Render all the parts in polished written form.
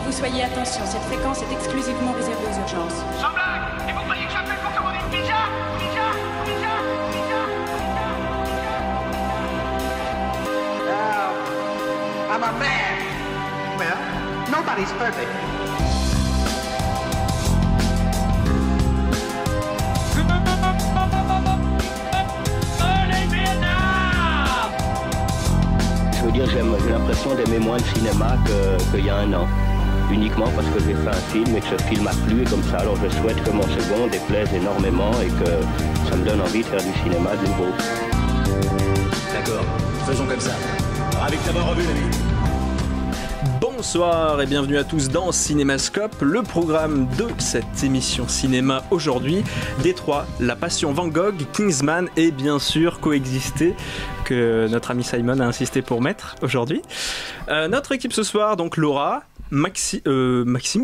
que vous soyez attention, cette fréquence est exclusivement réservée aux urgences. Sans blague. Et vous croyez que j'appelle pour commander une pizza? I'm a man. Well, nobody's perfect. Je veux dire, j'ai l'impression d'aimer moins le cinéma qu'il y a un an. Uniquement parce que j'ai fait un film et que ce film a plu et comme ça, alors je souhaite que mon second déplaise énormément et que ça me donne envie de faire du cinéma de nouveau. D'accord, faisons comme ça. Ravi de t'avoir revu, l'ami. Bonsoir et bienvenue à tous dans Cinémascope, le programme de cette émission cinéma aujourd'hui. Détroit, La Passion Van Gogh, Kingsman et bien sûr Coexister, que notre ami Simon a insisté pour mettre aujourd'hui. Notre équipe ce soir, donc Laura, Maxime,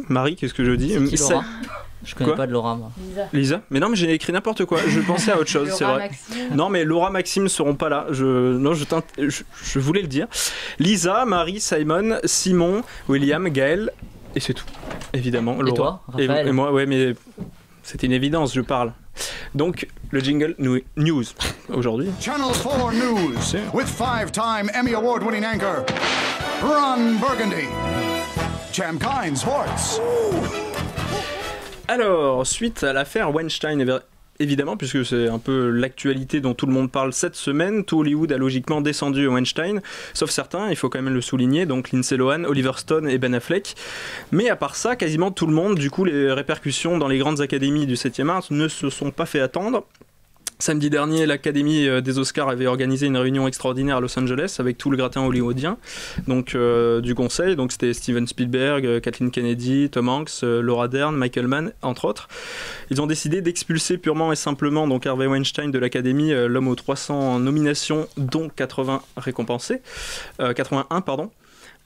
Marie, qu'est-ce que je dis? C'est qui, Laura? Je connais pas de Laura, moi. Lisa. Mais non, mais j'ai écrit n'importe quoi. Je pensais à autre chose, c'est vrai. Maxime. Non, mais Laura, Maxime seront pas là. Je voulais le dire. Lisa, Marie, Simon, Simon, William, Gaël, et c'est tout. Évidemment, Laura. Et toi, Raphaël? Et moi, ouais, mais c'était une évidence, je parle. Donc, le jingle news aujourd'hui. Channel 4 News with 5-time Emmy Award-winning anchor Ron Burgundy. Jam Kind Sports. Alors, suite à l'affaire Weinstein, évidemment, puisque c'est un peu l'actualité dont tout le monde parle cette semaine, tout Hollywood a logiquement descendu Weinstein, sauf certains, il faut quand même le souligner, donc Lindsay Lohan, Oliver Stone et Ben Affleck. Mais à part ça, quasiment tout le monde, du coup, les répercussions dans les grandes académies du 7e art ne se sont pas fait attendre. Samedi dernier, l'Académie des Oscars avait organisé une réunion extraordinaire à Los Angeles avec tout le gratin hollywoodien, donc du conseil. Donc c'était Steven Spielberg, Kathleen Kennedy, Tom Hanks, Laura Dern, Michael Mann, entre autres. Ils ont décidé d'expulser purement et simplement donc Harvey Weinstein de l'Académie, l'homme aux 300 nominations, dont 81 récompensés.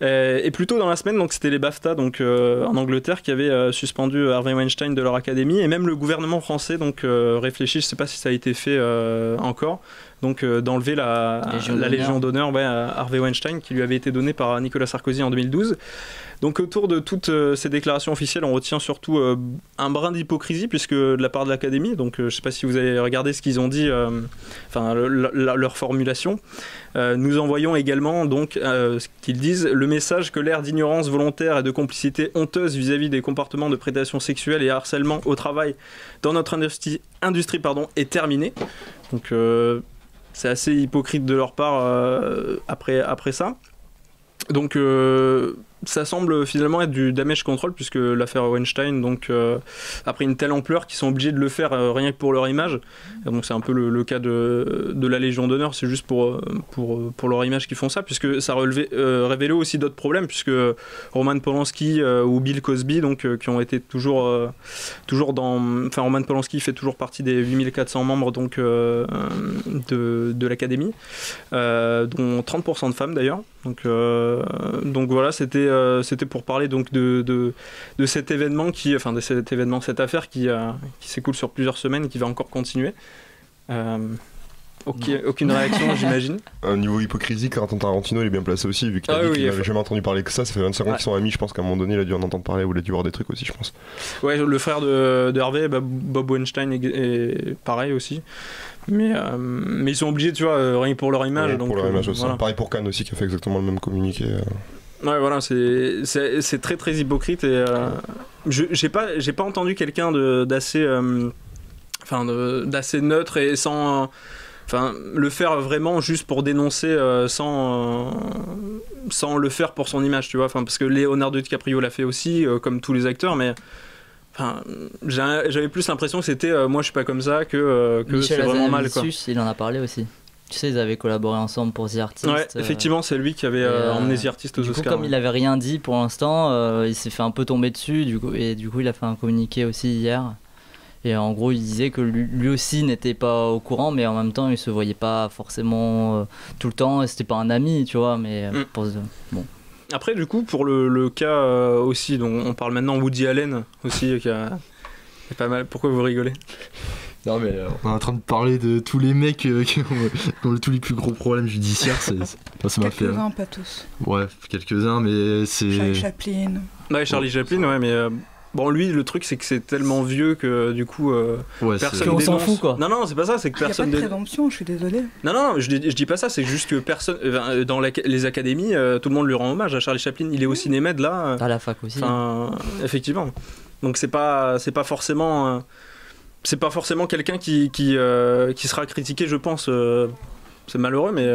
Et plus tôt dans la semaine, donc c'était les BAFTA donc en Angleterre qui avaient suspendu Harvey Weinstein de leur académie, et même le gouvernement français donc réfléchit, je sais pas si ça a été fait encore, donc d'enlever la Légion d'honneur à Harvey Weinstein qui lui avait été donnée par Nicolas Sarkozy en 2012. Donc autour de toutes ces déclarations officielles, on retient surtout un brin d'hypocrisie, puisque de la part de l'Académie, donc je sais pas si vous avez regardé ce qu'ils ont dit, leur formulation, nous envoyons également donc ce qu'ils disent, le message que l'ère d'ignorance volontaire et de complicité honteuse vis-à-vis des comportements de prédation sexuelle et harcèlement au travail dans notre industrie est terminé. Donc c'est assez hypocrite de leur part après ça. Donc ça semble finalement être du damage control, puisque l'affaire Weinstein donc a pris une telle ampleur qu'ils sont obligés de le faire rien que pour leur image. Et donc c'est un peu le cas de la Légion d'honneur, c'est juste pour leur image qu'ils font ça, puisque ça révélait aussi d'autres problèmes, puisque Roman Polanski ou Bill Cosby donc qui ont été toujours dans, enfin Roman Polanski fait toujours partie des 8400 membres donc de l'Académie, dont 30% de femmes d'ailleurs. Donc voilà, c'était pour parler donc de cet événement cette affaire qui s'écoule sur plusieurs semaines et qui va encore continuer. Aucune réaction, j'imagine. Niveau hypocrisie, Quentin Tarantino il est bien placé aussi, vu qu'il n'avait jamais entendu parler que ça fait 25 ans qu'ils sont amis. Je pense qu'à un moment donné il a dû en entendre parler ou il a dû voir des trucs aussi, je pense. Ouais, le frère de Harvey, Bob Weinstein est pareil aussi. Mais ils sont obligés, tu vois, rien que pour leur image. Ouais, donc, pour leur image aussi. Voilà. Pareil pour Cannes aussi, qui a fait exactement le même communiqué. Ouais, voilà, c'est très très hypocrite, et j'ai pas entendu quelqu'un d'assez neutre et sans le faire vraiment juste pour dénoncer sans le faire pour son image, tu vois, parce que Leonardo DiCaprio l'a fait aussi, comme tous les acteurs, mais j'avais plus l'impression que c'était moi je suis pas comme ça, que c'est vraiment mal, quoi. Il en a parlé aussi. Tu sais, ils avaient collaboré ensemble pour The Artist. Ouais, effectivement, c'est lui qui avait emmené The Artist aux Oscars. Du coup, comme il avait rien dit pour l'instant, il s'est fait un peu tomber dessus, du coup il a fait un communiqué aussi hier. Et en gros, il disait que lui aussi n'était pas au courant, mais en même temps, il se voyait pas forcément tout le temps, et c'était pas un ami, tu vois, mais bon. Après, du coup, pour le cas aussi, dont on parle maintenant, Woody Allen aussi, qui a pas mal. Pourquoi vous rigolez ? Non mais on est en train de parler de tous les mecs qui ont tous les plus gros problèmes judiciaires. Ça m'a fait. Quelques-uns, pas tous. Ouais, quelques-uns, mais c'est. Charlie Chaplin. Ouais, Charlie Chaplin, ouais, mais. Bon, lui, le truc, c'est que c'est tellement vieux que du coup, personne on s'en fout, quoi. Non, c'est pas ça, c'est que personne. Il n'y a pas de présomption, je suis désolé. Non, je dis pas ça, c'est juste que personne. Dans les académies, tout le monde lui rend hommage à Charlie Chaplin. Il est au Cinémed là. À la fac aussi. Effectivement. Donc c'est pas forcément. C'est pas forcément quelqu'un qui sera critiqué, je pense. C'est malheureux, mais.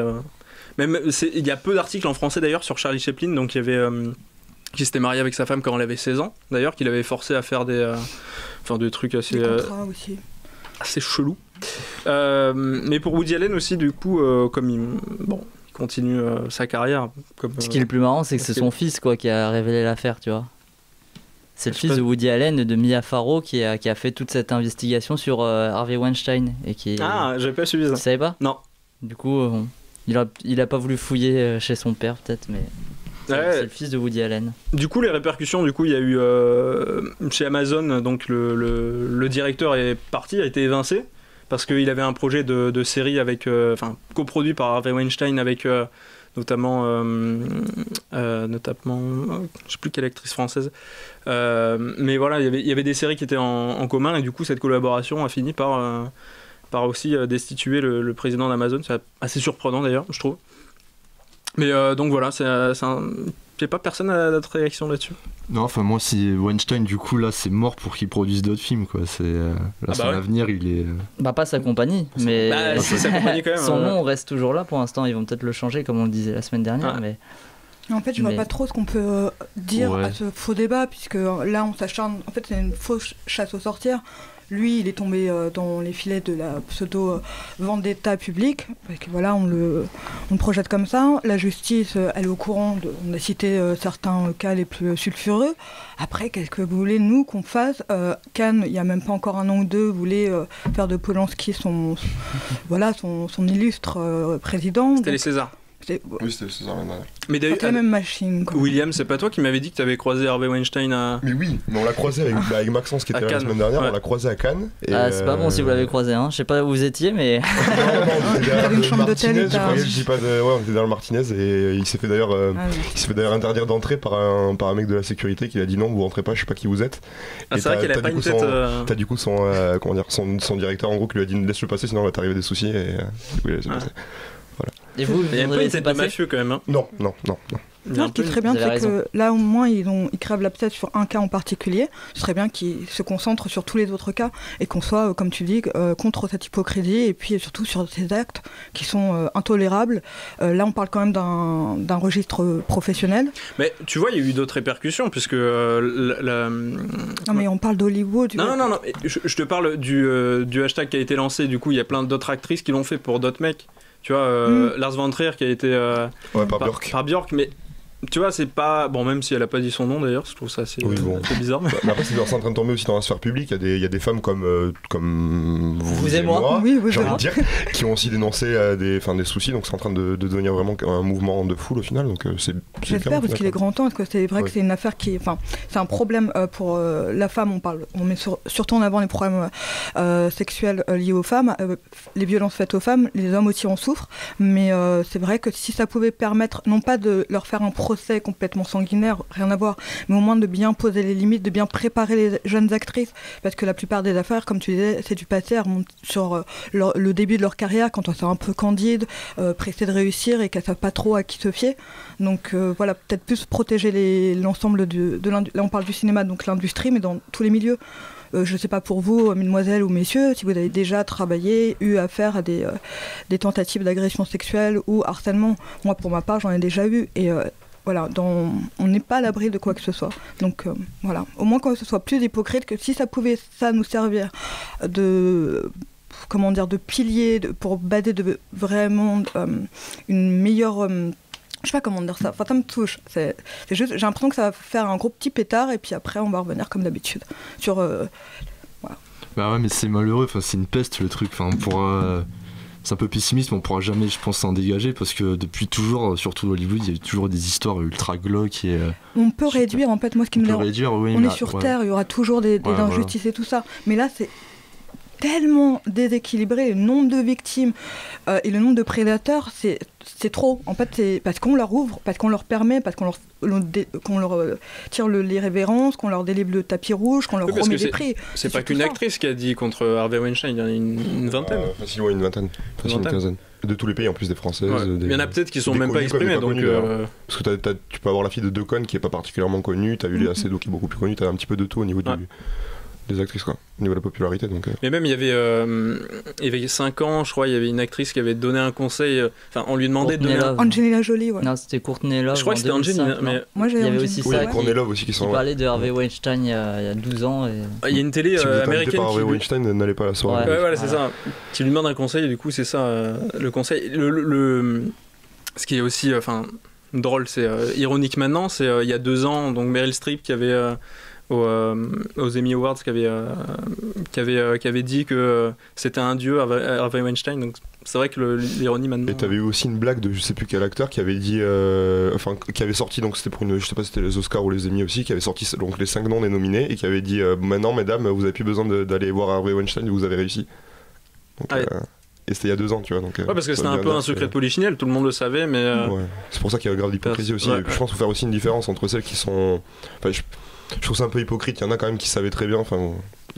Même, il y a peu d'articles en français d'ailleurs sur Charlie Chaplin, donc il y avait. Qui s'était marié avec sa femme quand elle avait 16 ans, d'ailleurs, qu'il avait forcé à faire des trucs assez. Des contrats aussi. Assez chelous. Mais pour Woody Allen aussi, du coup, comme il continue sa carrière. Ce qui est le plus marrant, c'est que c'est son fils quoi, qui a révélé l'affaire, tu vois. C'est le fils de Woody Allen, de Mia Farrow, qui a fait toute cette investigation sur Harvey Weinstein. Ah, j'avais pas suivi ça. Tu savais pas ? Non. Du coup, il a pas voulu fouiller chez son père, peut-être, mais. C'est le fils de Woody Allen. Du coup, les répercussions, il y a eu chez Amazon, donc le directeur est parti, a été évincé, parce qu'il avait un projet de série avec, coproduit par Harvey Weinstein avec notamment, je sais plus quelle actrice française, mais voilà, il y avait des séries qui étaient en commun, et du coup, cette collaboration a fini par aussi destituer le président d'Amazon. C'est assez surprenant d'ailleurs, je trouve. Mais donc voilà, j'ai pas personne à notre réaction là-dessus. Non, enfin moi si Weinstein du coup là c'est mort pour qu'il produise d'autres films quoi. C'est son avenir il est. Pas sa compagnie, mais si, sa compagnie quand même. Son nom reste toujours là pour l'instant. Ils vont peut-être le changer comme on le disait la semaine dernière, mais. En fait, je vois pas trop ce qu'on peut dire à ce faux débat, puisque là on s'acharne. En fait, c'est une fausse chasse aux sorcières. Lui, il est tombé dans les filets de la pseudo-vendetta publique. Parce que voilà, on le projette comme ça. La justice, elle est au courant. On a cité certains cas les plus sulfureux. Après, qu'est-ce que vous voulez, nous, qu'on fasse Cannes, il n'y a même pas encore un an ou deux, voulait faire de Polanski son illustre président. C'était les Césars. Oui, c'était César l'année dernière. Mais d'ailleurs, la même machine. Quoi. William, c'est pas toi qui m'avais dit que tu avais croisé Harvey Weinstein à. Mais oui, mais on l'a croisé avec Maxence qui était là la semaine dernière, on l'a croisé à Cannes. Et c'est pas bon si vous l'avez croisé, hein. Je sais pas où vous étiez, mais. Non, on était derrière une chambre d'hôtel. On était derrière le Martinez et il s'est fait d'ailleurs interdire d'entrer par un mec de la sécurité qui a dit non, vous rentrez pas, je sais pas qui vous êtes. C'est vrai qu'elle a pas une tête. T'as du coup son directeur en gros qui lui a dit laisse-le passer sinon va t'arriver des soucis et du coup il a laissé passer. Voilà. Et vous, il y a pas une tête de mafieux quand même. Hein. Non. Non, ce qui est très bien, c'est que là au moins ils crèvent la tête sur un cas en particulier. Ce serait bien qu'ils se concentrent sur tous les autres cas et qu'on soit, comme tu dis, contre cette hypocrisie et puis surtout sur ces actes qui sont intolérables. Là on parle quand même d'un registre professionnel. Mais tu vois, il y a eu d'autres répercussions puisque Non mais on parle d'Hollywood. Non. Je te parle du hashtag qui a été lancé. Du coup, il y a plein d'autres actrices qui l'ont fait pour d'autres mecs. Tu vois, Lars von Trier qui a été par Björk, mais tu vois, c'est pas bon, même si elle a pas dit son nom d'ailleurs, je trouve ça assez bizarre. Mais après, c'est en train de tomber aussi dans la sphère publique. Il y a des femmes comme vous et moi, j'ai envie de dire, qui ont aussi dénoncé des soucis. Donc c'est en train de devenir vraiment un mouvement de foule au final. Donc j'espère parce qu'il est grand temps. Parce que c'est vrai que c'est une affaire c'est un problème pour la femme. On met surtout en avant les problèmes sexuels liés aux femmes, les violences faites aux femmes. Les hommes aussi en souffrent. Mais c'est vrai que si ça pouvait permettre, non pas de leur faire un procès complètement sanguinaire, rien à voir, mais au moins de bien poser les limites, de bien préparer les jeunes actrices, parce que la plupart des affaires, comme tu disais, c'est du passé, elles remontent sur le début de leur carrière, quand elles sont un peu candides, pressées de réussir et qu'elles ne savent pas trop à qui se fier. Donc voilà, peut-être plus protéger l'ensemble de l'industrie. Là on parle du cinéma, donc l'industrie, mais dans tous les milieux. Je ne sais pas pour vous, mesdemoiselles ou messieurs, si vous avez déjà travaillé, eu affaire à des tentatives d'agression sexuelle ou harcèlement. Moi, pour ma part, j'en ai déjà eu. Et voilà, on n'est pas à l'abri de quoi que ce soit. Donc voilà, au moins que ce soit plus hypocrite, que si ça pouvait nous servir de pilier pour baser de vraiment une meilleure... je sais pas comment dire ça, ça me touche. C'est juste, j'ai l'impression que ça va faire un gros petit pétard et puis après on va revenir comme d'habitude. Voilà. Bah ouais, mais c'est malheureux, c'est une peste le truc. C'est un peu pessimiste, mais on pourra jamais, je pense, s'en dégager parce que depuis toujours, surtout Hollywood, il y a eu toujours des histoires ultra glauques. On peut réduire, en fait, moi ce qui me dérange. On est sur Terre, il y aura toujours des injustices et tout ça. Mais là, tellement déséquilibré, le nombre de victimes et le nombre de prédateurs, c'est trop. En fait, c'est parce qu'on leur ouvre, parce qu'on leur permet, parce qu'on leur tire les révérences, qu'on leur délivre le tapis rouge, qu'on leur remet des prix. C'est pas qu'une actrice qui a dit contre Harvey Weinstein, il y en a une vingtaine. Facilement une vingtaine, une quinzaine. De tous les pays, en plus des Françaises. Ouais. Il y en a peut-être qui sont même pas exprimés. Parce que tu peux avoir la fille de Deacon qui est pas particulièrement connue, t'as vu Léa Seydoux qui est beaucoup plus connue, t'as un petit peu de tout au niveau des actrices, quoi, au niveau de la popularité. Donc, Mais même, il y avait 5 ans, je crois, il y avait une actrice qui avait donné un conseil, on lui demandait de donner Angelina Jolie, ouais. Non, c'était Courtney Love. Je crois que c'était Angelina, mais moi il y avait aussi ça. Courtney Love aussi qui parlait de Harvey Weinstein il y a 12 ans. Il y a une télé américaine par Harvey Weinstein, n'allez pas à la soirée. Ouais, voilà, c'est ça. Qui lui demande un conseil, et du coup, c'est ça, le conseil. Ce qui est aussi, drôle, c'est ironique maintenant, c'est il y a 2 ans, donc Meryl Streep qui avait aux Emmy Awards qui avait dit que c'était un dieu, Harvey Weinstein. Donc c'est vrai que l'ironie maintenant. Et t'avais eu aussi une blague de je sais plus quel acteur qui avait dit, qui avait sorti, donc c'était pour je sais pas si c'était les Oscars ou les Emmy aussi, qui avait sorti donc les 5 noms des nominés et qui avait dit maintenant mesdames vous avez plus besoin d'aller voir Harvey Weinstein, vous avez réussi. Donc, et c'était il y a 2 ans, tu vois. Donc, parce que c'était un peu un secret de polichinelle, tout le monde le savait, mais. C'est pour ça qu'il y a grave d'hypocrisie aussi. Et puis, je pense qu'il faut faire aussi une différence entre celles qui sont. Je trouve ça un peu hypocrite. Il y en a quand même qui savaient très bien.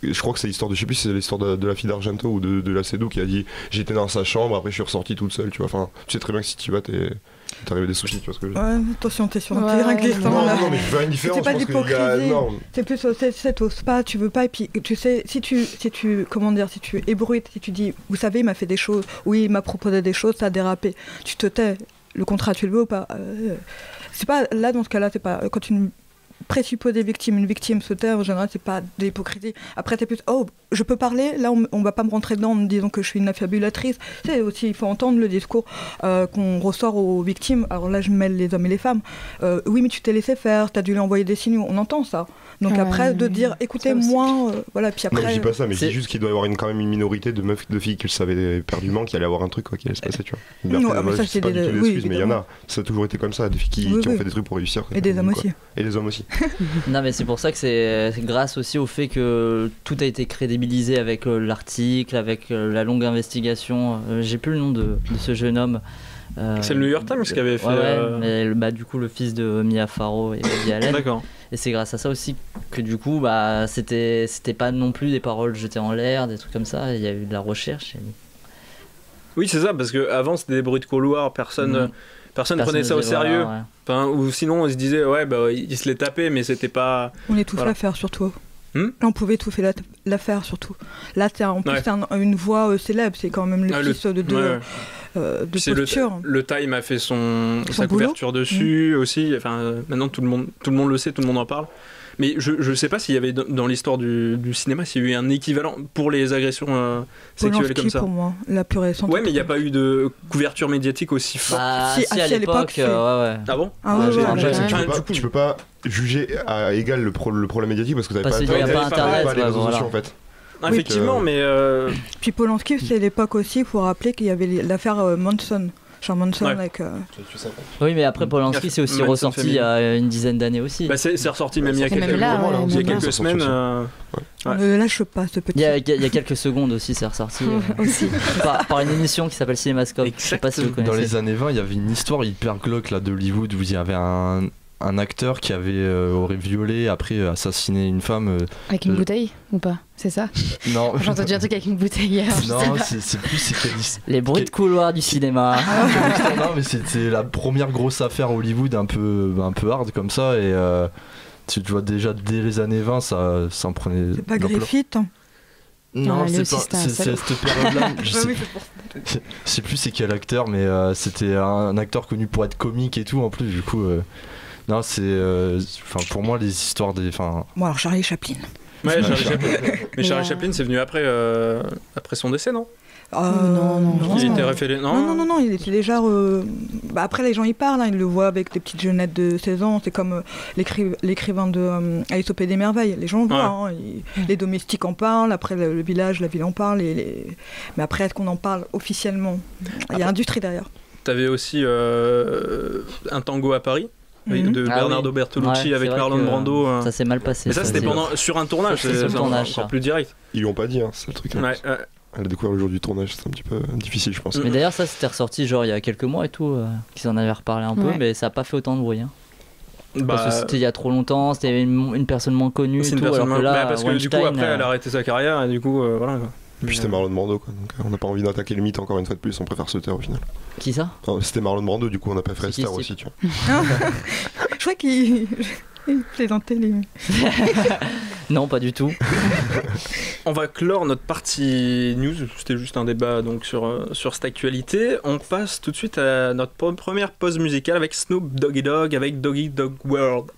Je crois que c'est l'histoire de. Je sais plus si c'est l'histoire de la fille d'Argento ou de Léa Seydoux qui a dit j'étais dans sa chambre, après je suis ressortie toute seule, tu vois. Tu sais très bien que si tu vas, t'arrives des soucis, tu vois ce que je veux dire. Ouais, attention, t'es sur un terrain glissant là. Non, mais je veux faire une différence. C'est pas d'hypocrisie. C'est plus t'oses pas, tu veux pas. Et puis tu sais, si tu es brute, si tu dis, vous savez, il m'a fait des choses, oui, il m'a proposé des choses, ça a dérapé. Tu te tais. Le contrat, tu le veux ou pas C'est pas là dans ce cas-là, c'est pas quand une présupposée victime, une victime se tait, en général, c'est pas de l'hypocrisie. Après, c'est plus, je peux parler, là, on va pas me rentrer dedans en me disant que je suis une affabulatrice. C'est aussi, il faut entendre le discours qu'on ressort aux victimes. Alors là, je mêle les hommes et les femmes. Oui, mais tu t'es laissé faire, t'as dû lui envoyer des signaux. On entend ça. Donc après, de dire, écoutez, moi, voilà, puis après... Non, je dis pas ça, mais je dis juste qu'il doit y avoir quand même une minorité de meufs, de filles qui le savaient éperdument, qui allait avoir un truc, qui allait se passer, tu vois. Non, ça, c'est pas du tout des excuses, mais il y en a. Ça a toujours été comme ça, des filles qui ont fait des trucs pour réussir. Et des hommes aussi. Et les hommes aussi. Non, mais c'est pour ça que c'est grâce aussi au fait que tout a été crédibilisé avec l'article, avec la longue investigation. J'ai plus le nom de ce jeune homme. C'est le New York Times qui avait fait. Mais du coup, le fils de Mia Farrow et Woody Allen. D'accord. Et c'est grâce à ça aussi que du coup, c'était pas non plus des paroles jetées en l'air, des trucs comme ça. Il y a eu de la recherche. Oui, c'est ça, parce qu'avant c'était des bruits de couloir, personne prenait ça au sérieux. Ou sinon on se disait, il se les tapait, mais c'était pas. On étouffe l'affaire surtout. On pouvait étouffer l'affaire surtout. Là, c'est une voix célèbre, c'est quand même le fils de deux. De posture. Le Time a fait sa couverture dessus aussi. Maintenant tout le monde le sait, tout le monde en parle. Mais je sais pas s'il y avait dans l'histoire du cinéma s'il y a eu un équivalent pour les agressions sexuelles comme ça. Pour moi, la plus récente. Ouais, mais il n'y a pas eu de couverture médiatique aussi forte. Si à l'époque. Ah bon? Tu peux pas juger à égal le problème médiatique parce que t'avais pas Internet, les réseaux sociaux en fait. Effectivement, mais. Puis Polanski, c'est l'époque aussi, il faut rappeler qu'il y avait l'affaire Manson. Charles Manson avec. Oui, mais après Polanski, c'est aussi ressorti il y a une dizaine d'années aussi. C'est ressorti même il y a quelques semaines. Ne lâche pas ce petit. Il y a quelques secondes aussi, c'est ressorti. Aussi. Par une émission qui s'appelle Cinémascope. Je sais pas si vous connaissez. Dans les années 20, il y avait une histoire hyper glauque là d'Hollywood où il y avait un acteur qui aurait violé, après assassiné une femme. Avec une bouteille ou pas? C'est ça? Non. J'ai entendu un truc avec une bouteille hier. Non, c'est plus. Les bruits de couloir du cinéma. Non, mais c'était la première grosse affaire Hollywood un peu hard comme ça. Et tu vois, déjà dès les années 20, ça en prenait. C'est pas Griffith? Non, c'est cette période-là. Je sais plus c'est quel acteur, mais c'était un acteur connu pour être comique et tout en plus, du coup. Non, c'est. Pour moi, les histoires des. Bon, alors Charlie Chaplin. Ouais, Charlie Chaplin. Mais Charlie Chaplin, c'est venu après son décès, non? Non. Il était référé. Non, il était déjà. Après, les gens y parlent, ils le voient avec des petites jeunettes de 16 ans. C'est comme l'écrivain de Alice au Pays des Merveilles. Les gens voient, les domestiques en parlent, après le village, la ville en parle. Mais après, est-ce qu'on en parle officiellement? Il y a industrie derrière. T'avais aussi un tango à Paris. de Bernardo Bertolucci avec Marlon Brando. Ça s'est mal passé. Mais ça c'était sur un tournage, c'est encore plus direct. Ils l'ont pas dit, hein, c'est le truc. Ouais. Elle a découvert le jour du tournage, c'est un petit peu difficile, je pense. Mais d'ailleurs, ça c'était ressorti genre il y a quelques mois et tout, qu'ils en avaient reparlé un peu, mais ça a pas fait autant de bruit. Hein. Parce que c'était il y a trop longtemps, c'était une personne moins connue. C'est et tout, alors que là, parce que du coup après elle a arrêté sa carrière et du coup voilà. Quoi. Et puis c'était Marlon Brando, quoi. Donc on n'a pas envie d'attaquer le mythe encore une fois de plus, on préfère se taire au final. Qui ça? C'était Marlon Brando, du coup on a pas fait Star aussi, tu vois. Je crois qu'il plaisantait les. Non, pas du tout. On va clore notre partie news, c'était juste un débat donc sur cette actualité. On passe tout de suite à notre première pause musicale avec Snoop Doggy Dogg avec Doggy Dogg World.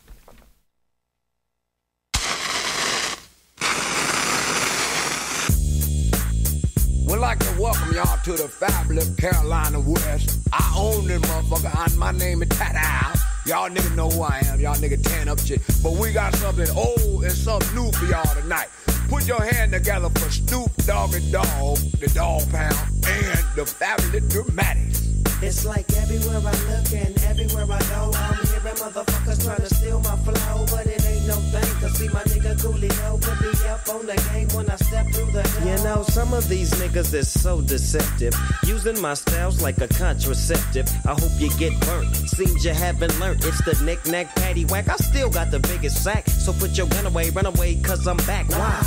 We'd like to welcome y'all to the fabulous Carolina West. I own this motherfucker, and my name is Tat-Ow. Y'all niggas know who I am, y'all niggas tan up shit. But we got something old and something new for y'all tonight. Put your hand together for Snoop Doggy Dogg, the Dog Pound, and the fabulous Dramatics. It's like everywhere I look and everywhere I go, I'm hearing motherfuckers trying to steal my flow, but it ain't no thing, cause see my nigga Coolio put me up on the game when I step through the door. You know, some of these niggas is so deceptive, using my styles like a contraceptive. I hope you get burnt, seems you haven't learned, it's the knick-knack paddywhack. I still got the biggest sack, so put your gun away, run away, cause I'm back. Why?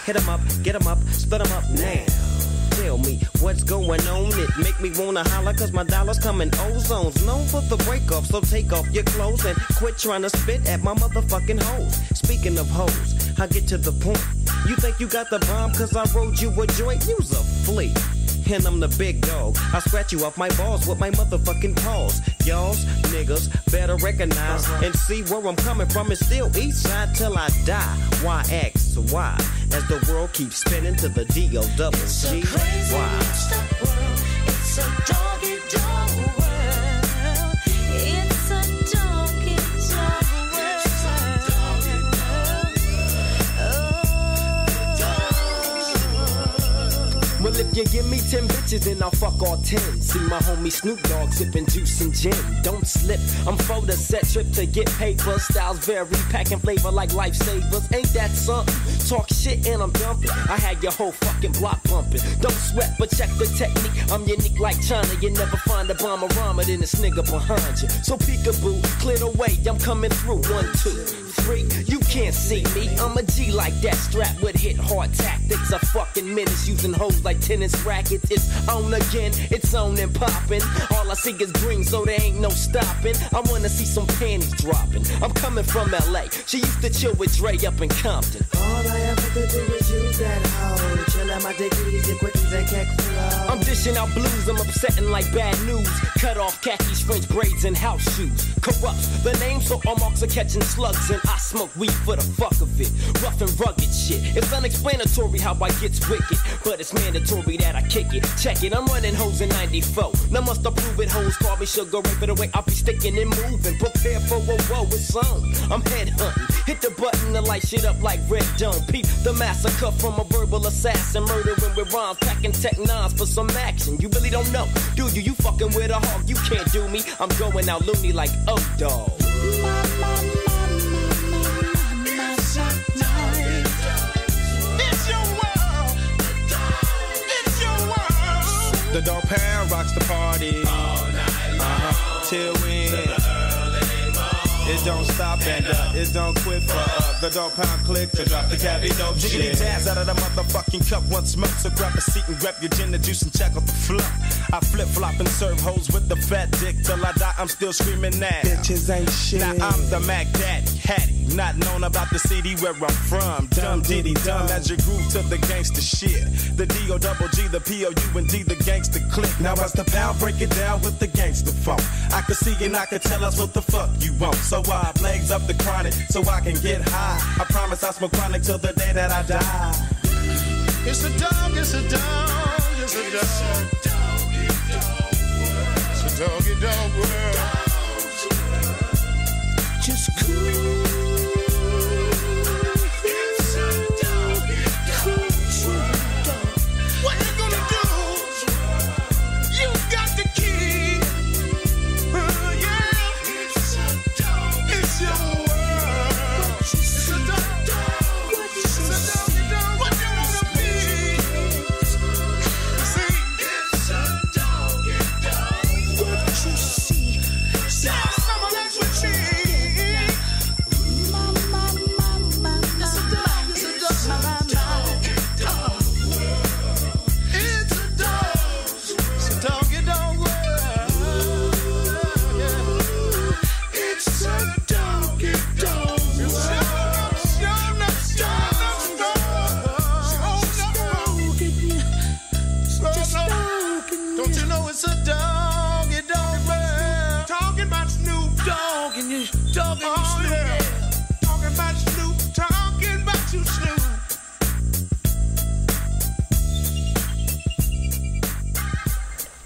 Hit 'em up, get 'em up, split 'em up now. Tell me what's going on, it make me wanna holler cause my dollars come in ozones. Known for the break off, so take off your clothes and quit trying to spit at my motherfucking hoes. Speaking of hoes, I get to the point. You think you got the bomb cause I rode you a joint? You's a flea. And I'm the big dog. I scratch you off my balls with my motherfucking paws. Y'all's niggas better recognize and see where I'm coming from. It's still east side till I die. Why X Y as the world keeps spinning to the D-O-double-G. It's a crazy mixed-up world. It's a doggy dog world. It's a doggy dog world. Well, if you give me 10 bitches, then I'll fuck all 10. See my homie Snoop Dogg sipping juice and gin. Don't slip, I'm for the set trip to get paper. Styles vary, packing flavor like lifesavers. Ain't that something? Talk shit and I'm dumping. I had your whole fucking block pumping. Don't sweat, but check the technique. I'm unique like China. You never find a bomber rhymer than this nigga behind you. So peekaboo, clear the way, I'm coming through. 1, 2, 3, you can't see me. I'm a G like that, strapped with hit hard tactics. A fucking menace using hoes like tennis rackets. It's on again, it's on and popping. All I see is green, so there ain't no stopping. I wanna see some panties dropping. I'm coming from LA. She used to chill with Dre up in Compton. All I ever could do is use that hoe. Chill out my dickies and quickies and keck flow. I'm dishing out blues, I'm upsetting like bad news. Cut off khakis, French braids, and house shoes. Corrupts the name, so all marks are catching slugs. And I smoke weed for the fuck of it. Rough and rugged shit. It's unexplanatory how I gets wicked, but it's mandatory that I kick it. Check it, I'm running hoes in 94. Now must approve it, hoes call me sugar ray for the way I be sticking and moving. Prepare for a woe, it's on. I'm head hunting. Hit the button to light shit up like Red Dome. Peep the massacre from a verbal assassin. Murdering with rhymes, packing tech nines for some action. You really don't know, do you? You fucking with a hog, you can't do me. I'm going out loony like O-Dog. The Dog Pound rocks the party all night till we it don't stop and it don't quit for the Dog Pound click to drop the cabbie dope shit. Jiggity jazz out of the motherfucking cup, one smoke, so grab a seat and grab your gin and juice and check out the flop. I flip flop and serve hoes with the fat dick till I die. I'm still screaming now. Bitches ain't shit. Now I'm the Mac Daddy, Hattie, not known about the CD where I'm from. Dumb diddy dumb as you groove to the gangster shit. The D-O-double-G, the P-O-U-N-D, the gangster click. Now as the pound break it down with the gangster funk. I can see and I can tell us what the fuck you want. So I legs up the chronic so I can get high. I promise I smoke chronic till the day that I die. It's a dog, it's a dog, it's a dog. It's a doggy dog world. Just cool. It's a doggy dog world. What you gonna do? You got the key. Yeah. It's a dog. know it's a doggy dog world. Talking about Snoop Dogg and you talking Snoop. Yeah. Talking about Snoop, talking about you Snoop.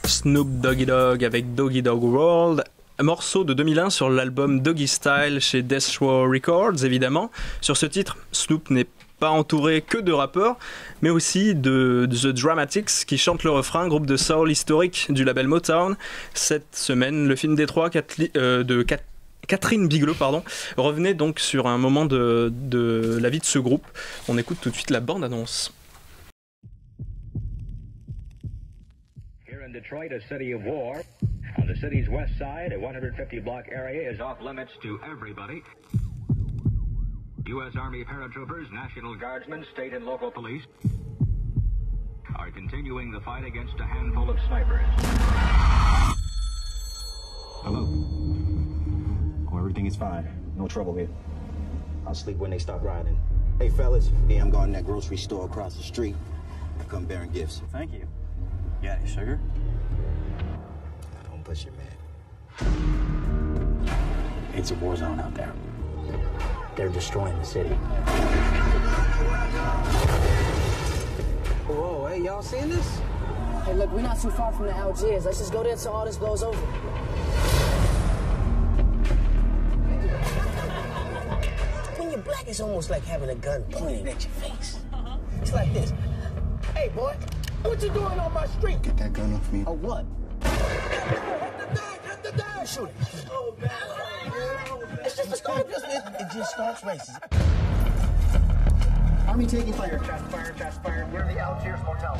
Snoop Doggy Dogg avec Doggy Dogg World, morceau de 2001 sur l'album Doggy Style chez Death Row Records évidemment. Sur ce titre, Snoop n'est pas entouré que de rappeurs, mais aussi de The Dramatics qui chantent le refrain, groupe de soul historique du label Motown. Cette semaine, le film Détroit de Catherine Bigelow revenait donc sur un moment de la vie de ce groupe. On écoute tout de suite la bande-annonce. Detroit, a city of war. On the city's west side, a 150-block area is off limits to everybody. U.S. Army paratroopers, National Guardsmen, state and local police are continuing the fight against a handful of snipers. Hello. Oh, everything is fine. No trouble here. I'll sleep when they stop riding. Hey, fellas. Yeah, I'm going to that grocery store across the street. I come bearing gifts. Thank you. Yeah, sugar? Don't push it, man. It's a war zone out there. They're destroying the city. Whoa, hey, y'all seen this? Hey, look, we're not too far from the Algiers. Let's just go there till all this blows over. When you're black, it's almost like having a gun pointed at your face. It's like this. Hey, boy. What you doing on my street? Get that gun off me. Oh, what? Hit the dog! Shoot it. Oh, man. It's just a start. It just starts racing. Army taking fire. Shots fired. We're in the Algiers Motel.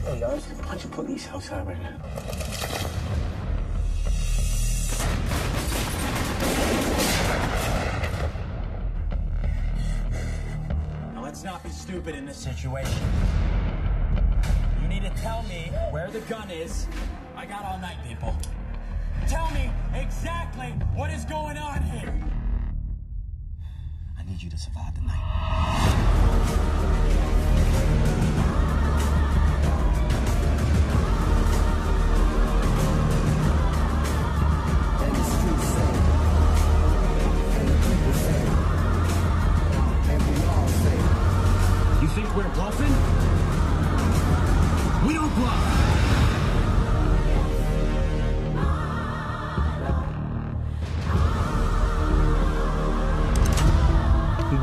Hey, y'all, there's a bunch of police outside right now. Let's not be stupid in this situation. You need to tell me where the gun is. I got all night, people. Tell me exactly what is going on here. I need you to survive the night. You think we're bluffing? We don't bluff.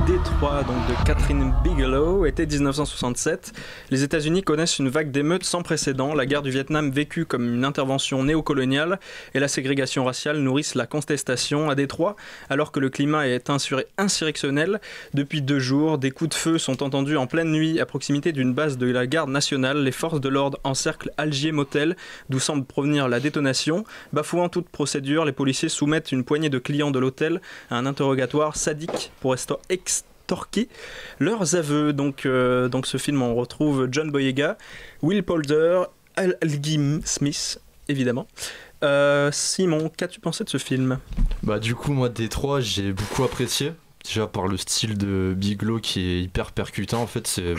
Détroit, donc de Catherine Bigelow, été 1967. Les États-Unis connaissent une vague d'émeutes sans précédent. La guerre du Vietnam, vécue comme une intervention néocoloniale, et la ségrégation raciale nourrissent la contestation à Détroit, alors que le climat est insurrectionnel. Depuis 2 jours, des coups de feu sont entendus en pleine nuit à proximité d'une base de la garde nationale. Les forces de l'ordre encerclent Algiers Motel, d'où semble provenir la détonation. Bafouant toute procédure, les policiers soumettent une poignée de clients de l'hôtel à un interrogatoire sadique pour extorquer leurs aveux. Donc ce film, on retrouve John Boyega, Will Poulter, Algie Smith, évidemment. Simon, qu'as-tu pensé de ce film ? Bah du coup, moi, Détroit, j'ai beaucoup apprécié. Déjà par le style de Bigelow qui est hyper percutant. En fait, c'est,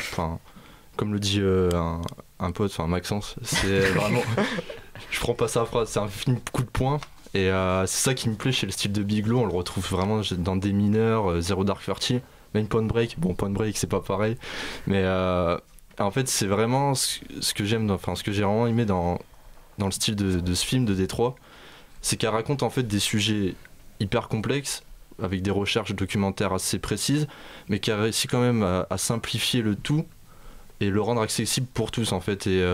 comme le dit un pote, Maxence, c'est vraiment... Je prends pas sa phrase, c'est un film coup de poing. Et c'est ça qui me plaît chez le style de Bigelow. On le retrouve vraiment dans Des Mineurs, Zero Dark Thirty, même Point Break. Bon, Point Break, c'est pas pareil. Mais en fait, c'est vraiment ce que j'aime, ce que j'ai vraiment aimé dans le style de ce film de Détroit. C'est qu'elle raconte en fait des sujets hyper complexes, avec des recherches documentaires assez précises, mais qui a réussi quand même à simplifier le tout et le rendre accessible pour tous en fait. Et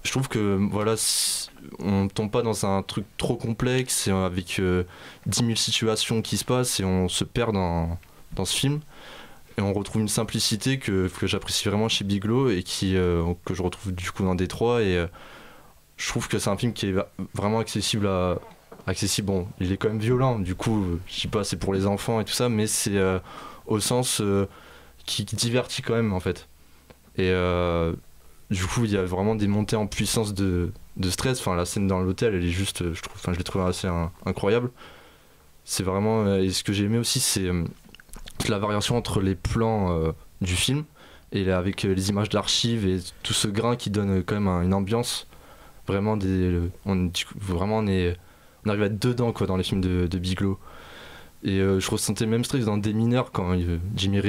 je trouve que voilà, on tombe pas dans un truc trop complexe et avec 10 000 situations qui se passent et on se perd dans ce film. Et on retrouve une simplicité que j'apprécie vraiment chez Bigelow et que je retrouve du coup dans Détroit. Et je trouve que c'est un film qui est vraiment accessible. Bon, il est quand même violent, du coup, je sais pas, c'est pour les enfants et tout ça, mais c'est au sens qui divertit quand même en fait. Et du coup, il y a vraiment des montées en puissance de stress. Enfin, la scène dans l'hôtel, elle est juste, je l'ai trouvé assez incroyable. C'est vraiment, et ce que j'ai aimé aussi, c'est la variation entre les plans du film et avec les images d'archives et tout ce grain qui donne quand même une ambiance. Vraiment, on arrive à être dedans quoi, dans les films de Bigelow. Et je ressentais le même stress dans Des Mineurs quand Jeremy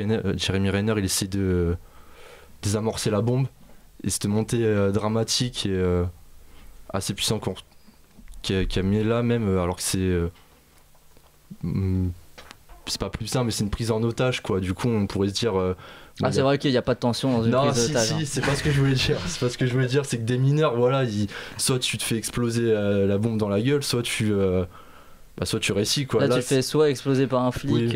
Renner il essaie de désamorcer la bombe. Et cette montée dramatique et assez puissante qui a mis là même, alors que c'est pas plus simple, mais c'est une prise en otage quoi. Du coup on pourrait se dire c'est vrai qu'il n'y a pas de tension dans une prise d'otage. Non, c'est pas ce que je voulais dire. C'est pas ce que je voulais dire, c'est que Des Mineurs, voilà, soit tu te fais exploser la bombe dans la gueule, soit tu réussis quoi. Là tu fais soit exploser par un flic. Oui,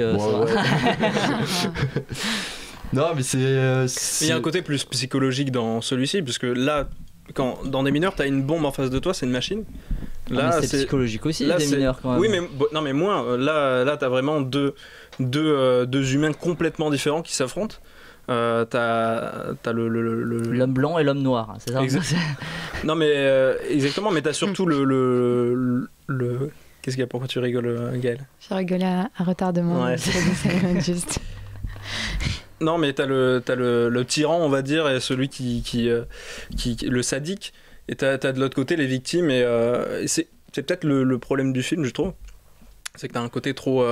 non mais il y a un côté plus psychologique dans celui-ci, parce que là, dans Des Mineurs, t'as une bombe en face de toi, c'est une machine. Là, c'est psychologique aussi, Des Mineurs quand même. Oui, mais moins. Là, t'as vraiment deux humains complètement différents qui s'affrontent. T'as l'homme blanc et l'homme noir, c'est ça. Non mais exactement, mais t'as surtout le Qu'est-ce qu'il y a? Pourquoi tu rigoles, Gaël? Je rigolais à retardement. Ouais. Juste. Non mais t'as le tyran, on va dire, et celui qui le sadique, et t'as de l'autre côté les victimes, et c'est peut-être le problème du film, je trouve, c'est que t'as un côté trop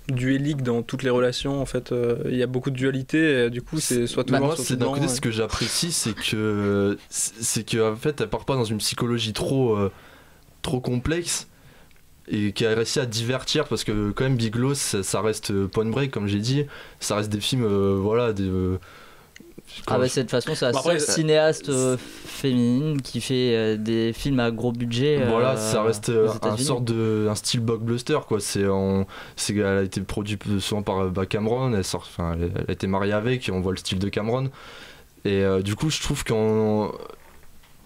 duélique dans toutes les relations. En fait, il y a beaucoup de dualité, et du coup c'est soit tout blanc, soit tout c'est d'un blanc. côté ce que j'apprécie, c'est que en fait elle part pas dans une psychologie trop complexe, et qui a réussi à divertir, parce que quand même Bigelow ça reste Point Break comme j'ai dit, ça reste des films c'est de toute façon c'est la seule cinéaste féminine qui fait des films à gros budget. Voilà, ça reste un style blockbuster quoi. Elle a été produite souvent par Cameron, elle a été mariée avec, et on voit le style de Cameron, et du coup je trouve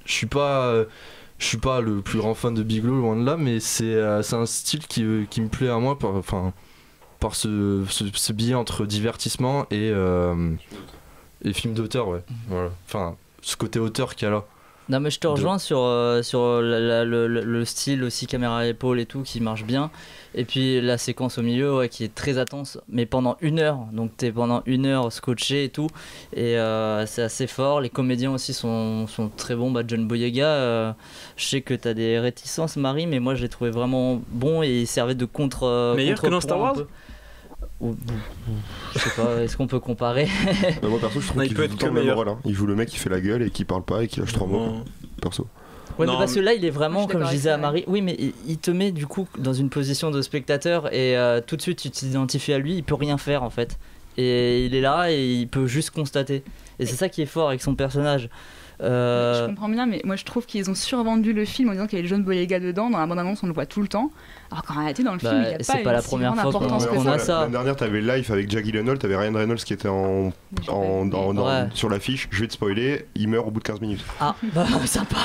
je suis pas le plus grand fan de Bigelow, loin de là, mais c'est un style qui me plaît à moi par ce biais entre divertissement et film d'auteur, ouais. Voilà. Enfin, ce côté auteur qu'il y a là. Non mais je te rejoins sur le style aussi, caméra à l'épaule et tout, qui marche bien, et puis la séquence au milieu qui est très intense, mais pendant 1 heure, donc t'es pendant 1 heure scotché et tout, et c'est assez fort. Les comédiens aussi sont très bons. John Boyega, je sais que t'as des réticences, Marie, mais moi je l'ai trouvé vraiment bon, et il servait de meilleur que dans Star Wars. Je sais pas, est-ce qu'on peut comparer? Moi perso je trouve qu'il joue tout le temps le même rôle, hein. Il joue le mec qui fait la gueule et qui parle pas et qui lâche 3 mots, perso. Ouais, mais parce que là il est vraiment, comme je disais à Marie, oui, mais il te met du coup dans une position de spectateur, et tout de suite tu t'identifies à lui, il peut rien faire en fait, et il est là et il peut juste constater, et c'est ça qui est fort avec son personnage. Je comprends bien, mais moi je trouve qu'ils ont survendu le film en disant qu'il y avait John Boyega dedans. Dans la bande-annonce on le voit tout le temps, alors qu'en réalité dans le film il n'y a pas la première fois qu'on a ça. L'année dernière t'avais Life avec Jake Gyllenhaal, t'avais Ryan Reynolds qui était sur l'affiche. Je vais te spoiler, il meurt au bout de 15 minutes. Ah bah sympa.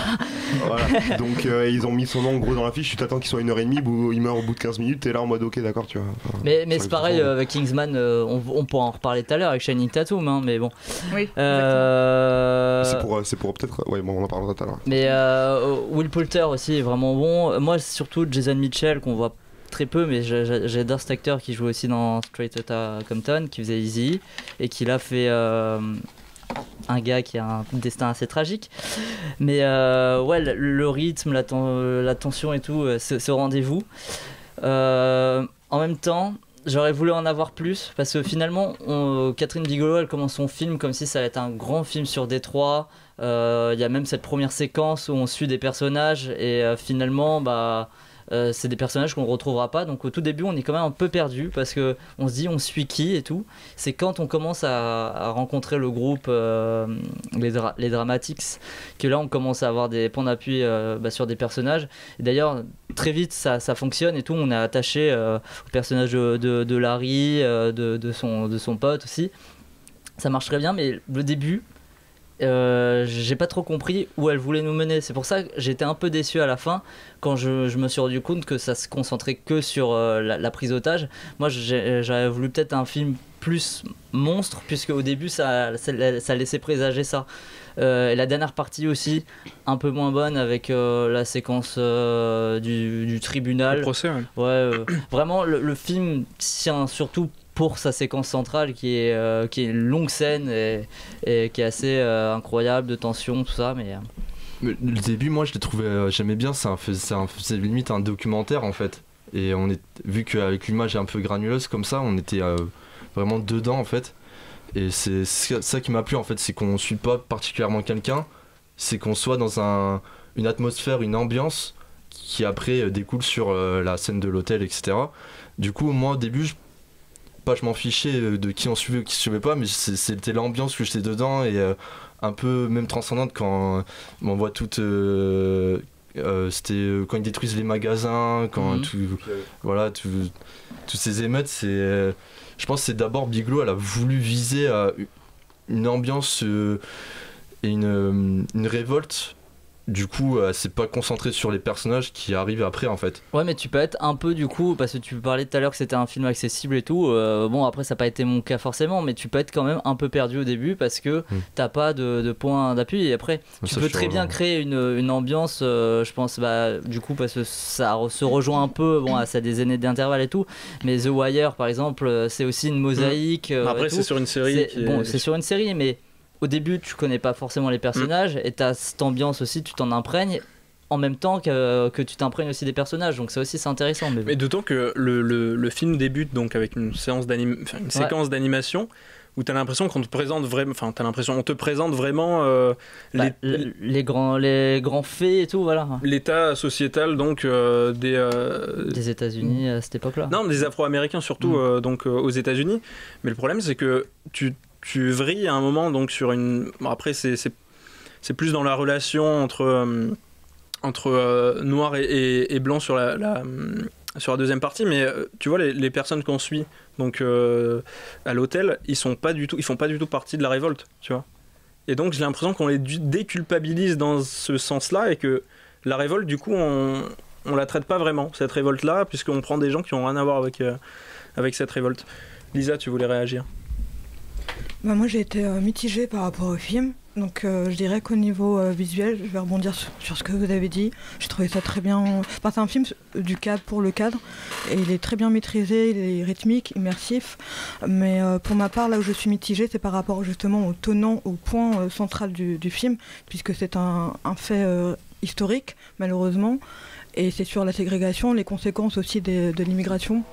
Voilà. Donc ils ont mis son nom en gros dans l'affiche, tu t'attends qu'il soit 1h30, il meurt au bout de 15 minutes, t'es là en mode ok d'accord, tu vois. Enfin, mais c'est pareil avec Kingsman, on pourra en reparler tout à l'heure avec Shining Tatum, hein, mais bon. Oui, c'est pour peut-être, ouais, bon on en parlera tout à l'heure. Mais Will Poulter aussi est vraiment bon. Moi surtout Jason Mitchell qu'on voit très peu, mais j'adore cet acteur qui joue aussi dans Straight Outta Compton, qui faisait Easy, et qui l'a fait un gars qui a un destin assez tragique, mais ouais, le rythme, la tension et tout, ce rendez-vous, en même temps j'aurais voulu en avoir plus, parce que finalement Catherine Bigelow elle commence son film comme si ça allait être un grand film sur Détroit. Il y a même cette première séquence où on suit des personnages, et finalement c'est des personnages qu'on ne retrouvera pas, donc au tout début on est quand même un peu perdu, parce que on se dit on suit qui et tout. C'est quand on commence à rencontrer le groupe, les Dramatics, que là on commence à avoir des points d'appui sur des personnages, et d'ailleurs très vite ça fonctionne et tout. On est attaché au personnage de Larry, de son pote aussi, ça marche très bien, mais le début j'ai pas trop compris où elle voulait nous mener. C'est pour ça que j'étais un peu déçu à la fin, quand je me suis rendu compte que ça se concentrait que sur la prise d'otage. Moi j'avais voulu peut-être un film plus monstre, puisque au début ça laissait présager ça. Et la dernière partie aussi un peu moins bonne, avec la séquence du tribunal, le procès, ouais. Vraiment le film tient surtout pour sa séquence centrale qui est une longue scène et qui est assez incroyable, de tension, tout ça. Mais le début, moi, je l'ai trouvé, j'aimais bien, c'est limite un documentaire en fait. Et vu qu'avec l'image un peu granuleuse comme ça, on était vraiment dedans en fait. Et c'est ça qui m'a plu en fait, c'est qu'on suit pas particulièrement quelqu'un, c'est qu'on soit dans une atmosphère, une ambiance qui après découle sur la scène de l'hôtel, etc. Du coup, moi au début, je m'en fichais de qui on suivait ou qui suivait pas, mais c'était l'ambiance que j'étais dedans et un peu même transcendante quand on voit toute c'était quand ils détruisent les magasins, quand tous ces émeutes, je pense que c'est d'abord Bigelow, elle a voulu viser une ambiance et une révolte. Du coup, c'est pas concentré sur les personnages qui arrivent après en fait. Ouais, mais tu peux être un peu du coup, parce que tu parlais tout à l'heure que c'était un film accessible et tout. Bon, après, ça n'a pas été mon cas forcément, mais tu peux être quand même un peu perdu au début parce que t'as pas de point d'appui. Et après, tu peux très bien créer une ambiance, je pense, du coup, parce que ça se rejoint un peu. Bon, ça a des années d'intervalle et tout. Mais The Wire, par exemple, c'est aussi une mosaïque. Après, c'est sur une série. C'est sur une série, mais. Au début, tu connais pas forcément les personnages et t'as cette ambiance aussi, tu t'en imprègnes en même temps que tu t'imprègnes aussi des personnages. Donc ça aussi, c'est intéressant. Mais d'autant que le film débute donc avec une séquence d'animation où t'as l'impression qu'on te présente vraiment, on te présente vraiment les grands faits et tout, voilà. L'état sociétal donc des États-Unis à cette époque-là. Non, des Afro-Américains surtout donc aux États-Unis. Mais le problème, c'est que tu vrilles à un moment donc sur une. Bon, après c'est plus dans la relation entre noir et blanc sur la deuxième partie, mais tu vois les personnes qu'on suit donc à l'hôtel, ils font pas du tout partie de la révolte, tu vois. Et donc j'ai l'impression qu'on les déculpabilise dans ce sens-là et que la révolte du coup on la traite pas vraiment cette révolte-là puisqu'on prend des gens qui ont rien à voir avec cette révolte. Lisa, tu voulais réagir? Moi j'ai été mitigée par rapport au film, donc je dirais qu'au niveau visuel, je vais rebondir sur ce que vous avez dit, j'ai trouvé ça très bien, c'est un film du cadre pour le cadre, et il est très bien maîtrisé, il est rythmique, immersif, mais pour ma part là où je suis mitigée c'est par rapport justement au tenant, au point central du film, puisque c'est un fait historique malheureusement, et c'est sur la ségrégation, les conséquences aussi de l'immigration,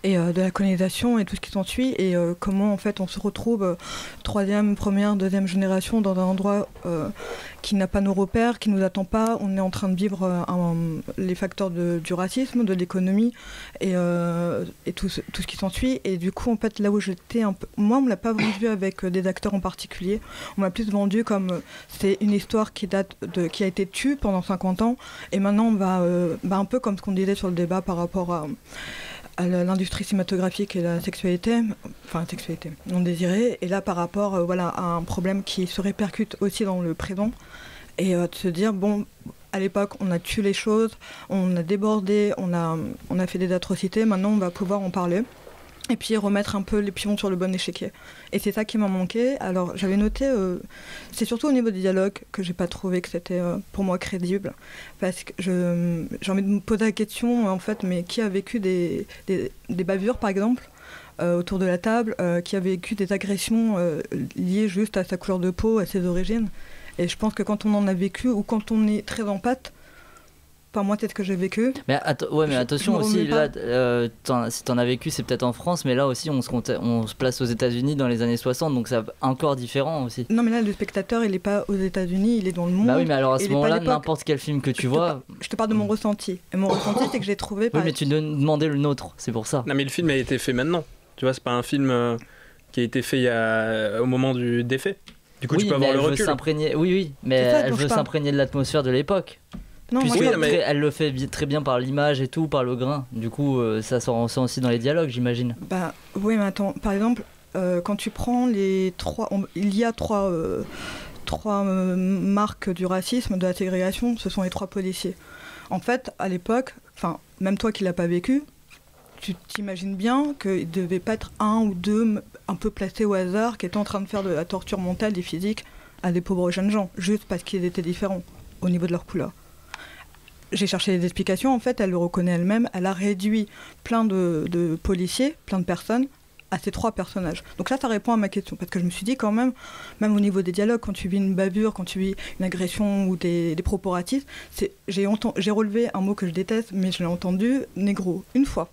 et de la colonisation et tout ce qui s'ensuit et comment en fait on se retrouve troisième, première, deuxième génération dans un endroit qui n'a pas nos repères, qui nous attend pas. On est en train de vivre les facteurs du racisme, de l'économie et tout ce qui s'ensuit. Et du coup en fait là où j'étais un peu, moi on me l'a pas vendu avec des acteurs en particulier. On m'a plus vendu comme c'est une histoire qui a été tue pendant 50 ans et maintenant on va un peu comme ce qu'on disait sur le débat par rapport à l'industrie cinématographique et la sexualité non désirée, et là par rapport à un problème qui se répercute aussi dans le présent, et de se dire bon, à l'époque on a tué les choses, on a débordé, on a fait des atrocités, maintenant on va pouvoir en parler et puis remettre un peu les pions sur le bon échiquier. Et c'est ça qui m'a manqué. Alors j'avais noté, c'est surtout au niveau des dialogues que j'ai pas trouvé que c'était pour moi crédible, parce que j'ai envie de me poser la question en fait, mais qui a vécu des bavures par exemple autour de la table, qui a vécu des agressions liées juste à sa couleur de peau, à ses origines. Et je pense que quand on en a vécu ou quand on est très en pâte, enfin moi c'est ce que j'ai vécu. Mais attention aussi là, si t'en as vécu c'est peut-être en France, mais là aussi on se place aux États-Unis dans les années 60, donc c'est encore différent aussi. Non mais là le spectateur il est pas aux États-Unis, il est dans le monde. Bah oui, mais alors à ce moment-là n'importe quel film que tu vois. Je te parle de mon ressenti. Et mon ressenti c'est que j'ai trouvé. Oui mais tu demandais le nôtre, c'est pour ça. Non mais le film a été fait maintenant. Tu vois, c'est pas un film qui a été fait au moment des faits. Du coup, oui, tu peux avoir le recul. Oui, mais elle veut s'imprégner de l'atmosphère de l'époque. Non, elle le fait très bien par l'image et tout, par le grain. Du coup, ça se ressent aussi dans les dialogues, j'imagine. Bah oui, mais attends, par exemple, quand tu prends il y a trois marques du racisme, de la ségrégation, ce sont les trois policiers. En fait, à l'époque, même toi qui l'as pas vécu, tu t'imagines bien qu'il ne devait pas être un ou deux un peu placés au hasard qui étaient en train de faire de la torture mentale et physique à des pauvres jeunes gens, juste parce qu'ils étaient différents au niveau de leur couleur. j'ai cherché des explications. En fait, elle le reconnaît elle-même. Elle a réduit plein de policiers, plein de personnes, à ces 3 personnages. Donc là, ça répond à ma question. Parce que je me suis dit quand même au niveau des dialogues, quand tu vis une bavure, quand tu vis une agression ou des propos racistes, j'ai relevé un mot que je déteste, mais je l'ai entendu, négro, une fois.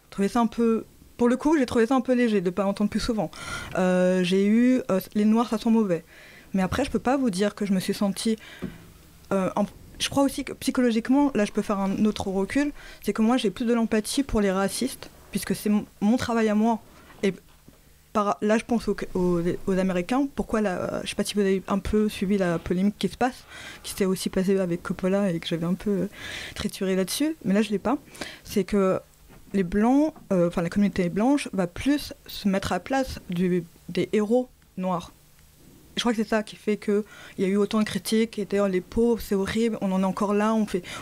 Je trouvais ça un peu... Pour le coup, j'ai trouvé ça un peu léger de ne pas l'entendre plus souvent. J'ai eu les noirs, ça sent mauvais. Mais après, je peux pas vous dire que je me suis sentie... je crois aussi que psychologiquement, là je peux faire un autre recul, c'est que moi j'ai plus de l'empathie pour les racistes, puisque c'est mon travail à moi. Et là je pense aux Américains. Pourquoi je sais pas si vous avez un peu suivi la polémique qui s'est aussi passée avec Coppola et que j'avais un peu trituré là-dessus, mais là je l'ai pas. C'est que les Blancs, la communauté blanche va plus se mettre à la place des héros noirs. Je crois que c'est ça qui fait qu'il y a eu autant de critiques, et d'ailleurs les pauvres, c'est horrible, on en est encore là,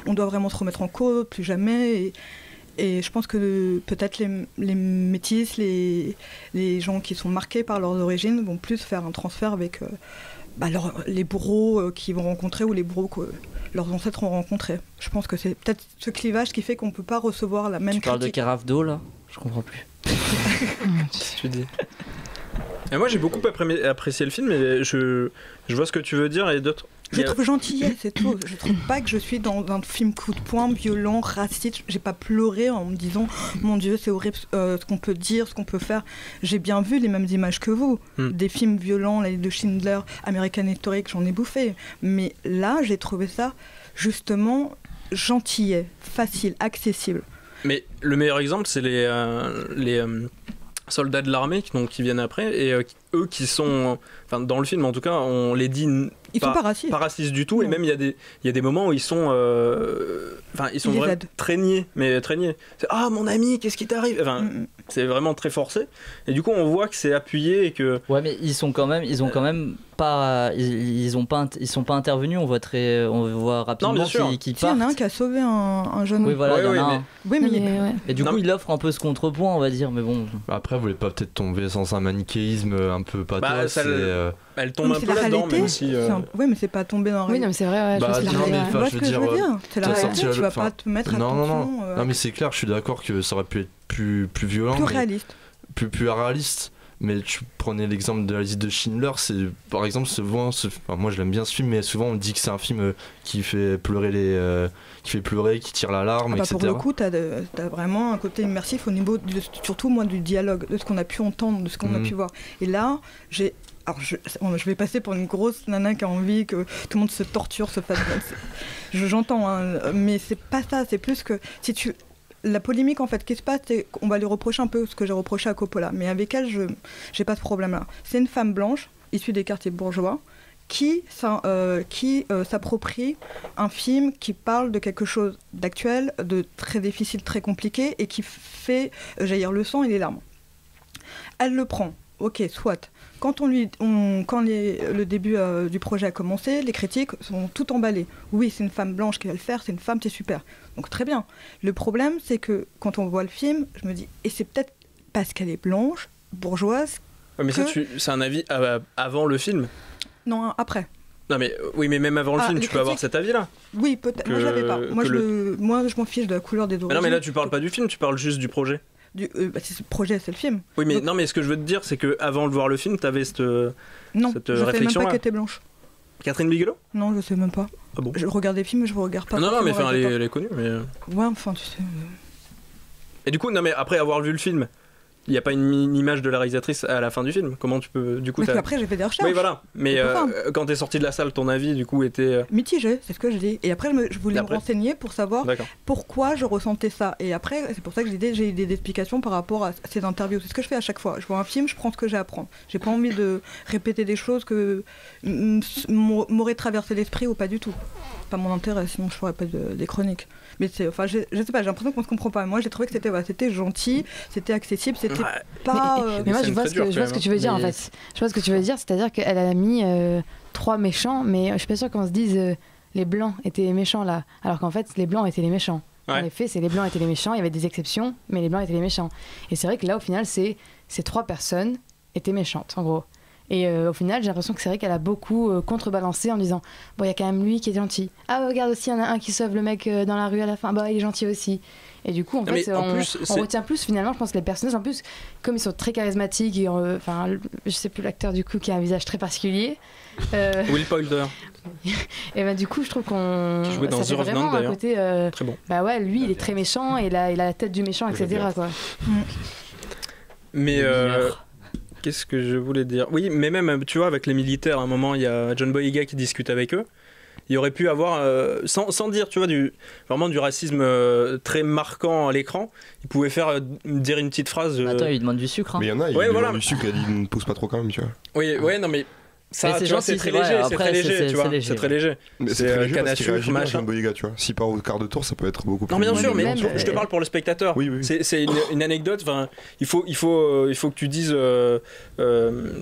on doit vraiment se remettre en cause, plus jamais. Et je pense que peut-être les métis, les gens qui sont marqués par leurs origines vont plus faire un transfert avec les bourreaux qu'ils vont rencontrer ou les bourreaux que leurs ancêtres ont rencontrés. Je pense que c'est peut-être ce clivage qui fait qu'on ne peut pas recevoir la même critique. Tu parles de carafe d'eau là ? Je comprends plus. Qu'est-ce que tu dis ? Et moi j'ai beaucoup apprécié le film et je vois ce que tu veux dire et d'autres. Je trouve gentillet, c'est tout. Je trouve pas que je suis dans un film coup de poing, violent, raciste. J'ai pas pleuré en me disant mon Dieu c'est horrible ce qu'on peut dire, ce qu'on peut faire. J'ai bien vu les mêmes images que vous. Des films violents, la liste de Schindler, American Historic, j'en ai bouffé. Mais là j'ai trouvé ça justement gentillet, facile, accessible. Mais le meilleur exemple c'est les soldats de l'armée qui viennent après et eux qui sont dans le film en tout cas on les dit ils sont pas racistes du tout. Non. Et même il y a des moments où ils sont vraiment traignés c'est mon ami qu'est-ce qui t'arrive c'est vraiment très forcé et du coup on voit que c'est appuyé et que mais ils sont quand même ils sont pas intervenus, on voit rapidement qu'ils partent. Il y en a un qui a sauvé un jeune. Oui voilà, il y en a un. Oui mais et du coup il offre un peu ce contrepoint on va dire, mais bon. Après vous voulez pas peut-être tomber dans un manichéisme un peu pathos. Elle tombe un peu là-dedans même si. Oui mais c'est pas tomber dans. Oui non mais c'est vrai. Je veux dire. C'est la réalité. Tu vas pas te mettre. Non mais c'est clair, je suis d'accord que ça aurait pu être plus violent. Plus réaliste. Plus réaliste. Mais tu prenais l'exemple de la liste de Schindler, c'est par exemple souvent, moi je l'aime bien ce film, mais souvent on dit que c'est un film qui fait pleurer qui tire l'alarme, etc. Pour le coup, t'as vraiment un côté immersif au niveau surtout moi du dialogue, de ce qu'on a pu entendre, de ce qu'on a pu voir. Et là, je vais passer pour une grosse nana qui a envie que tout le monde se torture, se fasse. J'entends, mais c'est pas ça. C'est plus que la polémique en fait qui se passe, c'est qu'on va lui reprocher un peu ce que j'ai reproché à Coppola, mais avec elle j'ai pas ce problème-là. C'est une femme blanche issue des quartiers bourgeois qui s'approprie un film qui parle de quelque chose d'actuel, de très difficile, très compliqué et qui fait jaillir le sang et les larmes. Elle le prend, ok, soit. Quand le début du projet a commencé, les critiques sont toutes emballées. Oui, c'est une femme blanche qui va le faire, c'est une femme, c'est super. Donc très bien. Le problème, c'est que quand on voit le film, je me dis, et c'est peut-être parce qu'elle est blanche, bourgeoise. Ouais, mais ça, c'est un avis avant le film. Non, après. Non mais oui, mais même avant le film, tu peux avoir cet avis-là. Oui, peut-être. Moi, je l'avais pas. Moi, je m'en fiche de la couleur des origines. Non, mais là, tu parles pas du film, tu parles juste du projet. C'est le projet, c'est le film. Oui, mais non, mais ce que je veux te dire, c'est que avant de voir le film, t'avais cette réflexion. Je savais même pas qu'elle était blanche. Catherine Bigelow ? Non, je sais même pas. Ah bon ? Je regarde des films, mais je regarde pas. Non, mais elle est connue, mais. Ouais, enfin, tu sais. Et du coup, non, mais après avoir vu le film, il n'y a pas une image de la réalisatrice à la fin du film. Comment tu peux. Du coup, parce qu'après, j'ai fait des recherches. Oui, voilà. Mais quand t'es sorti de la salle, ton avis, du coup, était. Mitigé, c'est ce que je dis. Et après, je voulais me renseigner pour savoir pourquoi je ressentais ça. Et après, c'est pour ça que j'ai eu des explications par rapport à ces interviews. C'est ce que je fais à chaque fois. Je vois un film, je prends ce que j'ai à apprendre. J'ai pas envie de répéter des choses que m'auraient traversé l'esprit ou pas du tout. Pas mon intérêt, sinon je ferais pas des chroniques. Mais je sais pas, j'ai l'impression qu'on se comprend pas. Moi, j'ai trouvé que c'était gentil, c'était accessible, c'était pas. Mais moi, je vois ce que tu veux dire en fait. Je vois ce que tu veux dire, c'est-à-dire qu'elle a mis 3 méchants, mais je suis pas sûre qu'on se dise les blancs étaient méchants là, alors qu'en fait, les blancs étaient les méchants. Ouais. En effet, c'est les blancs étaient les méchants, il y avait des exceptions, mais les blancs étaient les méchants. Et c'est vrai que là, au final, ces 3 personnes étaient méchantes, en gros. Et au final, j'ai l'impression que c'est vrai qu'elle a beaucoup contrebalancé en disant bon, il y a quand même lui qui est gentil. Ah, regarde aussi, il y en a un qui sauve le mec dans la rue à la fin. Bah, il est gentil aussi. Et du coup, en fait, on retient plus finalement, je pense, les personnages. En plus, comme ils sont très charismatiques, et je sais plus l'acteur du coup qui a un visage très particulier. Will Poulter. Et ben du coup, je trouve qu'on. Qui jouait dans The Revenant d'ailleurs. Côté, très bon. Bah ouais, lui, il est très méchant et il a la tête du méchant, etc. Quoi. Mais qu'est-ce que je voulais dire ? Oui, mais même, tu vois, avec les militaires, à un moment, il y a John Boyega qui discute avec eux. Il aurait pu avoir, sans dire, tu vois, vraiment du racisme très marquant à l'écran, il pouvait dire une petite phrase. Attends, il demande du sucre. Hein. Mais il y en a, il demande du sucre, il ne pousse pas trop quand même, tu vois. Oui, non mais. Ça, c'est c'est très léger, c'est très léger, tu vois. C'est très léger. Mais c'est très léger parce qu'il réagit bien, John Boyega, tu vois. S'il part au quart de tour, ça peut être beaucoup plus. Non, mais bien sûr, mais je te parle pour le spectateur. Oui. C'est une anecdote. Enfin, il faut que tu dises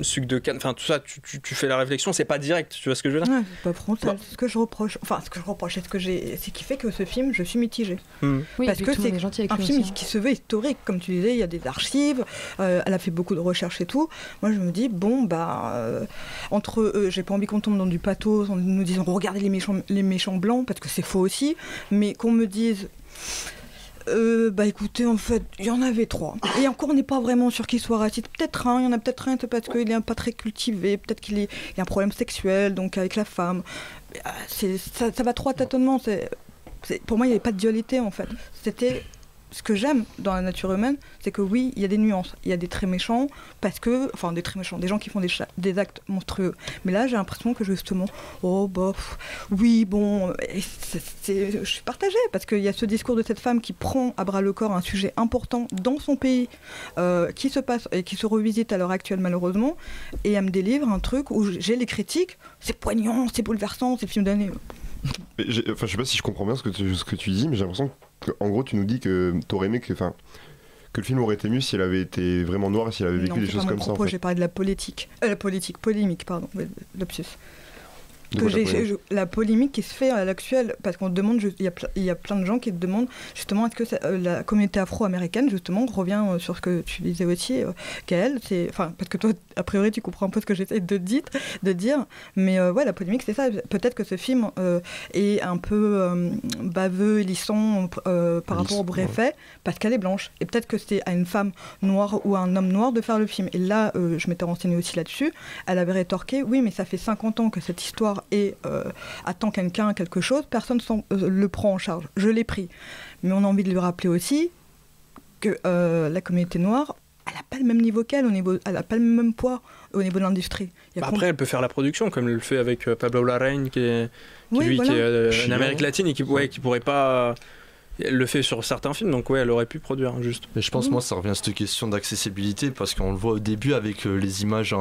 sucre de canne. Enfin, tout ça, tu fais la réflexion. C'est pas direct. Tu vois ce que je veux dire ? Ouais, c'est pas frontal. C'est ce que je reproche. Enfin, c'est qui fait que ce film, je suis mitigée. Oui, parce que c'est un film aussi. qui se veut historique, comme tu disais. Il y a des archives. Elle a fait beaucoup de recherches et tout. Moi, je me dis bon, entre j'ai pas envie qu'on tombe dans du pathos en nous disant regardez les méchants blancs parce que c'est faux aussi, mais qu'on me dise écoutez, en fait il y en avait 3 et encore on n'est pas vraiment sûr qu'il soit raciste, peut-être il y en a peut-être un parce qu'il est pas très cultivé, peut-être qu'il y a un problème sexuel donc avec la femme, ça va trop à tâtonnement, pour moi il n'y avait pas de dualité en fait, c'était ce que j'aime dans la nature humaine, c'est que oui, il y a des nuances. Il y a des très méchants, des gens qui font des actes monstrueux. Mais là, j'ai l'impression que justement, je suis partagée, parce qu'il y a ce discours de cette femme qui prend à bras le corps un sujet important dans son pays, qui se passe et qui se revisite à l'heure actuelle malheureusement, et elle me délivre un truc où j'ai les critiques, c'est poignant, c'est bouleversant, c'est film d'année. Je sais pas si je comprends bien ce que tu dis, mais j'ai l'impression qu'en gros tu nous dis que t'aurais aimé que le film aurait été mieux s'il avait été vraiment noir et s'il avait vécu des choses comme ça. En fait. J'ai parlé de la polémique, pardon, lapsus. La polémique qui se fait à l'actuel, parce qu'on demande, il y a plein de gens qui te demandent justement est-ce que la communauté afro-américaine justement revient sur ce que tu disais aussi, Gaël, parce que toi a priori tu comprends un peu ce que j'essaie de dire, mais la polémique c'est ça, peut-être que ce film est un peu baveux et lissant par rapport au vrai fait, parce qu'elle est blanche, et peut-être que c'est à une femme noire ou à un homme noir de faire le film, et là je m'étais renseignée aussi là-dessus, elle avait rétorqué oui mais ça fait 50 ans que cette histoire et attend quelque chose, personne le prend en charge. Je l'ai pris. Mais on a envie de lui rappeler aussi que la communauté noire, elle n'a pas le même niveau qu'elle, elle n'a pas le même poids au niveau de l'industrie. Après, elle peut faire la production, comme elle le fait avec Pablo Larraín, qui est en Amérique latine et qui pourrait pas... Elle le fait sur certains films, donc elle aurait pu produire juste. Mais je pense moi ça revient à cette question d'accessibilité parce qu'on le voit au début avec les images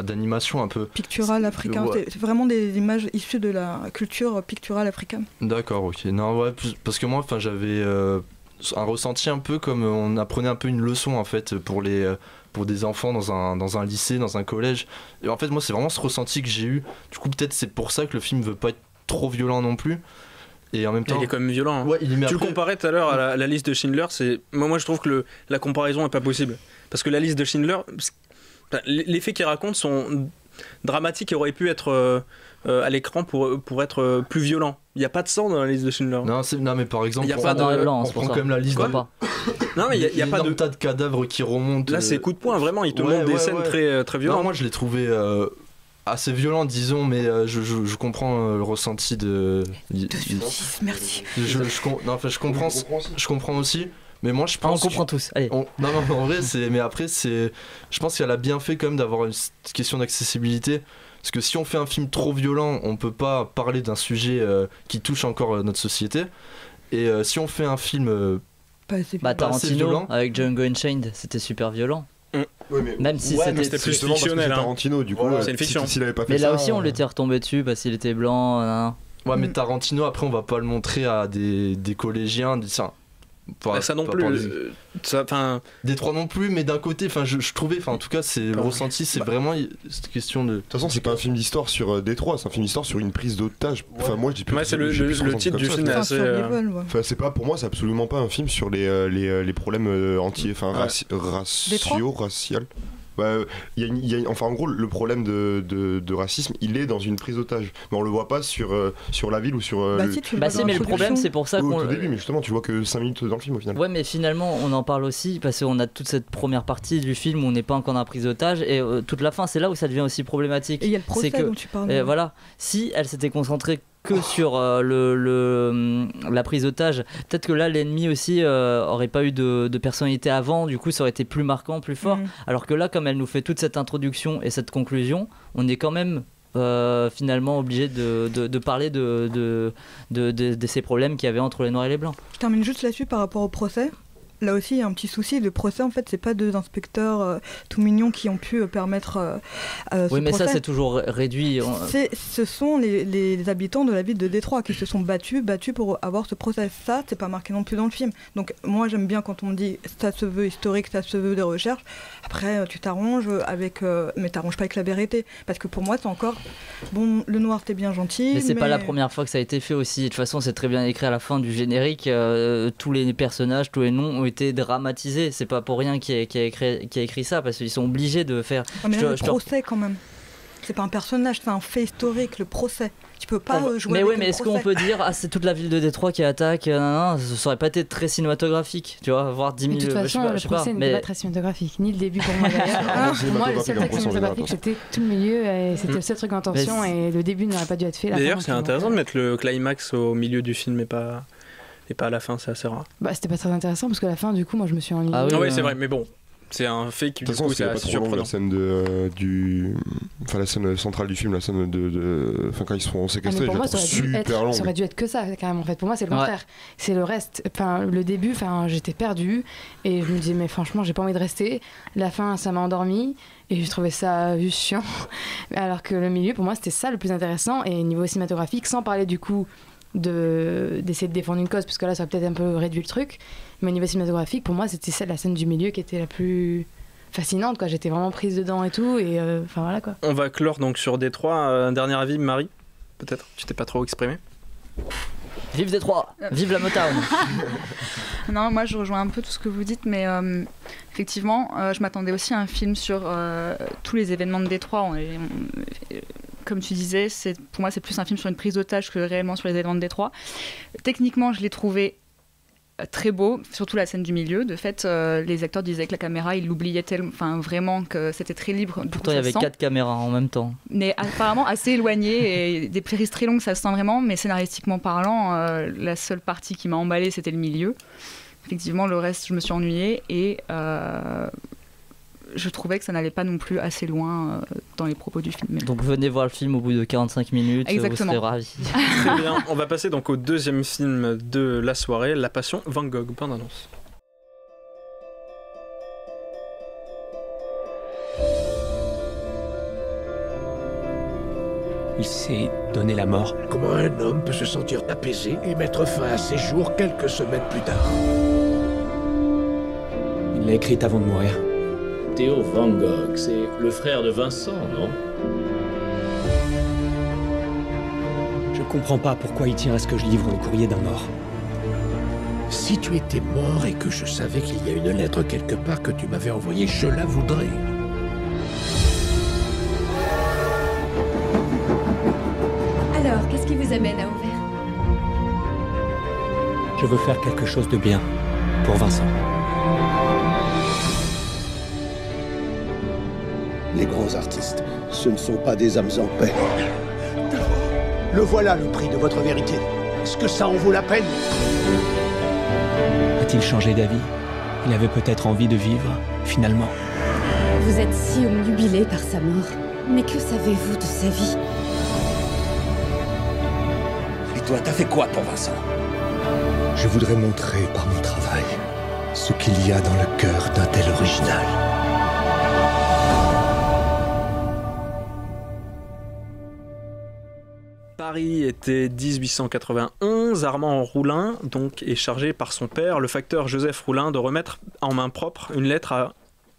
d'animation un peu picturales africaines. C'est vraiment des images issues de la culture picturale africaine. D'accord, ok. Non, parce que moi, j'avais un ressenti un peu comme on apprenait un peu une leçon en fait pour des enfants dans un lycée, dans un collège. Et en fait, moi, c'est vraiment ce ressenti que j'ai eu. Du coup, peut-être c'est pour ça que le film veut pas être trop violent non plus. Et en même temps, il est quand même violent. Hein. Ouais, tu le comparais tout à l'heure à la liste de Schindler. Moi, je trouve que la comparaison est pas possible. Parce que la liste de Schindler, les faits qu'il raconte sont dramatiques et auraient pu être à l'écran pour être plus violents. Il n'y a pas de sang dans la liste de Schindler. Non, mais par exemple, il y a pas de blanc, on prend quand même la liste. Non, mais il y a pas de tas de cadavres qui remontent. Là, c'est coup de poing, vraiment. Il te montre des scènes très, très violentes. Non, moi, je l'ai trouvé assez violent, disons, mais je comprends le ressenti de. Merci. Je comprends aussi. Mais moi je pense on comprend tous. Allez. Non, en vrai mais après je pense qu'elle a bien fait quand même d'avoir une question d'accessibilité, parce que si on fait un film trop violent, on peut pas parler d'un sujet qui touche encore notre société. Et si on fait un film Tarantino avec Django Unchained, c'était super violent. Ouais, mais même si c'était plus fictionnel. Tarantino, du coup, c'est une fiction. S'il avait pas fait mais là ça, aussi, on l'était retombé dessus parce qu'il était blanc. Ouais, mais Tarantino, après, on va pas le montrer à des collégiens. Ça non plus. Détroit non plus, mais d'un côté, je trouvais, en tout cas, c'est le ressenti, c'est vraiment cette question de. De toute façon, c'est pas un film d'histoire sur Détroit, c'est un film d'histoire sur une prise d'otage. Enfin, moi, je dis plus. C'est le titre du film. C'est pas, pour moi, c'est absolument pas un film sur les problèmes raciaux. Enfin, en gros, le problème de racisme, il est dans une prise d'otage. Mais on le voit pas sur la ville ou sur. Mais le problème, c'est pour ça qu'on. Au début, mais justement, tu vois que 5 minutes dans le film au final. Ouais, mais finalement, on en parle aussi parce qu'on a toute cette première partie du film où on n'est pas encore dans la prise d'otage et toute la fin, c'est là où ça devient aussi problématique. Et il y a le procès dont tu parles. Voilà, si elle s'était concentrée que sur la prise d'otage, peut-être que là l'ennemi aussi aurait pas eu de personnalité avant, du coup ça aurait été plus marquant, plus fort, alors que là comme elle nous fait toute cette introduction et cette conclusion, on est quand même finalement obligé de parler de ces problèmes qu'il y avait entre les noirs et les blancs. Je termine juste là-dessus par rapport au procès. Là aussi, il y a un petit souci. Le procès, en fait, c'est pas deux inspecteurs tout mignons qui ont pu permettre ce mais procès. Ça, c'est toujours réduit. Ce sont les habitants de la ville de Détroit qui se sont battus pour avoir ce procès. Ça, c'est pas marqué non plus dans le film. Donc, moi, j'aime bien quand on me dit ça se veut historique, ça se veut des recherches. Après, tu t'arranges avec, mais t'arranges pas avec la vérité. Parce que pour moi, c'est encore bon. Le noir, c'était bien gentil. Mais c'est pas la première fois que ça a été fait aussi. De toute façon, c'est très bien écrit à la fin du générique. Tous les personnages, tous les noms ont été dramatisés. C'est pas pour rien qui a écrit ça, parce qu'ils sont obligés de faire. Mais là, le procès quand même. C'est pas un personnage, c'est un fait historique, le procès. Tu peux pas jouer avec mais est-ce qu'on peut dire c'est toute la ville de Détroit qui attaque, ça aurait pas été très cinématographique, tu vois, voir 10 000. De toute façon, le procès n'était pas très cinématographique, ni le début pour moi d'ailleurs. Pour moi, le seul truc cinématographique, c'était tout le milieu, et c'était le seul truc en tension, et le début n'aurait pas dû être fait. D'ailleurs, c'est intéressant de mettre le climax au milieu du film et pas à la fin, c'est assez rare. C'était pas très intéressant parce que la fin, du coup, moi je me suis ennuyée. Ah oui, c'est vrai, mais bon. C'est un fait qui, du coup, c'est assez surprenant. La scène la scène centrale du film, la scène quand ils sont séquestrés, pour moi, ça super aurait dû être que ça, carrément. En fait, pour moi, c'est le contraire. C'est le reste. Enfin, le début, j'étais perdue et je me disais, mais franchement, j'ai pas envie de rester. La fin, ça m'a endormie et je trouvais ça juste chiant. Alors que le milieu, pour moi, c'était ça le plus intéressant. Et niveau cinématographique, sans parler du coup d'essayer de défendre une cause, parce que là ça a peut-être un peu réduit le truc, mais au niveau cinématographique pour moi c'était la scène du milieu qui était la plus fascinante, quoi. J'étais vraiment prise dedans et tout, et voilà quoi. On va clore donc sur Détroit. Un dernier avis, Marie, peut-être, tu t'es pas trop exprimée. Vive Détroit, vive la Motown. Non, moi je rejoins un peu tout ce que vous dites, mais effectivement je m'attendais aussi à un film sur tous les événements de Détroit. Comme tu disais, pour moi c'est plus un film sur une prise d'otage que réellement sur les événements de Détroit. Techniquement, je l'ai trouvé très beau, surtout la scène du milieu. De fait, les acteurs disaient que la caméra, ils l'oubliaient vraiment, que c'était très libre. Pourtant, il y avait 4 caméras en même temps. Mais apparemment assez éloignées, et des périses très longues, ça se sent vraiment. Mais scénaristiquement parlant, la seule partie qui m'a emballée, c'était le milieu. Effectivement, le reste, je me suis ennuyée, et je trouvais que ça n'allait pas non plus assez loin dans les propos du film. Donc venez voir le film au bout de 45 minutes, exactement. Vous serez ravis. Très bien, on va passer donc au deuxième film de la soirée, La Passion Van Gogh. Bande annonce. Il s'est donné la mort. Comment un homme peut se sentir apaisé et mettre fin à ses jours quelques semaines plus tard? Il l'a écrite avant de mourir. Theo Van Gogh, c'est le frère de Vincent, non? Je comprends pas pourquoi il tient à ce que je livre le courrier d'un mort. Si tu étais mort et que je savais qu'il y a une lettre quelque part que tu m'avais envoyée, je la voudrais. Alors, qu'est-ce qui vous amène à Auvers? Je veux faire quelque chose de bien pour Vincent. Les grands artistes, ce ne sont pas des âmes en paix. Le voilà le prix de votre vérité. Est-ce que ça en vaut la peine? A-t-il changé d'avis? Il avait peut-être envie de vivre, finalement. Vous êtes si obnubilé par sa mort. Mais que savez-vous de sa vie? Et toi, t'as fait quoi pour Vincent? Je voudrais montrer par mon travail ce qu'il y a dans le cœur d'un tel original. Paris était 1891, Armand Roulin donc est chargé par son père, le facteur Joseph Roulin, de remettre en main propre une lettre à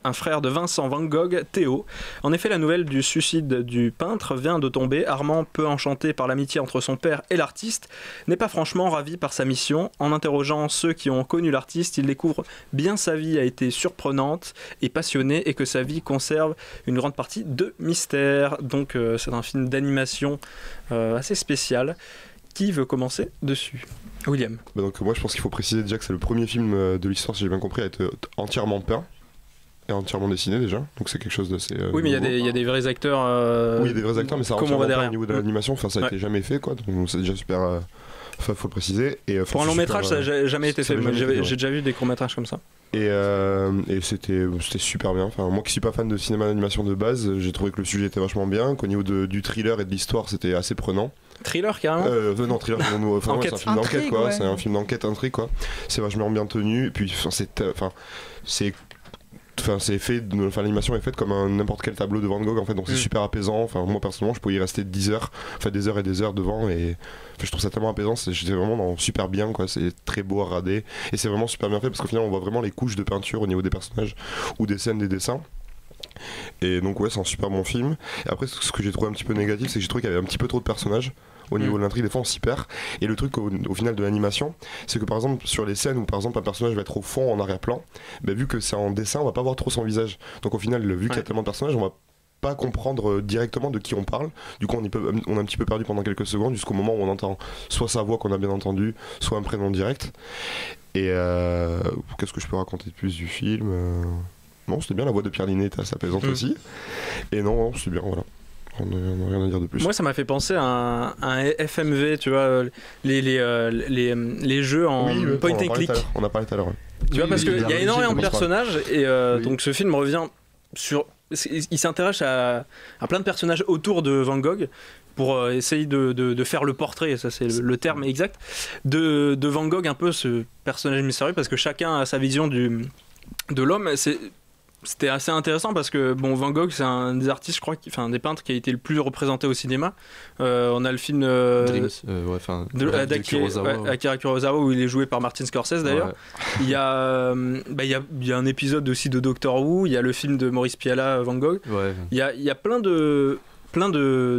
un frère de Vincent Van Gogh, Théo. En effet, la nouvelle du suicide du peintre vient de tomber. Armand, peu enchanté par l'amitié entre son père et l'artiste, n'est pas franchement ravi par sa mission. En interrogeant ceux qui ont connu l'artiste, il découvre bien sa vie a été surprenante et passionnée et que sa vie conserve une grande partie de mystère. Donc c'est un film d'animation assez spécial. Qui veut commencer dessus ? William. Donc moi je pense qu'il faut préciser déjà que c'est le premier film de l'histoire, si j'ai bien compris, à être entièrement peint et entièrement dessiné déjà, donc c'est quelque chose d'assez oui, mais il y a des vrais acteurs. Oui, il y a des vrais acteurs, mais ça entièrement peint au niveau de l'animation, enfin ça a été jamais fait quoi, donc c'est déjà super. Enfin, faut le préciser. Et, pour un long métrage, ça n'a jamais été fait. J'ai déjà vu des courts métrages comme ça. Et c'était super bien. Enfin, moi qui suis pas fan de cinéma d'animation de base, j'ai trouvé que le sujet était vachement bien, qu'au niveau du thriller et de l'histoire, c'était assez prenant. Thriller carrément non, thriller, enfin, c'est un film d'enquête quoi. Ouais. C'est un film d'enquête intrigue quoi. C'est vachement bien tenu. Et puis, c'est fait, l'animation est faite comme n'importe quel tableau de Van Gogh en fait, donc c'est super apaisant. Enfin, moi personnellement, je pouvais y rester 10 heures, enfin des heures et des heures devant, et je trouve ça tellement apaisant. J'étais vraiment super bien quoi. C'est très beau à rader, et c'est vraiment super bien fait parce qu'au final, on voit vraiment les couches de peinture au niveau des personnages ou des scènes, des dessins. Et donc ouais, c'est un super bon film. Et après, ce que j'ai trouvé un petit peu négatif, c'est que j'ai trouvé qu'il y avait un petit peu trop de personnages au niveau de l'intrigue. Des fois on s'y perd, et le truc au final de l'animation, c'est que par exemple sur les scènes où par exemple un personnage va être au fond en arrière-plan, vu que c'est en dessin, on va pas voir trop son visage, donc au final vu qu'il y a tellement de personnages, on va pas comprendre directement de qui on parle. Du coup on est un petit peu perdu pendant quelques secondes jusqu'au moment où on entend soit sa voix qu'on a bien entendue, soit un prénom direct. Et qu'est-ce que je peux raconter de plus du film Non, c'était bien, la voix de Pierre Linné était assez apaisante aussi. Et non, c'est bien, voilà. On n'a rien à dire de plus. Moi, ça m'a fait penser à un FMV, tu vois, les jeux en point and click. On a parlé tout à l'heure. Tu vois, parce qu'il y a énormément de personnages, et donc ce film revient sur. Il s'intéresse à plein de personnages autour de Van Gogh pour essayer de faire le portrait, ça c'est le terme exact, de Van Gogh, un peu ce personnage mystérieux, parce que chacun a sa vision de l'homme. C'était assez intéressant parce que Van Gogh, c'est un des artistes, je crois, un des peintres qui a été le plus représenté au cinéma. On a le film Akira Kurosawa où il est joué par Martin Scorsese d'ailleurs. Ouais. Il y a un épisode aussi de Doctor Who. Il y a le film de Maurice Pialat, Van Gogh. Ouais. Il y a plein de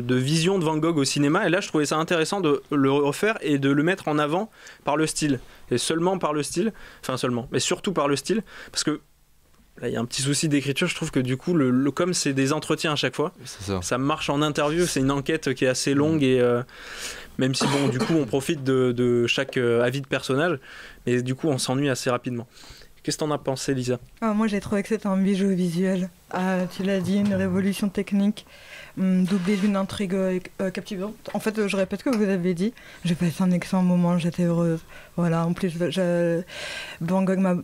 visions de Van Gogh au cinéma, et là je trouvais ça intéressant de le refaire et de le mettre en avant par le style, et seulement par le style, mais surtout par le style, parce que là il y a un petit souci d'écriture, je trouve que du coup comme c'est des entretiens à chaque fois, ça marche en interview, c'est une enquête qui est assez longue, et même si du coup on profite de chaque avis de personnage, mais du coup on s'ennuie assez rapidement. Qu'est-ce que t'en as pensé, Lisa ? Moi j'ai trouvé que c'était un bijou visuel, tu l'as dit, une révolution technique, doublée d'une intrigue captivante. En fait, je répète ce que vous avez dit, j'ai passé un excellent moment, j'étais heureuse. Voilà, en plus Van Gogh m'a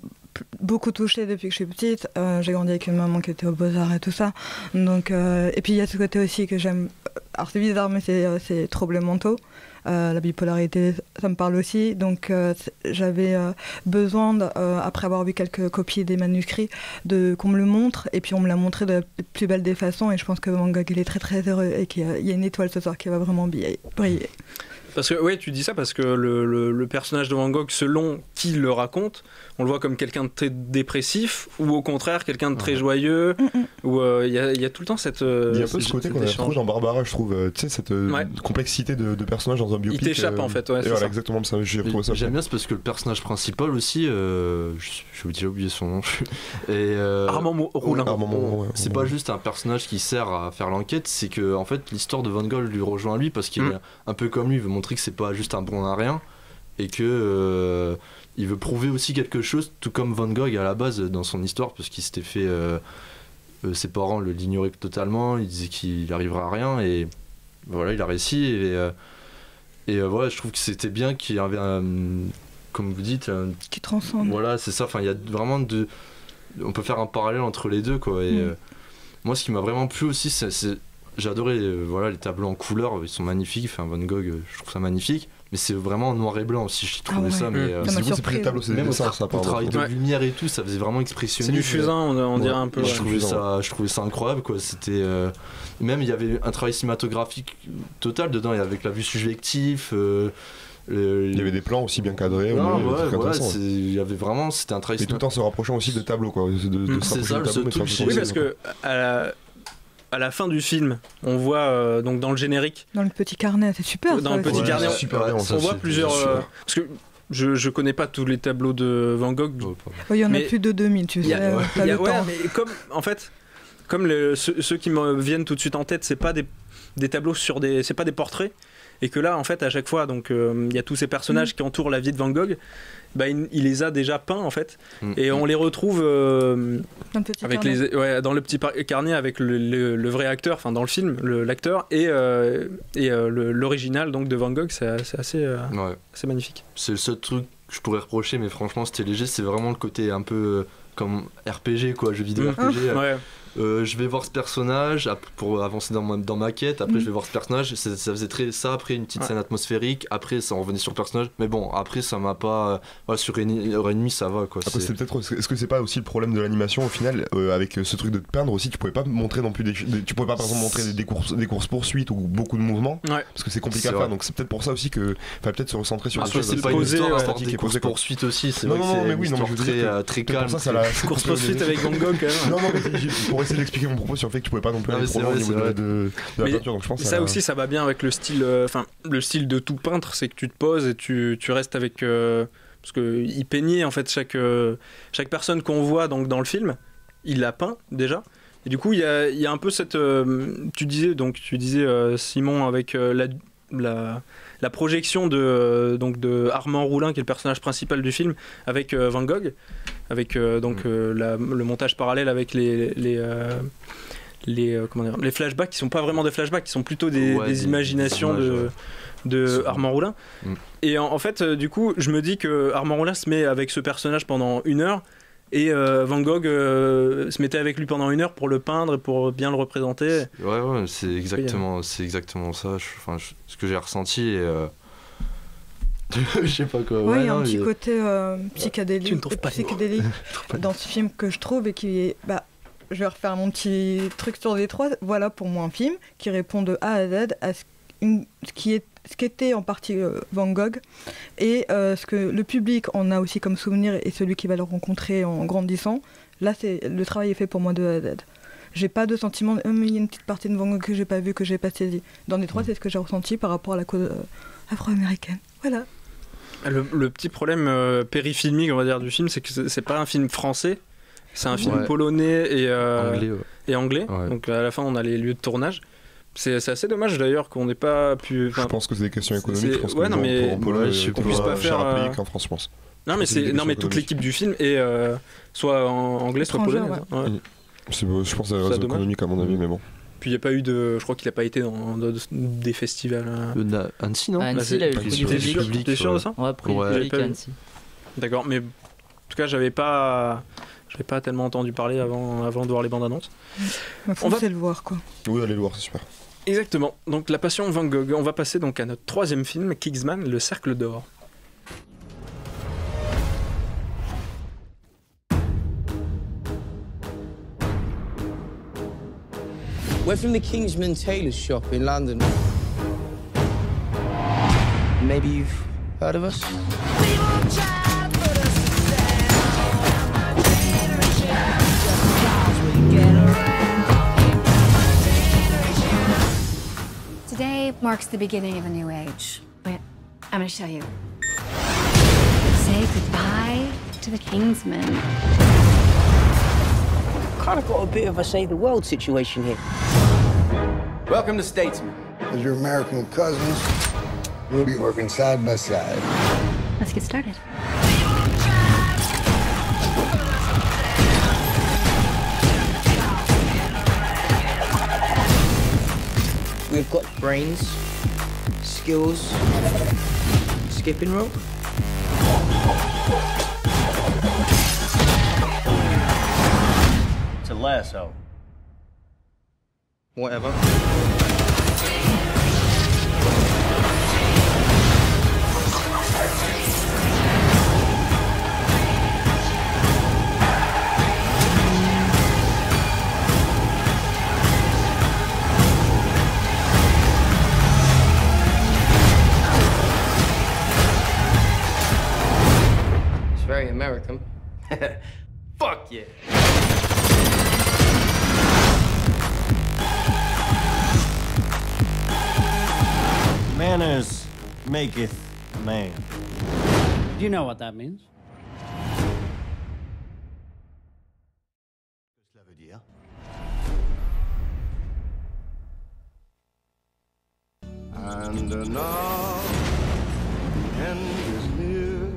beaucoup touchée depuis que je suis petite. J'ai grandi avec une maman qui était au Beaux-Arts et tout ça. Donc, et puis il y a ce côté aussi que j'aime. Alors c'est bizarre, mais c'est troubles mentaux. La bipolarité, ça me parle aussi. Donc j'avais besoin, après avoir vu quelques copies des manuscrits, qu'on me le montre. Et puis on me l'a montré de la plus belle des façons. Et je pense que Van Gogh, il est très très heureux et qu'il y a une étoile ce soir qui va vraiment briller. Parce que tu dis ça parce que le personnage de Van Gogh, selon qui le raconte, on le voit comme quelqu'un de très dépressif, ou au contraire quelqu'un de très joyeux, où il y a tout le temps cette. Il y a un peu ce côté qu'on a retrouvé dans Barbara, je trouve, tu sais, cette complexité de personnage dans un biopic. Il t'échappe en fait, et voilà, exactement ça. J'ai retrouvé ça. J'aime bien, c'est parce que le personnage principal aussi, j'ai oublié son nom. Armand Roulin. C'est pas juste un personnage qui sert à faire l'enquête, c'est que en fait l'histoire de Van Gogh lui rejoint lui parce qu'il est un peu comme lui, il veut montrer que c'est pas juste un bon à rien, et que il veut prouver aussi quelque chose, tout comme Van Gogh à la base dans son histoire, parce qu'il s'était fait ses parents l'ignoraient totalement, il disait qu'il arriverait à rien, et voilà, il a réussi, et voilà, je trouve que c'était bien qu'il y avait comme vous dites, qui transcende. Voilà, c'est ça, enfin il y a vraiment on peut faire un parallèle entre les deux quoi, et moi ce qui m'a vraiment plu aussi, j'ai adoré les tableaux en couleur, ils sont magnifiques, enfin Van Gogh, je trouve ça magnifique, mais c'est vraiment en noir et blanc aussi, j'ai trouvé ça, mais c'est plus les tableaux, c'est des dessins, ça le travail de lumière et tout, ça faisait vraiment expressionniste. C'est du fusain, on dirait un peu. Je trouvais ça incroyable quoi, c'était même il y avait un travail cinématographique total dedans, et avec la vue subjective, Il y avait des plans aussi bien cadrés. Il y avait vraiment, c'était un travail. Et tout en se rapprochant aussi de tableaux, quoi. C'est ça, le truc. Oui, parce que à la fin du film, on voit donc dans le générique. Dans le petit carnet, c'est super. Dans le petit carnet, on voit plusieurs. Parce que je connais pas tous les tableaux de Van Gogh. Il y en a plus de 2000, tu sais. Mais comme en fait, comme ceux qui me viennent tout de suite en tête, c'est pas des tableaux c'est pas des portraits. Et que là, en fait, à chaque fois, donc il y a tous ces personnages qui entourent la vie de Van Gogh, il les a déjà peints, en fait, et on les retrouve dans le petit carnet avec le vrai acteur, enfin dans le film, l'acteur et l'original donc de Van Gogh, c'est assez magnifique. C'est le seul truc que je pourrais reprocher, mais franchement, c'était léger. C'est vraiment le côté un peu comme RPG, quoi, jeu vidéo RPG. Je vais voir ce personnage pour avancer dans ma quête. Après, je vais voir ce personnage. Ça faisait très ça. Après, une petite scène atmosphérique. Après, ça en revenait sur le personnage. Mais bon, après, ça m'a pas. Sur une heure et demie, ça va, quoi. Après, c'est peut-être. Est-ce que c'est pas aussi le problème de l'animation au final, avec ce truc de te peindre aussi, tu pouvais pas montrer non plus tu pouvais pas par exemple montrer des courses poursuites ou beaucoup de mouvements, parce que c'est compliqué à faire. Donc c'est peut-être pour ça aussi que fallait peut-être se recentrer sur. Après, c'est pas une histoire statique et courses poursuites aussi. C'est vrai que c'est une histoire très calme. Course poursuite avec Van Gogh, quand même. Non, mais pour essayer d'expliquer mon propos sur le fait que tu pouvais pas non plus aller trop loin au niveau de la peinture, donc je pense ça aussi ça va bien avec le style le style de tout peintre, c'est que tu te poses et tu restes avec parce que il peignait en fait chaque personne qu'on voit donc dans le film, il l'a peint déjà, et du coup il y a un peu cette tu disais Simon, avec la projection de Armand Roulin, qui est le personnage principal du film, avec Van Gogh, avec le montage parallèle avec les flashbacks qui sont pas vraiment des flashbacks, qui sont plutôt des imaginations de Armand Roulin. Et en fait, du coup, je me dis que Armand Roulin se met avec ce personnage pendant 1 heure, et Van Gogh se mettait avec lui pendant 1 heure pour le peindre et pour bien le représenter. Ouais, c'est exactement ça. Ce que j'ai ressenti. Je sais pas quoi. Il y a un petit côté psychédélique dans ce film que je trouve, et qui est. Je vais refaire mon petit truc sur Détroit. Voilà pour moi un film qui répond de A à Z à ce qu'était en partie Van Gogh, et ce que le public en a aussi comme souvenir, et celui qui va le rencontrer en grandissant. Là, le travail est fait pour moi de A à Z. J'ai pas de sentiment mais il y a une petite partie de Van Gogh que j'ai pas vue, que j'ai pas saisie. Dans Détroit, c'est ce que j'ai ressenti par rapport à la cause afro-américaine. Voilà. Le petit problème périfilmique, on va dire, du film, c'est que c'est pas un film français. C'est un film polonais et anglais. Ouais. Donc à la fin, on a les lieux de tournage. C'est assez dommage d'ailleurs qu'on n'ait pas pu. Je pense que c'est des questions économiques. Je pense que pour Pologne, on puisse pas faire un pays qu'en France, je pense. Non, mais toute l'équipe du film est soit en anglais, soit polonais. Je pense que c'est des raisons économiques à mon avis, mais bon. Puis il n'y a pas eu de. Je crois qu'il n'a pas été dans des festivals. Annecy, non? Annecy, il a eu le public. T'es sûr de ça? Ouais, public à Annecy. D'accord, mais en tout cas, j'avais pas tellement entendu parler avant de voir les bandes annonces. On va le voir, quoi. Oui, allez le voir, c'est super. Exactement. Donc la passion Van Gogh. On va passer donc à notre 3e film, Kingsman, le Cercle d'Or. We're from the Kingsman Tailor Shop in London. Maybe you've heard of us? Today marks the beginning of a new age. Wait, I'm gonna show you. Say goodbye to the Kingsman. Kind of got a bit of a save the world situation here. Welcome to Statesman. As your American cousins, we'll be working side by side. Let's get started. We've got brains, skills, skipping rope. It's a lasso. Whatever. American. Fuck yeah. Manners maketh man. Do you know what that means? Cela veut dire. And now the end is near,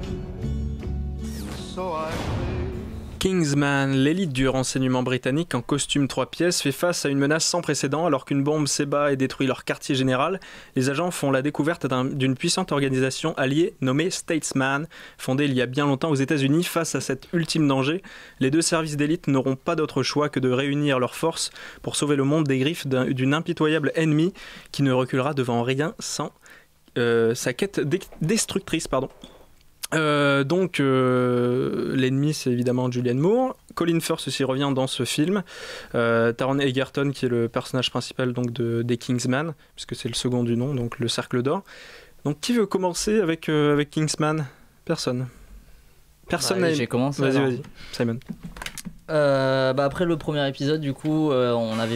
and so I Kingsman, l'élite du renseignement britannique en costume 3 pièces, fait face à une menace sans précédent alors qu'une bombe s'ébat et détruit leur quartier général. Les agents font la découverte d'une puissante organisation alliée nommée Statesman, fondée il y a bien longtemps aux États-Unis. Face à cet ultime danger, les deux services d'élite n'auront pas d'autre choix que de réunir leurs forces pour sauver le monde des griffes d'une impitoyable ennemie qui ne reculera devant rien sans sa quête destructrice. L'ennemi, c'est évidemment Julianne Moore. Colin Firth aussi revient dans ce film. Taron Egerton, qui est le personnage principal donc, des Kingsman, puisque c'est le second du nom, donc le Cercle d'Or. Donc qui veut commencer avec Kingsman ? Personne. J'ai commencé. Vas-y, Simon. Après le premier épisode, du coup, on en a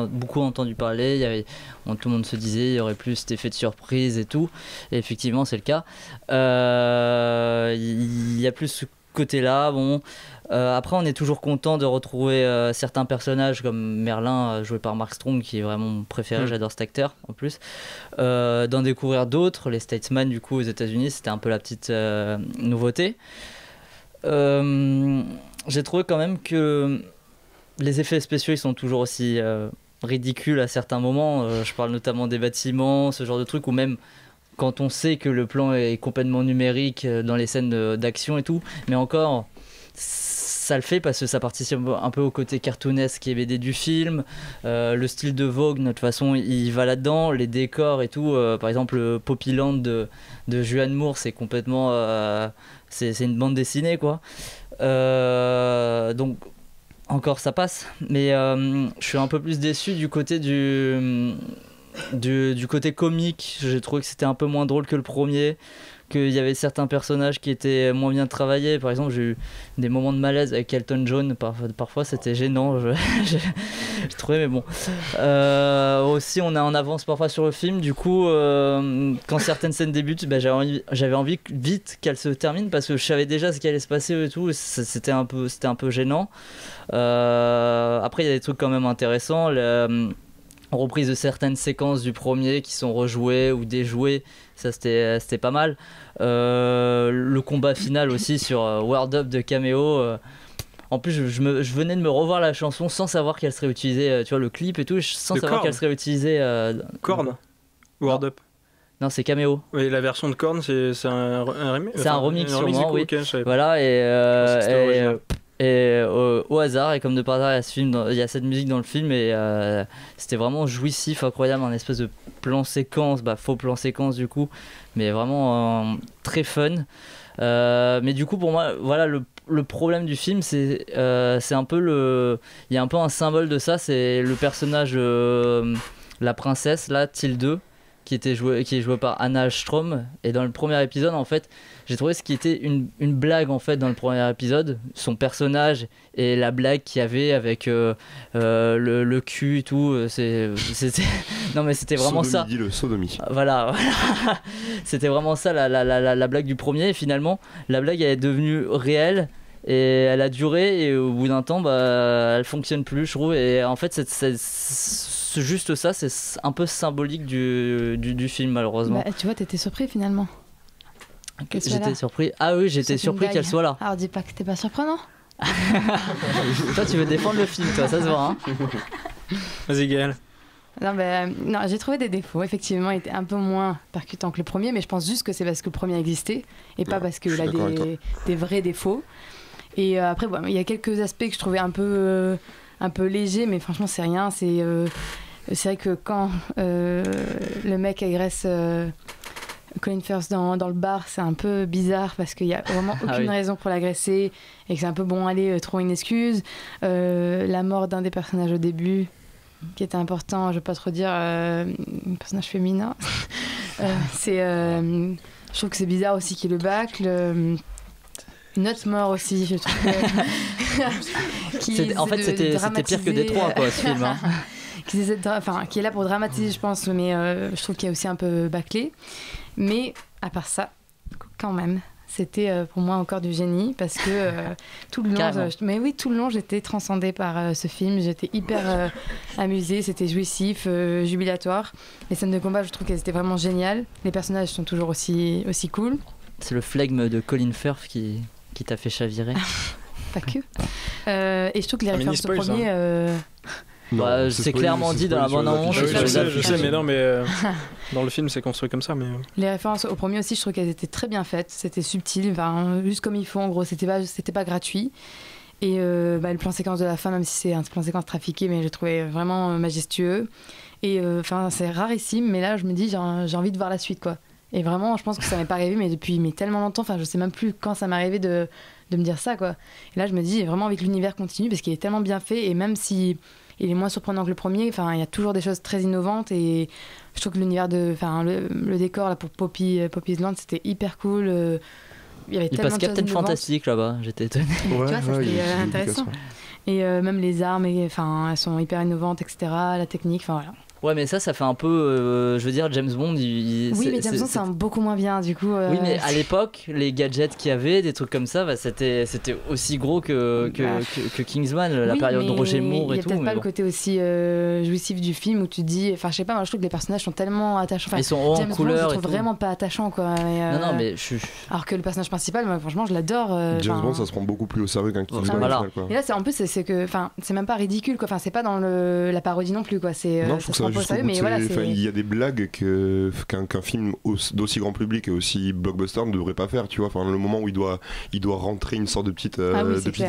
beaucoup entendu parler. Tout le monde se disait il y aurait plus cet effet de surprise et tout. Et effectivement, c'est le cas. Il y a plus ce côté-là. Après, on est toujours content de retrouver certains personnages comme Merlin, joué par Mark Strong, qui est vraiment mon préféré. J'adore cet acteur en plus. D'en découvrir d'autres, les Statesman, du coup, aux États-Unis, c'était un peu la petite nouveauté. J'ai trouvé quand même que les effets spéciaux ils sont toujours aussi ridicules à certains moments. Je parle notamment des bâtiments, ce genre de trucs, ou même quand on sait que le plan est complètement numérique dans les scènes d'action et tout. Mais encore, ça le fait parce que ça participe un peu au côté cartoonesque et BD du film. Le style de Vogue, de toute façon, il va là-dedans. Les décors et tout. Par exemple, le Poppyland de Julianne Moore, c'est complètement... c'est une bande dessinée, quoi. Donc encore ça passe, mais je suis un peu plus déçu du côté du côté comique. J'ai trouvé que c'était un peu moins drôle que le premier, qu'il y avait certains personnages qui étaient moins bien travaillés. Par exemple, j'ai eu des moments de malaise avec Elton John, parfois c'était gênant, j'ai trouvé, mais bon. Aussi, on est en avance parfois sur le film, du coup, quand certaines scènes débutent, j'avais envie vite qu'elles se terminent parce que je savais déjà ce qui allait se passer et tout, c'était un peu gênant. Après, il y a des trucs quand même intéressants. Reprise de certaines séquences du premier qui sont rejouées ou déjouées, ça c'était pas mal. Le combat final aussi sur Word Up de Cameo. En plus, je venais de me revoir la chanson sans savoir qu'elle serait utilisée, tu vois, le clip et tout, sans savoir qu'elle serait utilisée. Korn, Word Up. Non, c'est Cameo. Oui, la version de Korn, c'est un remix. C'est un remix sûrement, oui. Okay, voilà, et au hasard, et comme de par hasard, il y a cette musique dans le film, et c'était vraiment jouissif, incroyable, un espèce de plan séquence, faux plan séquence du coup, mais vraiment très fun. Mais du coup, pour moi, voilà, le problème du film, c'est un peu il y a un peu un symbole de ça, c'est le personnage, la princesse, là, Tilde, qui est jouée par Anna Strom, et dans le premier épisode, en fait, j'ai trouvé ce qui était une blague en fait dans le premier épisode, son personnage et la blague qu'il y avait avec le cul et tout, non mais c'était vraiment ça. Le sodomie. Voilà. C'était vraiment ça la blague du premier, et finalement la blague elle est devenue réelle et elle a duré, et au bout d'un temps elle fonctionne plus, je trouve, et en fait c'est juste ça, c'est un peu symbolique du film, malheureusement. Tu vois, t'étais surpris finalement. J'étais surpris. Ah oui, j'étais surpris qu'elle soit là. Alors dis pas que c'était pas surprenant. Toi, tu veux défendre le film, toi, ça se voit. Hein. Vas-y, Gaël. Non, j'ai trouvé des défauts. Effectivement, il était un peu moins percutant que le premier, mais je pense juste que c'est parce que le premier existait et pas parce qu'il a des vrais défauts. Et après, il y a quelques aspects que je trouvais un peu légers, mais franchement, c'est rien. C'est vrai que quand le mec agresse Colin Firth dans le bar, c'est un peu bizarre parce qu'il n'y a vraiment aucune raison pour l'agresser et que c'est un peu bon, allez, trouver une excuse. La mort d'un des personnages au début, qui était important, je ne vais pas trop dire, un personnage féminin. Je trouve que c'est bizarre aussi qu'il le bâcle. Une autre mort aussi, je trouve. En fait, c'était pire que Détroit, quoi, ce film. Hein. Qui est là pour dramatiser, je pense, mais je trouve qu'il y a aussi un peu bâclé. Mais à part ça, quand même, c'était pour moi encore du génie parce que tout le long, tout le long, j'étais transcendée par ce film. J'étais hyper amusée, c'était jouissif, jubilatoire. Les scènes de combat, je trouve qu'elles étaient vraiment géniales. Les personnages sont toujours aussi cool. C'est le flegme de Colin Firth qui t'a fait chavirer. Pas que. Et je trouve que les références au premier... Non, c'est clairement dit dans la bande-annonce. Je sais, mais non, mais dans le film c'est construit comme ça. Mais les références au premier aussi, je trouve qu'elles étaient très bien faites. C'était subtil, juste comme il faut. En gros, c'était pas gratuit. Et le plan séquence de la fin, même si c'est un plan séquence trafiqué, mais je le trouvais vraiment majestueux. Et c'est rarissime, mais là, je me dis, j'ai envie de voir la suite, quoi. Et vraiment, je pense que ça m'est pas arrivé, mais depuis tellement longtemps. Enfin, je sais même plus quand ça m'est arrivé de me dire ça, quoi. Et là, je me dis, j'ai vraiment envie que l'univers continue parce qu'il est tellement bien fait, et même si il est moins surprenant que le premier. Enfin, il y a toujours des choses très innovantes et je trouve que l'univers le décor là pour Poppy's Land, c'était hyper cool. Il y avait tellement de choses Captain Fantastic là-bas, j'étais étonné. Tu vois, ça c'était intéressant. Et même les armes, elles sont hyper innovantes, etc. La technique, enfin voilà. Ouais, mais ça fait un peu, je veux dire, James Bond. Oui, mais James Bond, c'est beaucoup moins bien, du coup. Oui, mais à l'époque, les gadgets qu'il y avait, des trucs comme ça, c'était aussi gros que Kingsman, la période de Roger Moore et tout. Il n'y a peut-être pas le côté aussi jouissif du film où tu te dis. Enfin, je sais pas, moi je trouve que les personnages sont tellement attachants. Enfin, ils sont hauts en couleur. Je trouve vraiment pas attachant, quoi. Non, mais alors que le personnage principal, moi, franchement, je l'adore. James Bond, ça se prend beaucoup plus au sérieux qu'un Kingsman. Voilà. Et là, en plus, c'est que. Enfin, c'est même pas ridicule, quoi. Enfin, c'est pas dans la parodie non plus, quoi. Non, je trouve ça juste sérieux, mais voilà. Il y a des blagues qu'un film d'aussi grand public et aussi blockbuster ne devrait pas faire, tu vois. Enfin, le moment où il doit rentrer une sorte de petite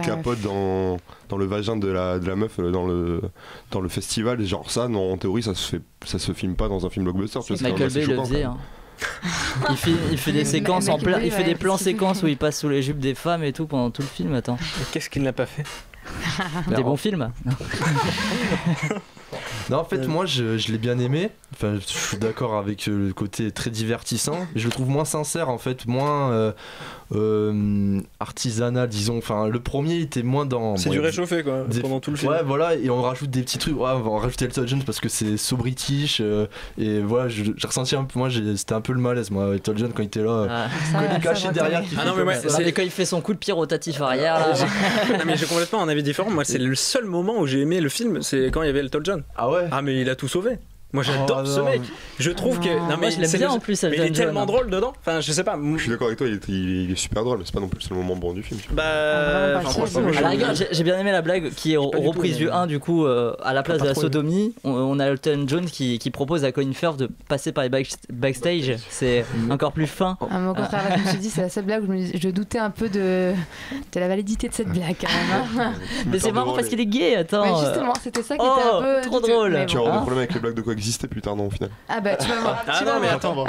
capote dans le vagin de la meuf dans le festival, genre ça, non, en théorie, ça se filme pas dans un film blockbuster. Michael Bay le faisait. Hein. il fait des séquences il fait des plans séquences où il passe sous les jupes des femmes et tout pendant tout le film. Attends. Qu'est-ce qu'il n'a pas fait? Des bons films. Non, en fait, moi, je l'ai bien aimé. Enfin, je suis d'accord avec le côté très divertissant. Mais je le trouve moins sincère, en fait, moins artisanal, disons. Enfin, le premier était moins dans. C'est du réchauffé, quoi, pendant tout le film. Ouais, voilà, et on rajoute des petits trucs. Ouais, on va rajouter Elton John parce que c'est so british. Et voilà, j'ai ressenti un peu. Moi, c'était un peu le malaise, moi, Elton John, quand il était là. Quand il est caché derrière. C'est quand il fait son coup de pied rotatif arrière. Là. Non, mais j'ai complètement un avis différent. Moi, c'est le seul moment où j'ai aimé le film, c'est quand il y avait Elton John. Ah ouais? Ah, mais il a tout sauvé. Moi j'adore ce mec. Je trouve que non mais je l'aime bien en plus. Mais il est tellement drôle dedans. Enfin je sais pas. Je suis d'accord avec toi. Il est super drôle. C'est pas non plus le moment bon du film. Bah franchement. À la rigueur, j'ai bien aimé la blague qui est reprise du 1 du coup à la place de la sodomie. On a Elton John qui propose à Colin Firth de passer par les backstage. C'est encore plus fin. Au contraire, je me suis dit c'est la seule blague où je doutais un peu de la validité de cette blague quand même. Mais c'est marrant parce qu'il est gay. Attends. Justement, c'était ça qui était un peu trop drôle. Tu vas avoir des problèmes avec les blagues de quoi exister plus tard, non, au final. Ah bah tu vas voir. Ah non mais attends.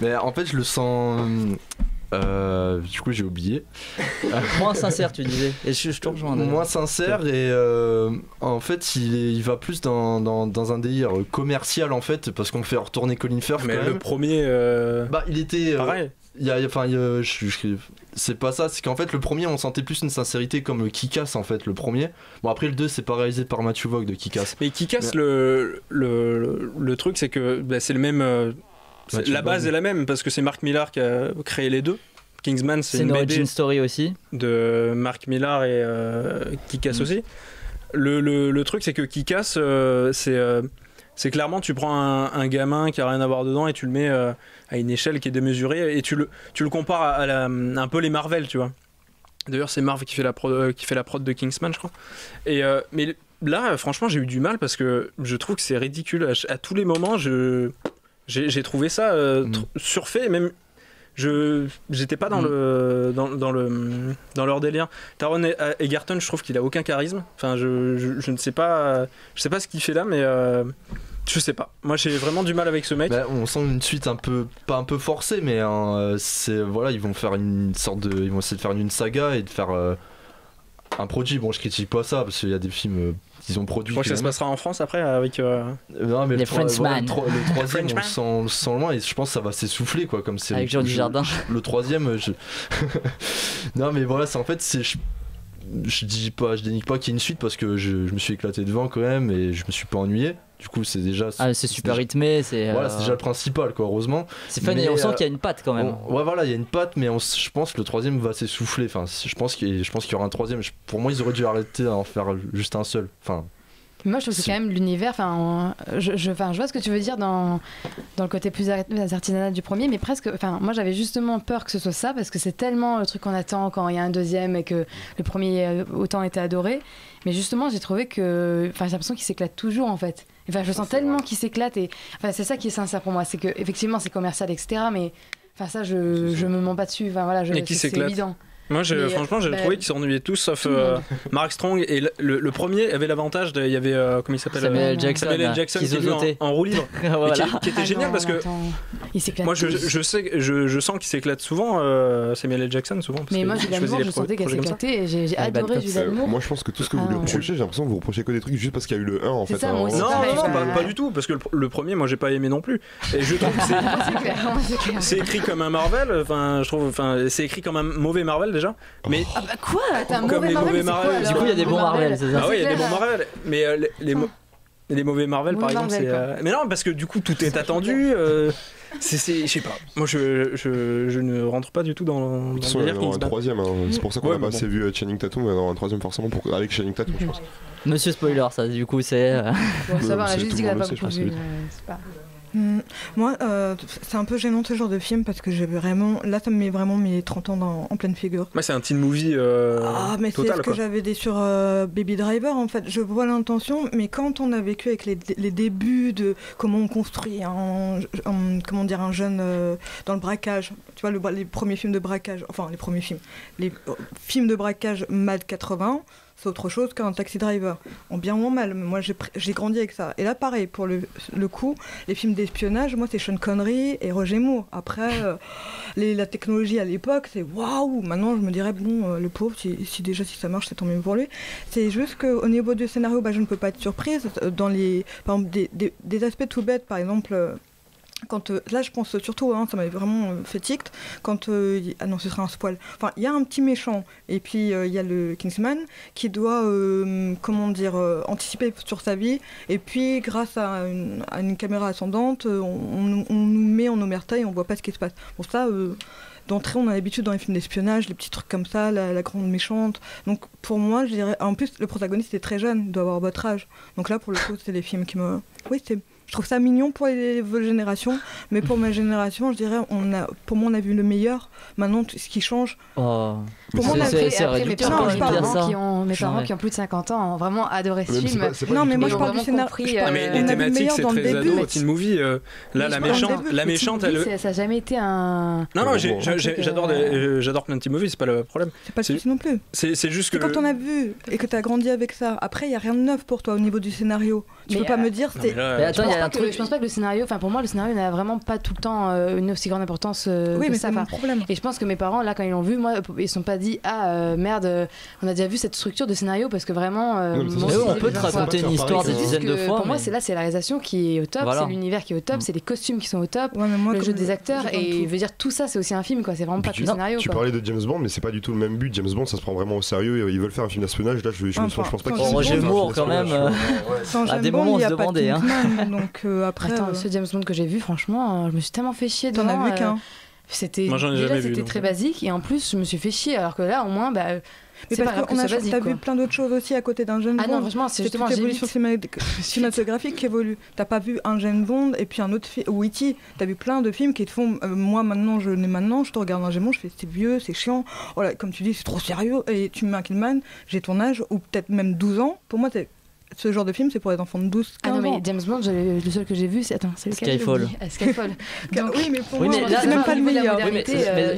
Mais en fait je le sens du coup j'ai oublié. Moins sincère tu disais. Et je te rejoins. Moins sincère et en fait il va plus dans un délire commercial en fait parce qu'on fait retourner Colin Firth. Mais quand le même. premier. Bah il était. Pareil. C'est pas ça, c'est qu'en fait le premier on sentait plus une sincérité comme le Kick-Ass en fait, le premier. Bon après le 2 c'est pas réalisé par Matthew Vaughn de Kick-Ass. Mais Kick-Ass le truc c'est que c'est le même la base est la même parce que c'est Mark Millar qui a créé les deux. Kingsman c'est une origin story aussi de Mark Millar et Kick-Ass aussi. Le truc c'est que Kick-Ass c'est clairement tu prends un gamin qui a rien à voir dedans et tu le mets à une échelle qui est démesurée et tu le compares à un peu les Marvel, tu vois. D'ailleurs c'est Marvel qui fait la prod de Kingsman je crois. Et mais là franchement j'ai eu du mal parce que je trouve que c'est ridicule à tous les moments. J'ai trouvé ça surfait, même j'étais pas dans leur délire. Taron Egerton, je trouve qu'il a aucun charisme. Enfin, je ne sais pas, ce qu'il fait là, mais je sais pas. Moi, j'ai vraiment du mal avec ce mec. Bah, on sent une suite pas un peu forcée, mais c'est voilà, ils vont essayer de faire une saga et de faire un produit. Bon, je critique pas ça parce qu'il y a des films qu'ils ont produits. Je crois que ça se passera en France après avec non, mais les Frenchman. Le troisième, on le sent loin et je pense que ça va s'essouffler quoi, comme c'est avec Jean Dujardin. Le troisième, non mais voilà, c'est en fait c'est je dénigre pas qu'il y ait une suite parce que je me suis éclaté devant quand même et je me suis pas ennuyé. Du coup, c'est déjà. C'est super rythmé. Voilà, c'est déjà le principal, quoi, heureusement. C'est fun et on sent qu'il y a une patte quand même. Ouais, voilà, il y a une patte, mais je pense que le troisième va s'essouffler. Enfin, je pense qu'il y aura un troisième. Pour moi, ils auraient dû arrêter à en faire juste un seul. Enfin. Moi, je trouve que c'est quand même l'univers. Enfin, je vois ce que tu veux dire dans le côté plus artisanal du premier, mais presque. Enfin, moi, j'avais justement peur que ce soit ça parce que c'est tellement le truc qu'on attend quand il y a un deuxième et que le premier autant été adoré. Mais justement, j'ai trouvé que. Enfin, j'ai l'impression qu'il s'éclate toujours en fait. Enfin, je sens tellement qu'il s'éclate et. Enfin, c'est ça qui est sincère pour moi. C'est que effectivement, c'est commercial, etc. Mais. Enfin, ça, je me mens pas dessus. Enfin, voilà, c'est évident. Moi, franchement, j'ai trouvé qu'ils s'ennuyaient tous, sauf Mark Strong. Et le premier avait l'avantage, il y avait, comment il s'appelle, Samuel Jackson qui était en roue libre. Voilà. Qui était génial parce que moi, je sens qu'il s'éclate souvent, Samuel L. Jackson, souvent. Parce mais moi, Jules Amour, je sentais qu'elle s'éclatait et j'ai adoré Jules Amour. Moi, je pense que tout ce que vous lui reprochez, j'ai l'impression que vous reprochez que des trucs juste parce qu'il y a eu le 1 en fait. Non, pas du tout, parce que le premier, moi, j'ai pas aimé non plus. Et je trouve que c'est écrit comme un Marvel, enfin, je trouve, c'est écrit comme un mauvais Marvel déjà. Mais ah bah quoi, t'as un comme mauvais Marvel, du coup il y a des bons Marvel, c'est ça. Ah oui, il y a des bons Marvel, mais les mauvais Marvel par exemple, c'est mais non, parce que du coup tout est attendu. Je sais pas. Moi je ne rentre pas du tout dans le délire. Un troisième, c'est pour ça qu'on a pas assez vu Channing Tatum, mais dans un troisième forcément avec Channing Tatum, je pense. Monsieur spoiler, ça du coup c'est. Bon, ça va, on a juste dit qu'elle a pas beaucoup vu. C'est pas. Moi, c'est un peu gênant ce genre de film parce que j'ai vraiment. Là, ça me met vraiment mes 30 ans en pleine figure. Ouais, c'est un teen movie. Mais total, c'est ce que j'avais dit sur Baby Driver en fait. Je vois l'intention, mais quand on a vécu avec les débuts de comment on construit un jeune dans le braquage, tu vois, les premiers films de braquage, enfin les films de braquage Mad 80. C'est autre chose qu'un Taxi Driver, en bien ou en mal. Mais moi, j'ai grandi avec ça. Et là, pareil, pour le coup, les films d'espionnage, moi, c'est Sean Connery et Roger Moore. Après, la technologie à l'époque, c'est waouh. Maintenant, je me dirais, bon, le pauvre, si ça marche, c'est tant mieux pour lui. C'est juste qu'au niveau du scénario, je ne peux pas être surprise. Dans par exemple, des aspects tout bêtes, par exemple... là je pense surtout, ça m'avait vraiment fait tic quand ah non ce serait un spoil, enfin il y a un petit méchant et puis il y a le Kingsman qui doit anticiper sur sa vie et puis grâce à une caméra ascendante on nous met en omerta et on voit pas ce qui se passe. Pour ça d'entrée on a l'habitude dans les films d'espionnage, les petits trucs comme ça, la grande méchante, donc pour moi je dirais, en plus le protagoniste est très jeune, il doit avoir votre âge, donc là pour le coup c'est des films qui me... Je trouve ça mignon pour les vos générations, mais pour ma génération, je dirais, pour moi, on a vu le meilleur. Maintenant, ce qui change. Oh. Pour moi, mes parents qui ont plus de 50 ans ont vraiment adoré ce film. Non, mais moi, je parle du scénario. Mais les thématiques, c'est très ado, teen movie. Là, la méchante, elle. Ça n'a jamais été un. Non, j'adore plein de teen movies, c'est pas le problème. C'est pas le souci non plus. C'est juste que. Quand on a vu et que tu as grandi avec ça, après, il n'y a rien de neuf pour toi au niveau du scénario. Tu peux pas me dire. Mais attends, je pense pas que le scénario, enfin pour moi le scénario n'a vraiment pas tout le temps une aussi grande importance oui, mais ça. C'est mon problème. Et je pense que mes parents là quand ils l'ont vu, moi ils se sont pas dit merde, on a déjà vu cette structure de scénario parce que vraiment on peut te raconter une histoire des dizaines de fois. Pour moi c'est la réalisation qui est au top, c'est l'univers qui est au top, c'est les costumes qui sont au top, le jeu des acteurs et je veux dire tout ça c'est aussi un film quoi, c'est vraiment pas que le scénario. Tu parlais de James Bond mais c'est pas du tout le même but. James Bond ça se prend vraiment au sérieux, ils veulent faire un film d'espionnage, là je pense pas qu'ils Roger Moore quand même à des moments on se demandait donc après ce James Bond que j'ai vu franchement je me suis tellement fait chier t'en as vu qu'un c'était très basique et en plus je me suis fait chier alors que là au moins mais parce qu'on t'as vu plein d'autres choses aussi à côté d'un James Bond. Ah non, franchement, c'est justement l'évolution cinématographique qui évolue. T'as pas vu un James Bond et puis un autre film, ou E.T. T'as vu plein de films qui te font. Moi, maintenant, je te regarde un James Bond, je fais c'est vieux, c'est chiant. Voilà, comme tu dis, c'est trop sérieux. Et tu me mets un Killman, j'ai ton âge, ou peut-être même 12 ans. Pour moi, ce genre de film, c'est pour les enfants de 12 15 ans. Ah non, mais James Bond, le seul que j'ai vu, c'est Skyfall. Skyfall. Oui, mais pour moi, c'est même pas le meilleur.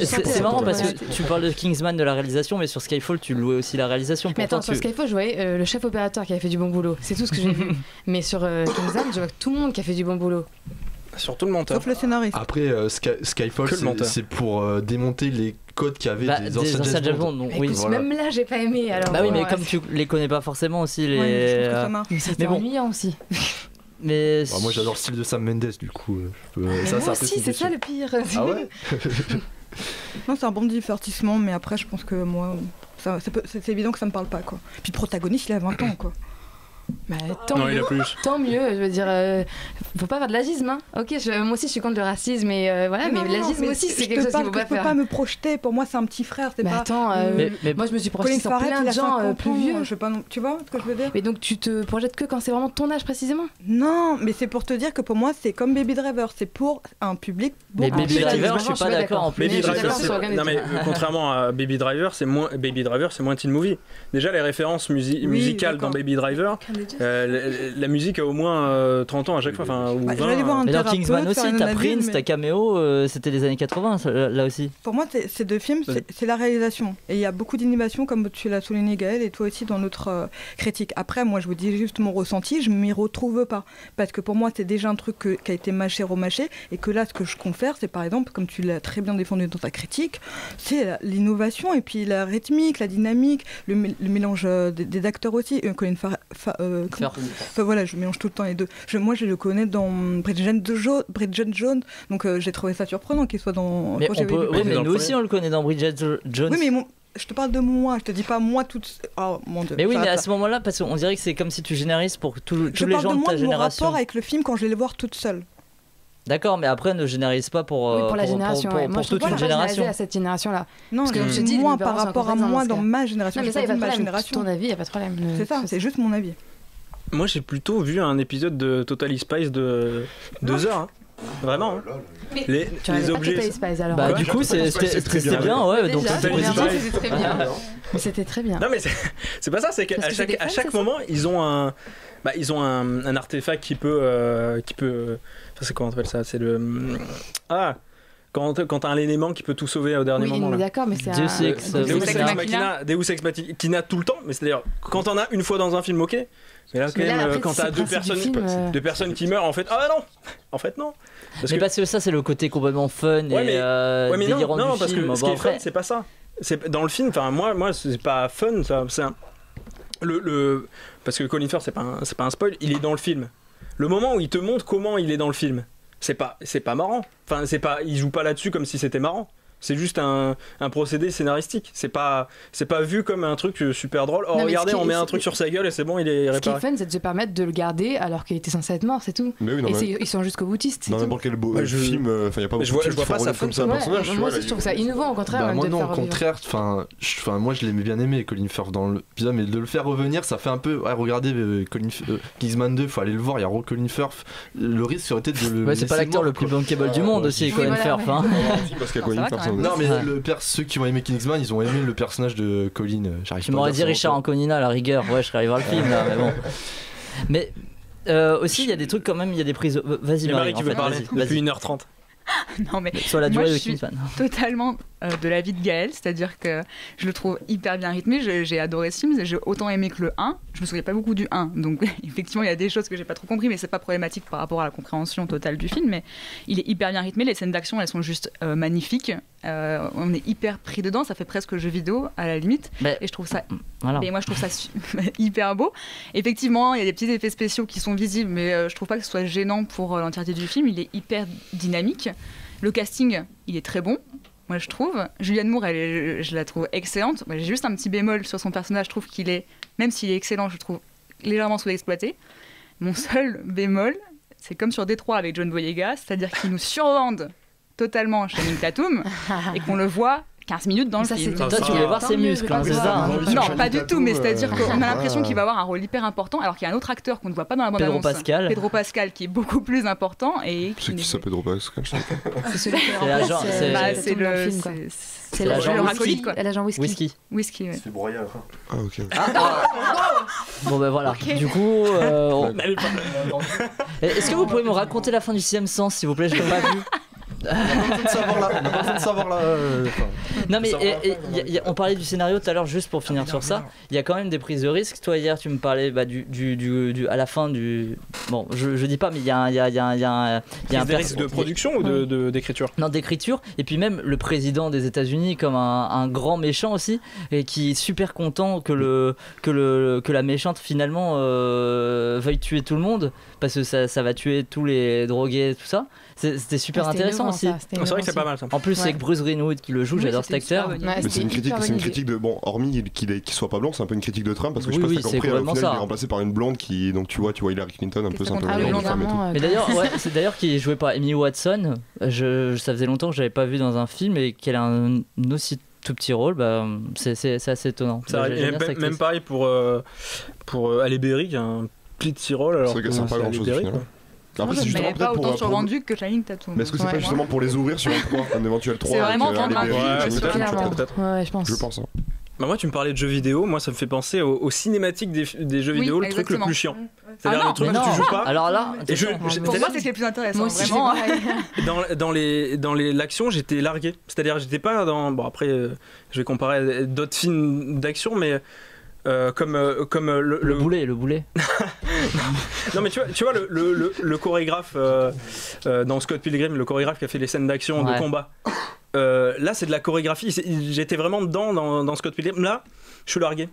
C'est marrant parce que tu parles de Kingsman, de la réalisation, mais sur Skyfall, tu louais aussi la réalisation. Mais attends, sur Skyfall, je voyais le chef opérateur qui avait fait du bon boulot. C'est tout ce que j'ai vu. Mais sur Kingsman, je vois tout le monde qui a fait du bon boulot. Surtout le monteur. Sauf le scénariste. Après, Skyfall, c'est pour démonter les codes qu'il y avait des anciens James Bond. Donc, oui, voilà. Même là, j'ai pas aimé. Alors, bah oui, mais comme tu les connais pas forcément aussi, les. Ouais, je trouve que ça marche. C'était ennuyant aussi. Mais moi, j'adore le style de Sam Mendes, du coup. Moi aussi, c'est ça le pire. Ah ouais. Non, c'est un bon divertissement, mais après, je pense que moi, c'est évident que ça me parle pas, quoi. Puis le protagoniste, il a 20 ans, quoi. Bah, tant mieux, il a plus. Tant mieux, je veux dire, faut pas faire de l'agisme, hein. Ok, moi aussi je suis contre le racisme, mais voilà, mais l'agisme aussi c'est quelque chose qu'il faut pas faire. Je peux pas me projeter, pour moi c'est un petit frère, c'est pas. Attends, moi je me suis projetée sur plein de gens plus vieux. Je sais pas, tu vois ce que je veux dire. Mais donc tu te projettes que quand c'est vraiment ton âge précisément? Non, mais c'est pour te dire que pour moi c'est comme Baby Driver, c'est pour un public. Mais Baby Driver, je suis pas d'accord en plus. Baby Driver, non mais contrairement à Baby Driver, c'est moins teen movie. Déjà les références musicales dans Baby Driver. La musique a au moins 30 ans à chaque fois. Enfin, ou 20. Mais dans Kingsman aussi, t'as Prince, t'as Cameo, c'était les années 80 là aussi. Pour moi, ces deux films, c'est la réalisation. Et il y a beaucoup d'innovation, comme tu l'as souligné Gaël, et toi aussi dans notre critique. Après, moi, je vous dis juste mon ressenti, je m'y retrouve pas. Parce que pour moi, c'est déjà un truc qui a été mâché, remâché, et que là, ce que je confère, c'est par exemple, comme tu l'as très bien défendu dans ta critique, c'est l'innovation, et puis la rythmique, la dynamique, le mélange des acteurs aussi. Colin Enfin voilà, je mélange tout le temps les deux. Moi je le connais dans Bridget Jones, donc j'ai trouvé ça surprenant qu'il soit dans. Mais, nous aussi on le connaît dans Bridget Jones. Oui, mais je te parle de moi, je te dis pas moi toute. Oh mon dieu. Mais oui, mais à ce moment-là, parce qu'on dirait que c'est comme si tu généralises pour tous les gens de ta génération. Je parle de mon rapport avec le film quand je vais le voir toute seule. D'accord, mais après ne généralise pas pour la génération, pour toute une génération. À cette génération-là. Non, parce que je dis moi par rapport à moi dans ma génération. Non, mais ça, il y a pas de problème. Ton avis, il y a pas de problème. C'est ça, c'est juste mon avis. Moi j'ai plutôt vu un épisode de Totally Spies de 2 heures. Hein. Vraiment. Hein. Les objets. Spies, alors. Bah, du coup, c'était bien, ouais. Donc c'était très bien. C'était très bien. Non, mais c'est pas ça, c'est qu'à chaque moment, ils ont un artefact qui peut. C'est comment on appelle ça? C'est le. Quand t'as un élément qui peut tout sauver au dernier moment. Oui, d'accord, mais c'est Deus Ex Machina tout le temps, mais c'est-à-dire quand t'en as une fois dans un film, ok. Mais là, quand même, quand t'as deux personnes qui meurent, en fait, non. Parce que ça, c'est le côté complètement fun et délirant non, du parce film. Que ce qui est fun, c'est pas ça. Dans le film, moi, c'est pas fun, ça. Parce que Colin Firth, c'est pas un spoil, il est dans le film. Le moment où il te montre comment il est dans le film, c'est pas marrant. Enfin, il joue pas là-dessus comme si c'était marrant. C'est juste un procédé scénaristique. C'est pas vu comme un truc super drôle. Oh, regardez, on met un truc sur sa gueule et c'est bon, il est réparé. Ce qui est fun, c'est de se permettre de le garder alors qu'il était censé être mort, c'est tout. Ils sont jusqu'au boutiste. Dans n'importe quel film, il n'y a pas beaucoup de films qui font comme ça un personnage. Moi aussi, je trouve ça innovant, au contraire. Moi, non, au contraire, moi, je l'aimais bien aimé, Colin Firth, dans le épisode, mais de le faire revenir, ça fait un peu. Regardez, Kingsman 2, il faut aller le voir, il y a Colin Firth. Le risque serait peut-être de le. C'est pas l'acteur le plus bankable du monde aussi, Colin Firth. Parce qu'il y a Colin Firth. Non, mais ceux qui ont aimé Kingsman, ils ont aimé le personnage de Colin. Tu m'aurais dit Richard Anconina à la rigueur, ouais, je serais allé voir le film là, mais bon. Mais aussi, il y a des trucs quand même, il y a des prises. Vas-y, Marie, tu veux parler depuis 1h30. Non, mais sur la durée de Kingsman. Totalement de l'avis de Gaël, c'est-à-dire que je le trouve hyper bien rythmé. J'ai adoré ce film, j'ai autant aimé que le 1. Je me souviens pas beaucoup du 1, donc effectivement il y a des choses que j'ai pas trop compris, mais c'est pas problématique par rapport à la compréhension totale du film. Mais il est hyper bien rythmé, les scènes d'action elles sont juste magnifiques. On est hyper pris dedans, ça fait presque jeu vidéo à la limite. Et je trouve ça, et moi je trouve ça hyper beau. Effectivement, il y a des petits effets spéciaux qui sont visibles, mais je trouve pas que ce soit gênant pour l'entièreté du film. Il est hyper dynamique. Le casting, il est très bon. Moi, je trouve. Julianne Moore, je la trouve excellente. J'ai juste un petit bémol sur son personnage. Je trouve qu'il est, même s'il est excellent, je trouve légèrement sous-exploité. Mon seul bémol, c'est comme sur Détroit avec John Boyega, c'est-à-dire qu'ils nous survendent totalement Channing Tatum et qu'on le voit 15 minutes dans le film. Toi, tu voulais voir ses muscles, c'est ça? Non, pas du tout, mais c'est-à-dire qu'on a l'impression qu'il va avoir un rôle hyper important, alors qu'il y a un autre acteur qu'on ne voit pas dans la bande-annonce. Pedro Pascal, qui est beaucoup plus important. C'est qui ça, Pedro Pascal? C'est celui qui c'est le film, quoi. C'est l'agent Whisky. Whisky, ouais. C'est broyé à la fin. Ah, ok. Bon, ben voilà. Du coup, est-ce que vous pouvez me raconter la fin du 6ème sens, s'il vous plaît? Je l'ai pas vu. On n'a pas besoin de savoir là. On n'a pas besoin de savoir là. Non mais on parlait du scénario tout à l'heure, juste pour finir sur ça. Il y a quand même des prises de risque. Toi hier tu me parlais du à la fin du. Bon, je dis pas, mais il y a un des risques de production ou d'écriture. Non, d'écriture. Et puis même le président des États-Unis comme un grand méchant aussi, et qui est super content que la méchante finalement veuille tuer tout le monde parce que ça va tuer tous les drogués, tout ça. C'était super intéressant aussi. C'est vrai que c'est pas mal ça. En plus, c'est que Bruce Greenwood qui le joue, j'adore cet acteur. Mais c'est une critique de. Bon, hormis qu'il soit pas blanc, c'est un peu une critique de Trump parce que je sais pas si t'as compris, au final il est remplacé par une blonde qui. Donc tu vois Hillary Clinton un peu simplement. Mais d'ailleurs, c'est d'ailleurs qui est joué par Emily Watson. Ça faisait longtemps que j'avais pas vu dans un film et qu'elle a un aussi tout petit rôle, c'est assez étonnant. Même pareil pour Halle Berry qui a un petit rôle. Alors c'est vrai qu'elle sert pas grand chose au final. Après, c'est justement pas autant survendu que Channing Tatum. Mais est-ce que c'est pas justement pour les ouvrir sur un 3, un éventuel 3 c'est vraiment Je pense. Bah moi tu me parlais de jeux vidéo, moi ça me fait penser aux cinématiques des jeux vidéo, le truc le plus chiant. C'est-à-dire le truc que tu joues pas. Alors là, pour moi c'était le plus intéressant. Moi aussi, vraiment. Dans l'action j'étais largué. C'est-à-dire j'étais pas dans. Bon après je vais comparer à d'autres films d'action, mais comme le boulet. Non mais tu vois le chorégraphe dans Scott Pilgrim, le chorégraphe qui a fait les scènes d'action de combat. Là c'est de la chorégraphie, j'étais vraiment dedans dans Scott Pilgrim. Là je suis largué.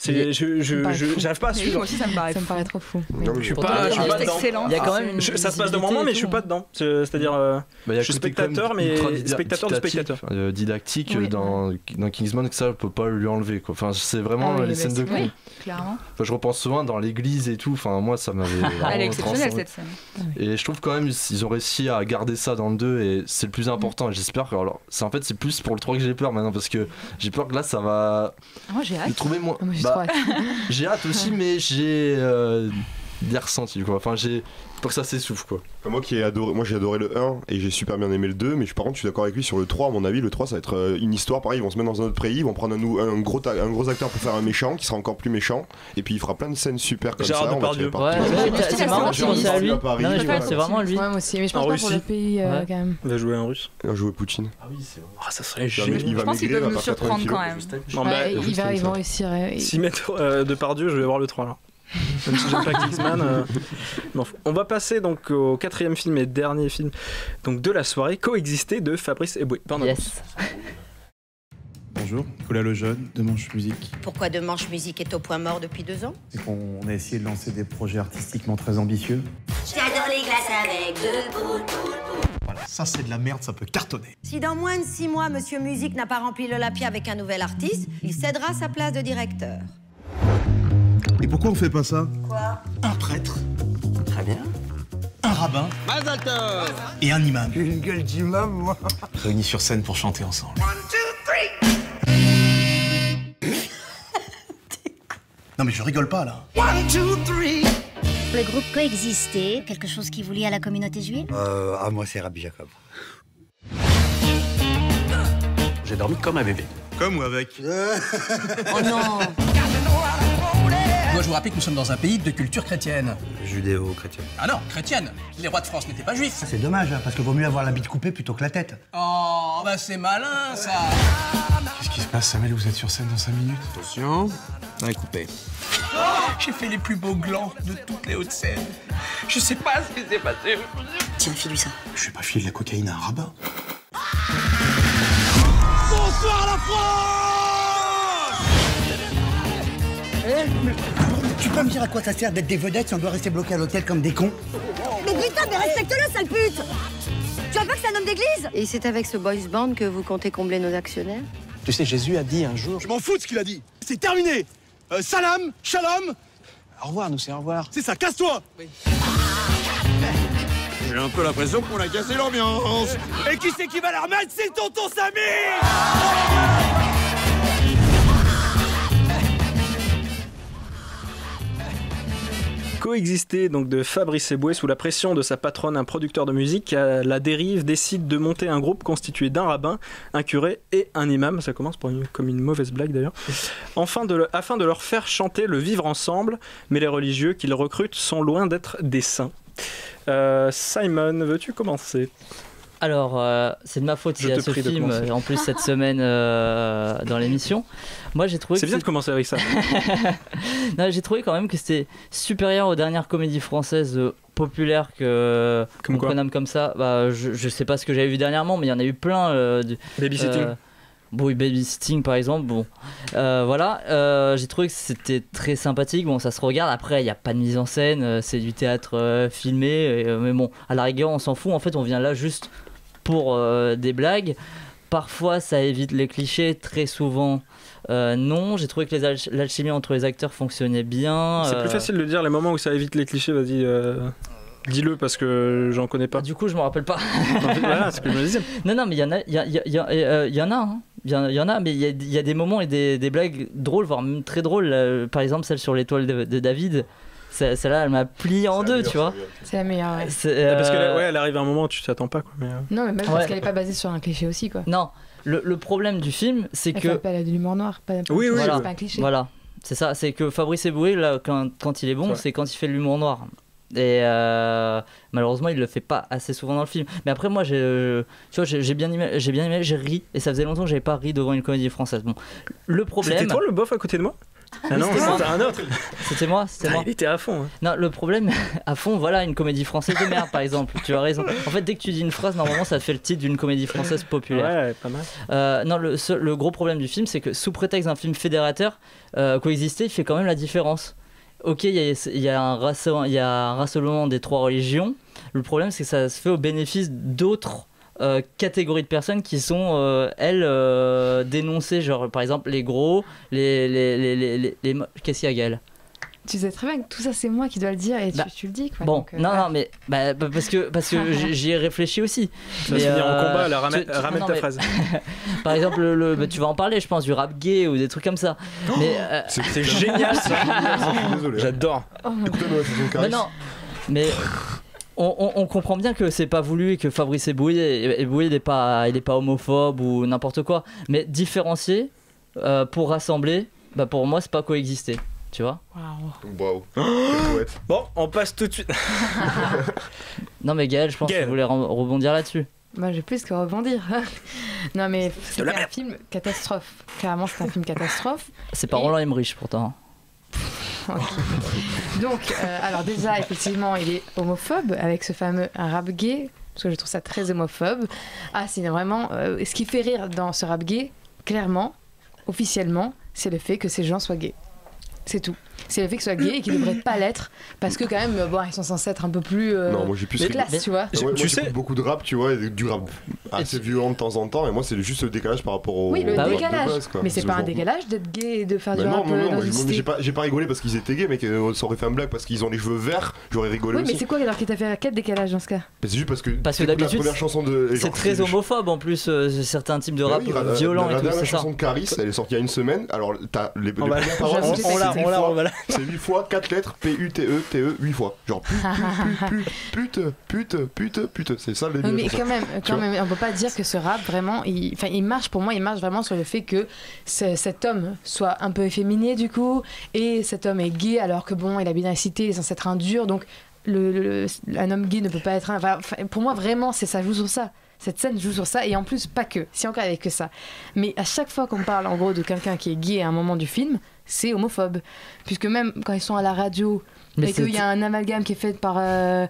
J'arrive pas à suivre. Moi aussi ça me paraît trop fou. Je suis pas dedans. Il y a quand même ça se passe devant moi mais je suis pas dedans. C'est-à-dire je suis spectateur mais spectateur de spectateur. Didactique dans Kingsman que ça on peut pas lui enlever quoi. Enfin c'est vraiment les scènes de con. Clairement. Enfin, je repense souvent dans l'église et tout. Enfin moi ça m'avait. Elle est exceptionnelle cette scène. Et je trouve quand même ils ont réussi à garder ça dans le 2 et c'est le plus important. J'espère que alors c'est plus pour le 3 que j'ai peur maintenant parce que j'ai peur que là ça va. Moi j'ai hâte. Trouver moins. J'ai hâte aussi, mais j'ai des ressentis quoi. Enfin, j'ai peur que ça s'essouffle quoi. Moi j'ai adoré le 1 et j'ai super bien aimé le 2, mais par contre je suis d'accord avec lui sur le 3. À mon avis, le 3 ça va être une histoire pareil. Ils vont se mettre dans un autre pays, ils vont prendre un gros acteur pour faire un méchant qui sera encore plus méchant, et puis il fera plein de scènes super comme Gérard ça. Depardieu. C'est marrant, c'est à lui. C'est vraiment lui. Ouais, moi aussi, mais je pense pas pour le pays quand même. Il va jouer un russe. Il va jouer Poutine. Ah oui, c'est vrai. Ça serait génial. Il va maigrir, il va faire 80 kilos. Ils vont réussir. S'ils mettent Depardieu, je vais voir le 3 là. Même si j'aime pas Kingsman. On va passer donc au 4e film et dernier film donc de la soirée, Coexister de Fabrice Eboué. Yes. Bonjour, Nicolas Lejeune de Manche Musique. Pourquoi De Manche Musique est au point mort depuis 2 ans? C'est qu'on a essayé de lancer des projets artistiquement très ambitieux. J'adore les glaces avec de boules. Voilà, ça c'est de la merde, ça peut cartonner. Si dans moins de 6 mois, Monsieur Musique n'a pas rempli l'Olympia avec un nouvel artiste, il cédera sa place de directeur. Et pourquoi on fait pas ça? Quoi? Un prêtre. Très bien. Un rabbin. Mazaltov. Et un imam. J'ai une gueule d'imam, moi. Réunis sur scène pour chanter ensemble. 1, 2, 3. Non mais je rigole pas là. 1, 2, 3. Le groupe Coexister, quelque chose qui vous lie à la communauté juive? Moi c'est Rabbi Jacob. J'ai dormi comme un bébé. Comme ou avec? Oh non. Moi, je vous rappelle que nous sommes dans un pays de culture chrétienne. Judéo-chrétienne. Ah non, chrétienne. Les rois de France n'étaient pas juifs. C'est dommage, parce que vaut mieux avoir la bite coupée plutôt que la tête. Oh, bah c'est malin, ça. Qu'est-ce qui se passe, Samuel? Vous êtes sur scène dans 5 minutes? Attention, ça est coupé. J'ai fait les plus beaux glands de toutes les Hauts-de-Seine. Je sais pas ce qui s'est passé. Tiens, file-lui ça. Je vais pas filer de la cocaïne à un rabbin. Bonsoir la France. Tu peux me dire à quoi ça sert d'être des vedettes si on doit rester bloqué à l'hôtel comme des cons? Mais putain, mais respecte-le, sale pute. Tu vois pas que c'est un homme d'église? Et c'est avec ce boys band que vous comptez combler nos actionnaires? Tu sais, Jésus a dit un jour... Je m'en fous de ce qu'il a dit. C'est terminé. Salam, shalom. Au revoir, nous c'est au revoir. C'est ça, casse-toi. Oui. J'ai un peu l'impression qu'on a cassé l'ambiance. Et qui c'est qui va la remettre? C'est tonton Samy. Coexister donc de Fabrice Eboué sous la pression de sa patronne, un producteur de musique à la dérive décide de monter un groupe constitué d'un rabbin, un curé et un imam. Ça commence comme une mauvaise blague d'ailleurs. Afin de leur faire chanter le vivre ensemble, mais les religieux qu'ils recrutent sont loin d'être des saints. Simon, veux-tu commencer? Alors, c'est de ma faute s'il y a ce film, en plus cette semaine dans l'émission. Moi, j'ai trouvé. C'est bien de commencer avec ça. Non, j'ai trouvé quand même que c'était supérieur aux dernières comédies françaises populaires qu'on nomme comme ça. Bah, je sais pas ce que j'avais vu dernièrement, mais il y en a eu plein. Babysitting. Oui, Babysitting par exemple. Bon, voilà. J'ai trouvé que c'était très sympathique. Bon, ça se regarde. Après, il n'y a pas de mise en scène. C'est du théâtre filmé. Mais bon, à la rigueur, on s'en fout. En fait, on vient là juste pour des blagues. Parfois, ça évite les clichés. Très souvent, non. J'ai trouvé que l'alchimie entre les acteurs fonctionnait bien. C'est plus facile de dire les moments où ça évite les clichés. Vas-y. Dis-le parce que j'en connais pas. Du coup, je me rappelle pas. Voilà, c'est ce que je me disais. Non, mais il y en a. Il y en a. Hein. Il y en a, mais il y a des moments et des blagues drôles, voire même très drôles. Par exemple, celle sur l'étoile de David. Celle-là, elle m'a plié en deux, tu vois. C'est la meilleure. Ouais. Parce qu'elle elle arrive à un moment où tu t'attends pas, quoi. Mais Non, mais même parce qu'elle est pas basée sur un cliché aussi, quoi. Non, le problème du film, c'est que. Elle a de l'humour noir, pas oui, voilà, c'est pas un cliché. Voilà, c'est ça. C'est que Fabrice Eboué, là, quand il est bon, c'est quand il fait de l'humour noir. Et malheureusement, il le fait pas assez souvent dans le film. Mais après, moi, j'ai bien aimé, j'ai ri. Et ça faisait longtemps que j'avais pas ri devant une comédie française. Bon, le problème. C'était toi le bof à côté de moi? Ah non, c'était un autre. C'était moi. Il était à fond. Hein. Non, le problème, à fond, voilà, une comédie française de merde, par exemple. Tu as raison. En fait, dès que tu dis une phrase, normalement, ça te fait le titre d'une comédie française populaire. Ouais, pas mal. Non, le gros problème du film, c'est que sous prétexte d'un film fédérateur, coexister, il fait quand même la différence. Ok, il y a un rassemblement des trois religions. Le problème, c'est que ça se fait au bénéfice d'autres catégories de personnes qui sont, elles, dénoncées. Genre, par exemple, les gros, les qu'est-ce qu'il y a, Gaël? Tu sais très bien que tout ça, c'est moi qui dois le dire et tu le dis, quoi. Bon, donc, non, mais parce que j'y ai réfléchi aussi. Tu vas finir en combat, là, ramène ta phrase. Par exemple, tu vas en parler, je pense, du rap gay ou des trucs comme ça. Mais c'est génial, ça. Désolé. J'adore. Non, mais on comprend bien que c'est pas voulu et que Fabrice Eboué il est pas homophobe ou n'importe quoi. Mais différencier pour rassembler, pour moi, c'est pas coexister. Tu vois? Waouh. Bon, on passe tout de suite. Non, mais Gaël, je pense que tu voulais rebondir là-dessus. Moi, j'ai plus que rebondir. Non, mais c'est un film catastrophe. Clairement, c'est un film catastrophe. C'est pas Roland Emmerich pourtant. Okay. Donc, alors déjà, effectivement, il est homophobe avec ce fameux rap gay, parce que je trouve ça très homophobe. Ah, c'est vraiment... ce qui fait rire dans ce rap gay, clairement, officiellement, c'est le fait que ces gens soient gays. C'est tout. C'est le fait qu'ils soient gays et qu'ils devraient pas l'être parce que quand même ils sont censés être un peu plus non, moi j'ai plus classe, tu vois. Ouais, tu sais beaucoup de rap, tu vois, et du rap assez violent de temps en temps, et moi c'est juste le décalage par rapport au le décalage. De base, quoi. Mais c'est pas un décalage d'être gay et de faire du rap non, j'ai pas rigolé parce qu'ils étaient gays, mais ça aurait fait un blague parce qu'ils ont les cheveux verts, j'aurais rigolé aussi. Oui, mais c'est quoi alors qui t'a fait quel décalage dans ce cas? C'est juste parce que d'habitude la première chanson de c'est très homophobe en plus, certains types de rap violents et tout. La chanson de Caris, elle est sortie il y a une semaine, alors t'as les premières paroles, c'est 8 fois 4 lettres, P-U-T-E, 8 fois. Genre pute, c'est ça le début. Mais quand même, on peut pas dire que ce rap vraiment, il marche, pour moi, il marche vraiment sur le fait que cet homme soit un peu efféminé du coup, et cet homme est gay alors que bon, il a bien incité, il est censé être un dur, donc un homme gay ne peut pas être pour moi vraiment, ça joue sur ça. Cette scène joue sur ça, et en plus pas que, si encore avec que ça. Mais à chaque fois qu'on parle en gros de quelqu'un qui est gay à un moment du film, c'est homophobe, puisque même quand ils sont à la radio et qu'il y a un amalgame qui est fait par la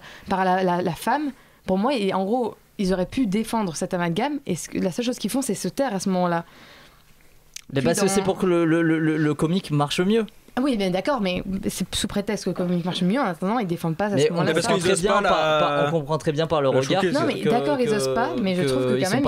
femme, pour moi, en gros, ils auraient pu défendre cet amalgame, et la seule chose qu'ils font, c'est se taire à ce moment-là. C'est pour que le comique marche mieux. Ah oui, bien d'accord, mais c'est sous prétexte que le comique marche mieux. En attendant, ils défendent pas à ce moment-là. On comprend très bien par le regard. Non, mais d'accord, ils osent pas, mais je trouve que quand même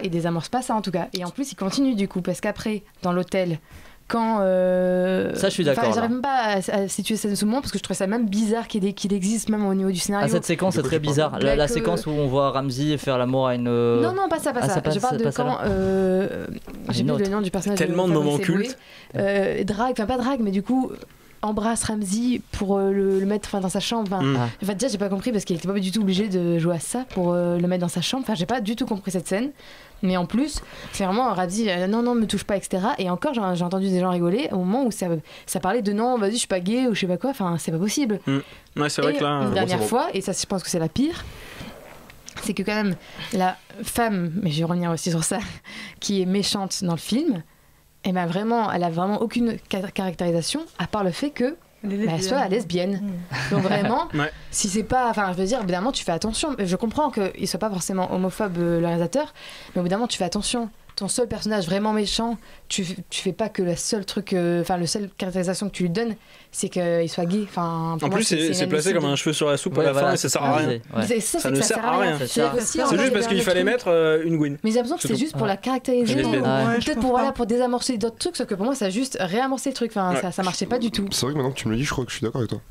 ils désamorcent pas ça en tout cas. Et en plus, ils continuent du coup, parce qu'après, dans l'hôtel, quand ça je suis d'accord. J'arrive même pas à situer ça de ce moment parce que je trouve ça même bizarre qu'il existe même au niveau du scénario. Cette séquence est très bizarre. La séquence où on voit Ramsey faire l'amour à une. Non, pas ça. Je parle de quand. J'ai plus le nom du personnage. Tellement de moments cultes. Pas drague, mais du coup embrasse Ramsey pour le mettre dans sa chambre. Déjà, j'ai pas compris parce qu'il était pas du tout obligé de jouer à ça pour le mettre dans sa chambre. J'ai pas du tout compris cette scène. Mais en plus, clairement, Ramsey, non, me touche pas, etc. Et encore, j'ai entendu des gens rigoler au moment où ça parlait de non, vas-y, je suis pas gay ou je sais pas quoi. C'est pas possible. Ouais, c'est vrai que là. Une dernière fois, et ça, je pense que c'est la pire, c'est que quand même la femme, mais je vais revenir aussi sur ça, qui est méchante dans le film, et ben vraiment, elle a vraiment aucune caractérisation à part le fait que elle soit lesbienne. Donc vraiment, si c'est pas, enfin je veux dire, évidemment tu fais attention. Je comprends qu'il soit pas forcément homophobe le réalisateur, mais évidemment tu fais attention. Ton seul personnage vraiment méchant, tu fais pas que le seul caractérisation que tu lui donnes, c'est qu'il soit gay. Enfin, en plus, c'est placé comme un cheveu sur la soupe à la fin et ça sert à rien. Ça ne sert à rien. C'est juste parce qu'il fallait mettre une Gwyn. Mais j'ai l'impression que c'est juste pour la caractériser. Peut-être pour désamorcer d'autres trucs, sauf que pour moi, ça a juste réamorcé le truc. Enfin, ça marchait pas du tout. C'est vrai que maintenant que tu me le dis, je crois que je suis d'accord avec toi.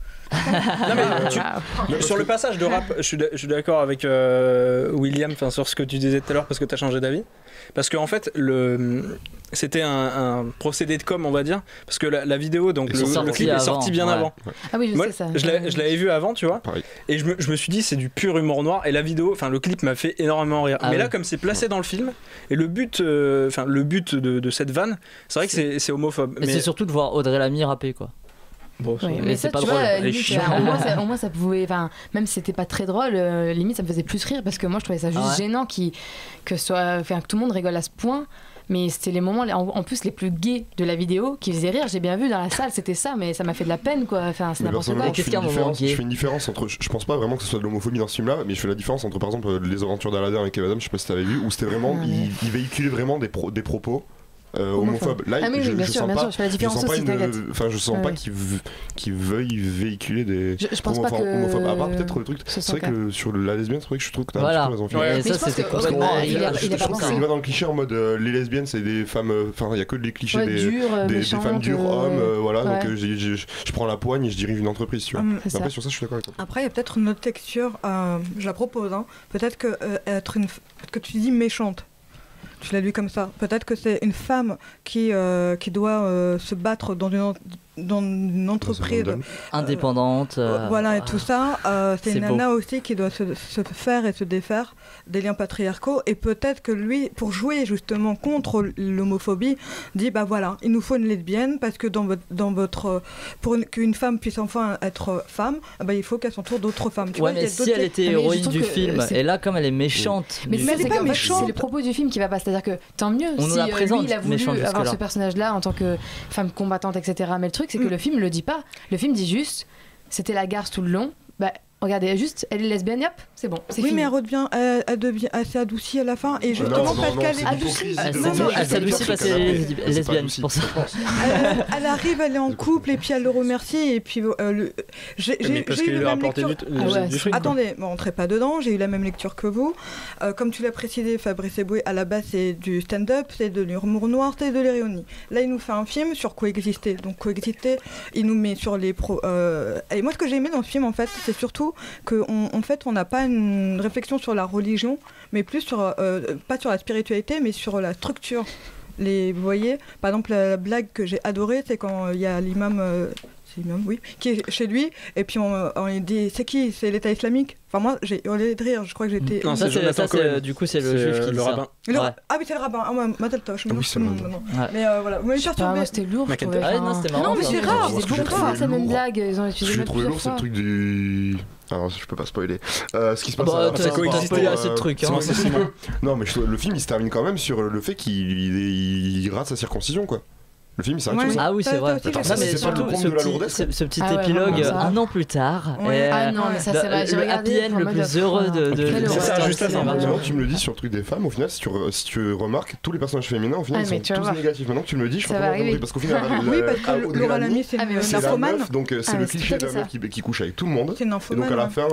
Sur le passage de rap, je suis d'accord avec William sur ce que tu disais tout à l'heure parce que tu as changé d'avis. Parce qu'en fait, c'était un procédé de com, on va dire. Parce que la vidéo, donc le clip est sorti bien avant. Ah oui, je sais ça. Je l'avais vu avant, tu vois. Pareil. Et je me suis dit, c'est du pur humour noir. Et la vidéo, le clip m'a fait énormément rire. Mais là, comme c'est placé dans le film, et le but de cette vanne, c'est vrai que c'est homophobe. Mais c'est surtout de voir Audrey Lamy rapper, quoi. Bon, mais c'est pas drôle. Au moins ça pouvait, même si c'était pas très drôle, limite ça me faisait plus rire parce que moi je trouvais ça juste gênant que tout le monde rigole à ce point. Mais c'était les moments en plus les plus gays de la vidéo qui faisaient rire. J'ai bien vu dans la salle, c'était ça, mais ça m'a fait de la peine, quoi. Enfin, c'est n'importe quoi. Je fais une différence entre. Je pense pas vraiment que ce soit de l'homophobie dans ce film-là, mais je fais la différence entre par exemple Les Aventures d'Aladin avec Kev Adams, je sais pas si t'avais vu, où c'était vraiment il véhiculait vraiment des propos. Homophobe. Là, bien sûr, je fais la différence aussi, t'inquiète. Enfin, je sens pas qu'il veuille véhiculer des propos homophobes. À part peut-être le truc. C'est vrai que sur la lesbienne, c'est vrai que je trouve que t'as un petit peu raison. Ça, c'était complètement. Je trouve qu'il va dans le cliché en mode les lesbiennes, c'est des femmes. Enfin, il y a que les clichés des femmes dures, hommes. Voilà, donc je prends la poigne et je dirige une entreprise, tu vois. Après, sur ça, je suis d'accord avec toi. Après, il y a peut-être une autre texture, je la propose. Peut-être que tu dis méchante. Tu l'as lu comme ça. Peut-être que c'est une femme qui doit se battre dans une entreprise indépendante. Voilà, et tout ça. C'est une nana aussi qui doit se faire et se défaire des liens patriarcaux. Et peut-être que lui, pour jouer justement contre l'homophobie, dit bah voilà, il nous faut une lesbienne parce que pour qu'une femme puisse enfin être femme, il faut qu'elle s'entoure d'autres femmes. Tu vois, mais si elle était héroïne du film, et là comme elle est méchante. Mais elle est pas méchante. C'est le propos du film qui va pas. C'est-à-dire que tant mieux si lui il a voulu avoir ce personnage-là en tant que femme combattante, etc. Mais le truc c'est que le film le dit pas. Le film dit juste c'était la garce tout le long. Regardez, juste, elle est lesbienne, hop, c'est bon, c'est fini. Mais elle devient assez adoucie à la fin, et justement parce qu'elle est adoucie. Elle s'adoucit parce qu'elle est lesbienne, c'est pour ça. Elle arrive, elle est en couple, et puis elle le remercie, et puis j'ai eu la même lecture. Attendez, on rentrait pas dedans, j'ai eu la même lecture que vous. Comme tu l'as précisé, Fabrice Eboué, à la base, c'est du stand-up, c'est de l'humour noir, c'est de l'ironie. Là, il nous fait un film sur coexister. Donc, coexister, il nous met sur les et moi, ce que j'ai aimé dans ce film, en fait, c'est surtout qu'en fait on n'a pas une réflexion sur la religion, mais plus sur pas sur la spiritualité, mais sur la structure. Vous voyez, par exemple la blague que j'ai adorée, c'est quand il y a l'imam qui est chez lui, et puis on dit c'est qui, c'est l'État islamique. Enfin moi j'ai hurlé de rire, je crois que j'étais. Non, ça c'est du coup c'est le juif qui dit le rabbin. Ah oui, c'est le rabbin. Matel Tosh. Oui, c'est le Mais voilà, vous m'avez perturbé. C'était lourd. Non, c'était marrant. Non, mais c'est rare. Ils faisaient beaucoup cette même blague. Ils ont utilisé. Je l'ai trouvé lourd, c'est le truc du. Alors, je peux pas spoiler. Ce qui se passe t'as spoilé assez de trucs. Non, mais le film il se termine quand même sur le fait qu'il rate sa circoncision, quoi. Le film, c'est vrai. Ah oui, c'est vrai. C'est surtout ce petit épilogue un an plus tard. Ah non, mais ça c'est vrai. J'ai regardé le plus heureux de. C'est ça, juste à maintenant tu me le dis sur le truc des femmes. Au final, si tu remarques, tous les personnages féminins, au final, ils sont tous négatifs. Maintenant que tu me le dis, je crois que parce qu'au final, oui, parce que Laura Lamy, c'est la meuf, donc c'est le cliché de la meuf qui couche avec tout le monde. Et donc à la fin,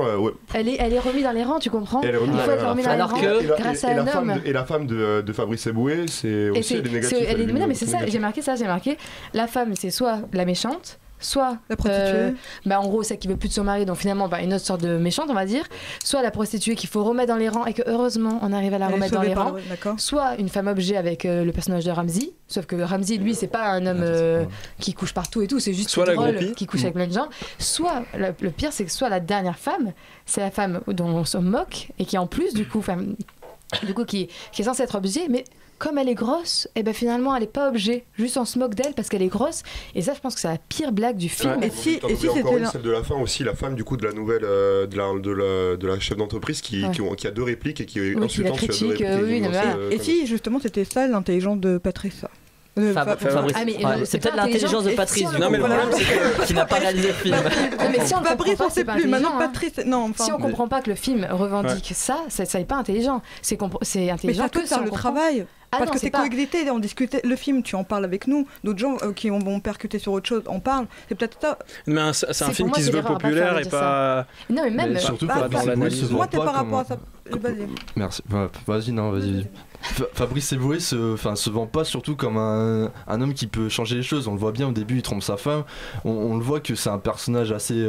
elle est remise dans les rangs, tu comprends. Il faut être remise dans les rangs grâce à un homme. Et la femme de Fabrice Eboué, c'est aussi elle est négative. Non, mais c'est ça. J'ai marqué ça. La femme, c'est soit la méchante, soit la prostituée. En gros, celle qui veut plus de son mari, donc finalement une autre sorte de méchante, on va dire. Soit la prostituée qu'il faut remettre dans les rangs et que heureusement on arrive à la remettre dans les rangs. Soit une femme objet avec le personnage de Ramsey, sauf que Ramsey, lui, c'est pas un homme qui couche partout et tout, c'est juste un drôle qui couche avec plein de gens. Soit le pire, c'est que soit la dernière femme, c'est la femme dont on se moque et qui en plus du coup du coup qui est censée être objet, mais comme elle est grosse, et ben finalement elle est pas objet, juste on se moque d'elle parce qu'elle est grosse, et ça je pense que c'est la pire blague du film. Et si encore une, celle de la fin aussi, la femme du coup de la nouvelle de la chef d'entreprise qui a 2 répliques et qui est insultante sur 2 répliques. Et si justement c'était ça l'intelligence de Patrice. Fabrice. C'est peut-être l'intelligence de Patrice. Non, mais le problème, c'est qu'il n'a pas réalisé le film. Mais si on Fabrice, on sait plus. Maintenant, Patrice. Non, si on comprend pas que le film revendique ça n'est pas intelligent. C'est intelligent que faire le travail. Parce que c'est coexisté, on discutait le film, tu en parles avec nous, d'autres gens qui vont percuter sur autre chose en parlent, c'est peut-être ça. Mais c'est un film qui se veut populaire et pas. Non, mais même. Surtout pas dans l'analyse. Moi, t'es par rapport à ça. Vas-y. Merci. Vas-y. Fabrice Eboué se vend pas surtout comme un homme qui peut changer les choses. On le voit bien au début, il trompe sa femme. On le voit que c'est un personnage assez.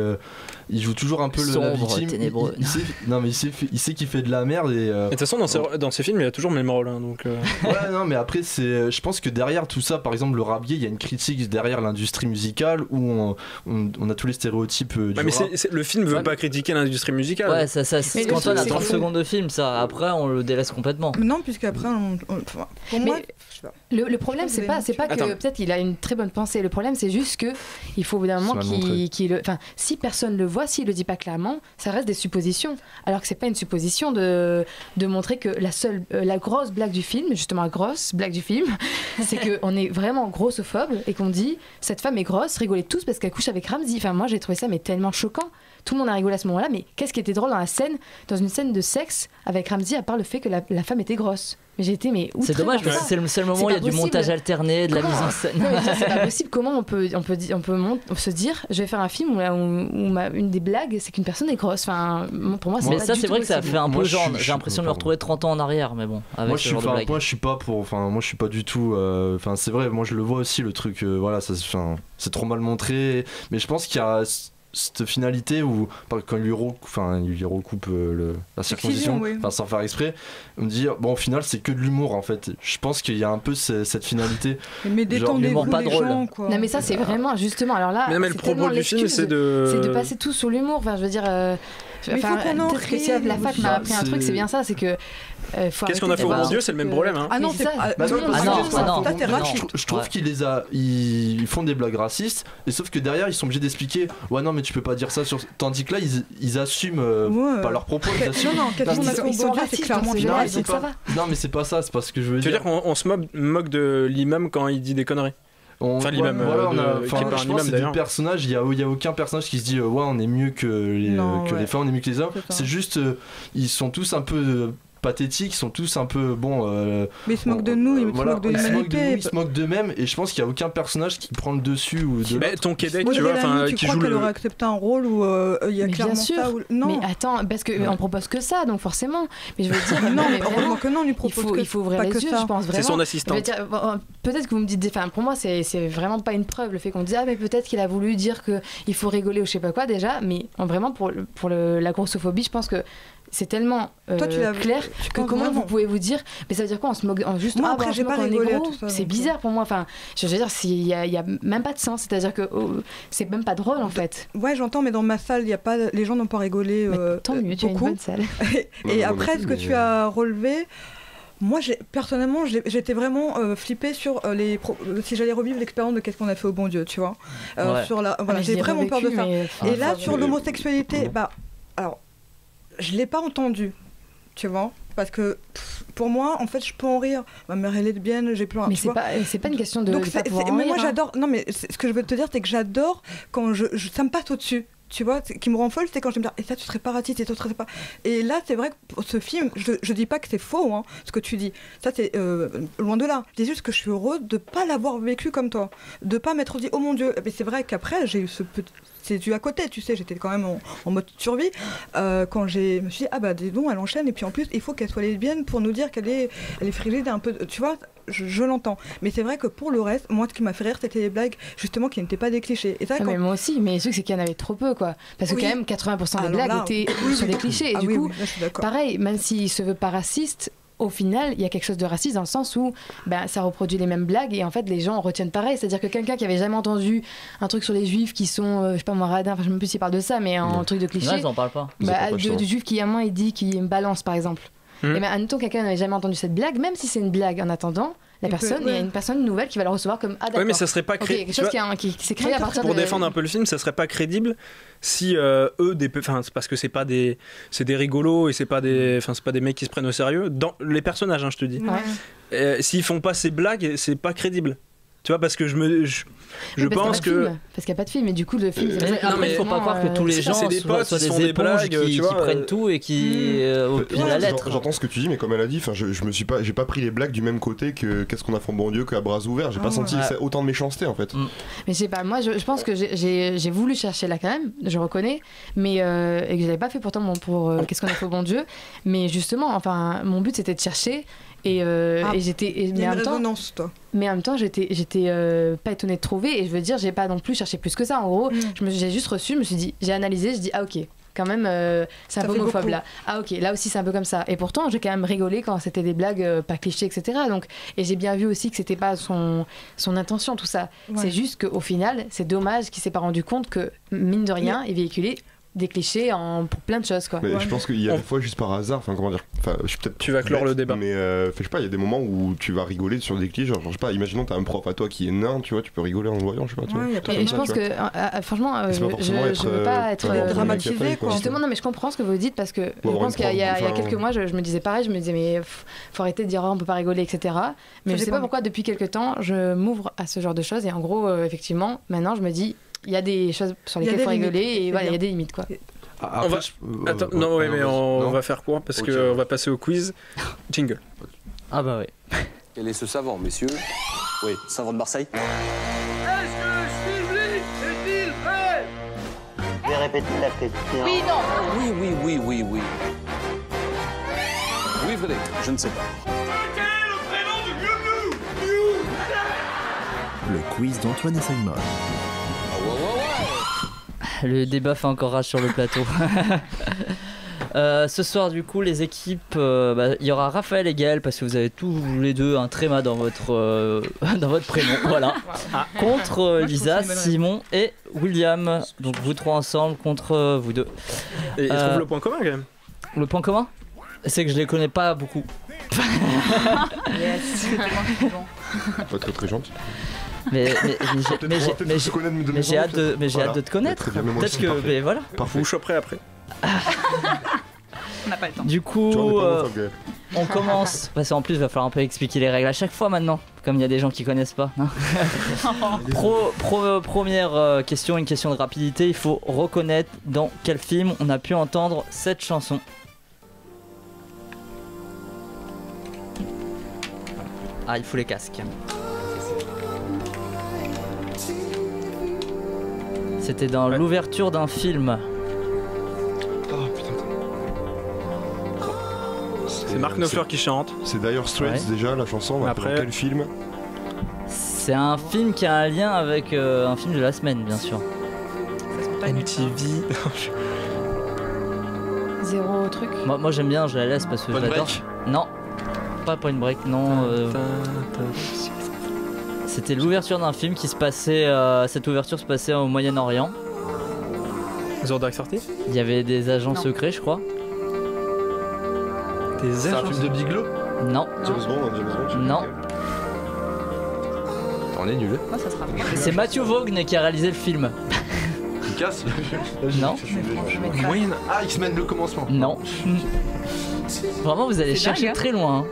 Il joue toujours un peu la victime. Ténébreux. Il sait qu'il fait de la merde. Et de toute façon, dans ces films, il y a toujours le même rôle. Donc, Ouais, non, mais après, je pense que derrière tout ça, par exemple, le rap gay, il y a une critique derrière l'industrie musicale où on a tous les stéréotypes du mais rap. le film veut pas critiquer l'industrie musicale. Ouais, ça c'est quand on a 30 secondes de film, ça. Après, on le délaisse complètement. Non, puisqu'après, pour moi. Le problème, c'est pas que peut-être il a une très bonne pensée. Le problème, c'est juste que il faut au bout d'un moment si personne le voit, s'il le dit pas clairement, ça reste des suppositions. Alors que c'est pas une supposition de montrer que la grosse blague du film, justement la grosse blague du film, c'est qu'on est vraiment grossophobe et qu'on dit cette femme est grosse, rigolez tous parce qu'elle couche avec Ramsey. Enfin, moi j'ai trouvé ça mais tellement choquant. Tout le monde a rigolé à ce moment-là, mais qu'est-ce qui était drôle dans une scène de sexe avec Ramsey, à part le fait que la femme était grosse. Mais j'ai été c'est dommage parce que c'est le seul moment où il y a du montage alterné, de la mise en scène. Non, c'est pas possible. Comment on peut se dire je vais faire un film où une des blagues c'est qu'une personne est grosse. Enfin, pour moi, mais ça c'est vrai que ça fait un peu genre. J'ai l'impression de me retrouver 30 ans en arrière, mais bon. Moi je suis pas du tout. Enfin c'est vrai, moi je le vois aussi le truc. Voilà, c'est trop mal montré. Mais je pense qu'il y a cette finalité où quand il lui recoupe la circoncision, sans faire exprès, on me dit bon au final c'est que de l'humour en fait. Je pense qu'il y a un peu cette finalité. Mais détendez-vous les gens quoi. Non mais ça c'est vraiment justement alors là. Mais le propos du film c'est de passer tout sur l'humour. Enfin je veux dire. Peut-être que si la fac m'a appris un truc, c'est bien ça, c'est que. Qu'est-ce qu'on a fait au bon Dieu, c'est le même problème. Hein. Ah non, c'est je trouve ils font des blagues racistes, et sauf que derrière ils sont obligés d'expliquer. Ouais, non, mais tu peux pas dire ça tandis que là ils assument pas leurs propos. Non, qu'est-ce qu'on a fait c'est clairement général. Non, mais c'est pas ça, c'est pas ce que je veux dire. Tu veux dire qu'on se moque de l'imam quand il dit des conneries? Enfin, l'imam, je pense que c'est des personnages, il y a aucun personnage qui se dit ouais on est mieux que les femmes, on est mieux que les hommes. C'est juste ils sont tous un peu pathétiques, ils sont tous un peu mais ils se moquent de nous, ils se moquent de l'humanité, ils se moquent d'eux-mêmes, et je pense qu'il y a aucun personnage qui prend le dessus ou de ton Québec, tu vois, qui joue qu'elle aurait accepté un rôle où il y a clairement ça non. Mais attends, parce que on propose que ça, donc forcément. Mais je veux dire non, mais heureusement que non, on lui propose il faut ouvrir les yeux, je pense vraiment. C'est son assistante. Peut-être que vous me dites, enfin pour moi c'est vraiment pas une preuve le fait qu'on dise mais peut-être qu'il a voulu dire que il faut rigoler ou je sais pas quoi déjà, mais vraiment pour la grossophobie, je pense que c'est tellement clair que comment vous pouvez vous dire mais ça veut dire quoi on se moque juste moi après j'ai pas rigolé à tout ça, c'est bizarre pour moi, enfin je veux dire il y a même pas de sens, c'est-à-dire que c'est même pas drôle en fait. Ouais j'entends, mais dans ma salle il y a pas, les gens n'ont pas rigolé tant mieux, tu as une bonne salle. Et après ce que tu as relevé, moi personnellement j'étais vraiment flippée sur si j'allais revivre l'expérience de qu'est-ce qu'on a fait au bon Dieu, tu vois, sur j'ai vraiment peur de ça. Et là sur l'homosexualité, alors je l'ai pas entendu, tu vois, parce que pour moi en fait je peux en rire, ma mère est lesbienne, j'ai plein, mais c'est pas une question de donc pas pouvoir en mais rire, moi j'adore, non mais ce que je veux te dire c'est que j'adore quand ça me passe au-dessus, tu vois, qui me rend folle, c'est quand je me dis et ça tu serais pas raciste et toi tu serais pas, et là c'est vrai que pour ce film je dis pas que c'est faux ce que tu dis, ça c'est loin de là, je dis juste que je suis heureuse de pas l'avoir vécu comme toi, de pas m'être dit oh mon Dieu, mais c'est vrai qu'après j'ai eu c'est dû à côté, tu sais, j'étais quand même en mode survie quand je me suis dit dis donc elle enchaîne, et puis en plus il faut qu'elle soit lesbienne pour nous dire qu'elle est frigide un peu, tu vois, je l'entends, mais c'est vrai que pour le reste, moi ce qui m'a fait rire c'était les blagues justement qui n'étaient pas des clichés, et ça, mais moi aussi, mais le truc c'est qu'il y en avait trop peu quoi, parce que quand même 80% des blagues étaient sur des clichés, et du coup pareil, même s'il se veut pas raciste, au final, il y a quelque chose de raciste dans le sens où ça reproduit les mêmes blagues, et en fait les gens retiennent pareil, c'est-à-dire que quelqu'un qui avait jamais entendu un truc sur les juifs qui sont je sais pas moi radins, enfin je ne sais plus s'il parle de ça, mais un truc de cliché, non, ils en parlent pas. Du juif qui à moi il dit qu'il y a une balance par exemple. Et ben, admettons quelqu'un n'avait jamais entendu cette blague, même si c'est une blague en attendant, il y a une personne nouvelle qui va le recevoir comme ah d'accord. Oui, mais ça serait pas quelque chose qui s'est créé à partir pour défendre un peu le film, ça serait pas crédible si c'est parce que c'est des rigolos et c'est pas des mecs qui se prennent au sérieux dans les personnages, hein, je te dis. S'ils font pas ces blagues, c'est pas crédible. Tu vois, parce que je pense que... Parce qu'il n'y a pas de film, et du coup, le film... Après, il faut pas croire que tous les gens soient des éponges qui prennent tout et qui opinent la lettre. J'entends ce que tu dis, mais comme elle a dit, j'ai pas pris les blagues du même côté que Qu'est-ce qu'on a fait en bon Dieu qu'à bras ouverts. J'ai pas senti autant de méchanceté, en fait. Mais je sais pas, moi, je pense que j'ai voulu chercher là quand même, je reconnais, mais et que je l'avais pas fait pourtant pour Qu'est-ce qu'on a fait au bon Dieu. Mais justement, enfin, mon but, c'était de chercher... Et j'étais mais en même temps j'étais pas étonnée de trouver, et je veux dire j'ai pas non plus cherché plus que ça en gros. J'ai juste reçu, je me suis dit, j'ai analysé, je dis ah ok quand même c'est un peu homophobe là, ah ok là aussi c'est un peu comme ça, et pourtant j'ai quand même rigolé quand c'était des blagues pas clichés etc. Donc, et j'ai bien vu aussi que c'était pas son intention tout ça, c'est juste qu'au final c'est dommage qu'il s'est pas rendu compte que mine de rien il véhiculait des clichés pour plein de choses quoi. Mais je pense qu'il y a des fois juste par hasard, enfin comment dire, tu vas clore le débat, mais je sais pas, il y a des moments où tu vas rigoler sur des clichés, genre je sais pas, imaginons t'as un prof à toi qui est nain, tu vois, tu peux rigoler en le voyant, je sais pas, tu vois. Et je pense que franchement je veux pas être dramatisé quoi. Justement non, mais je comprends ce que vous dites, parce que je pense qu'il y a quelques mois je me disais pareil, je me disais mais faut arrêter de dire on peut pas rigoler etc. Mais je sais pas pourquoi depuis quelques temps je m'ouvre à ce genre de choses, et en gros effectivement maintenant je me dis il y a des choses sur lesquelles il faut rigoler, et voilà il y a des limites quoi. On va faire quoi, parce qu'on va passer au quiz. Jingle. Ah bah oui. Quel est ce savant, messieurs? Oui, savant de Marseille. Est-ce que Sylvie est-il prêt? Je vais répéter la question. Oui, non. Oui. Oui, Frédéric, je ne sais pas. Quel est le prénom de Miu? Le quiz d'Antoine et Simon. Le débat fait encore rage sur le plateau. Ce soir, du coup, les équipes, il y aura Raphaël et Gaël, parce que vous avez tous les deux un tréma dans votre prénom, voilà. Contre Lisa, Simon et William. Donc vous trois ensemble contre vous deux. Et ils trouvent le point commun quand même. Le point commun, c'est que je les connais pas beaucoup. Yes. Pas très gentil. Mais j'ai hâte de te connaître. Peut-être que, mais voilà. Vous vous choperez après. On n'a pas le temps. Du coup, on commence. Parce qu'en plus, il va falloir un peu expliquer les règles à chaque fois maintenant, comme il y a des gens qui connaissent pas. Première question, une question de rapidité. Il faut reconnaître dans quel film on a pu entendre cette chanson. Ah, il faut les casques. C'était dans l'ouverture d'un film. Oh putain. C'est Mark Knopfler qui chante. C'est d'ailleurs Straits déjà la chanson. Après quel film? C'est un film qui a un lien avec un film de la semaine, bien sûr. MTV. Zéro truc. Moi j'aime bien, je la laisse parce que Point j'adore. Break. Non, pas Point Break, non. C'était l'ouverture d'un film qui se passait. Cette ouverture se passait au Moyen-Orient. The Dark 30. Il y avait des agents secrets, je crois. C'est un film de Bigelow? Non. James Bond. Non. On est nul. Moi, ça sera bien. C'est Matthew Vaughn qui a réalisé le film. Casse. Non. Ah, X-Men le commencement. Non. Vraiment, vous allez chercher dingue, très loin. Hein.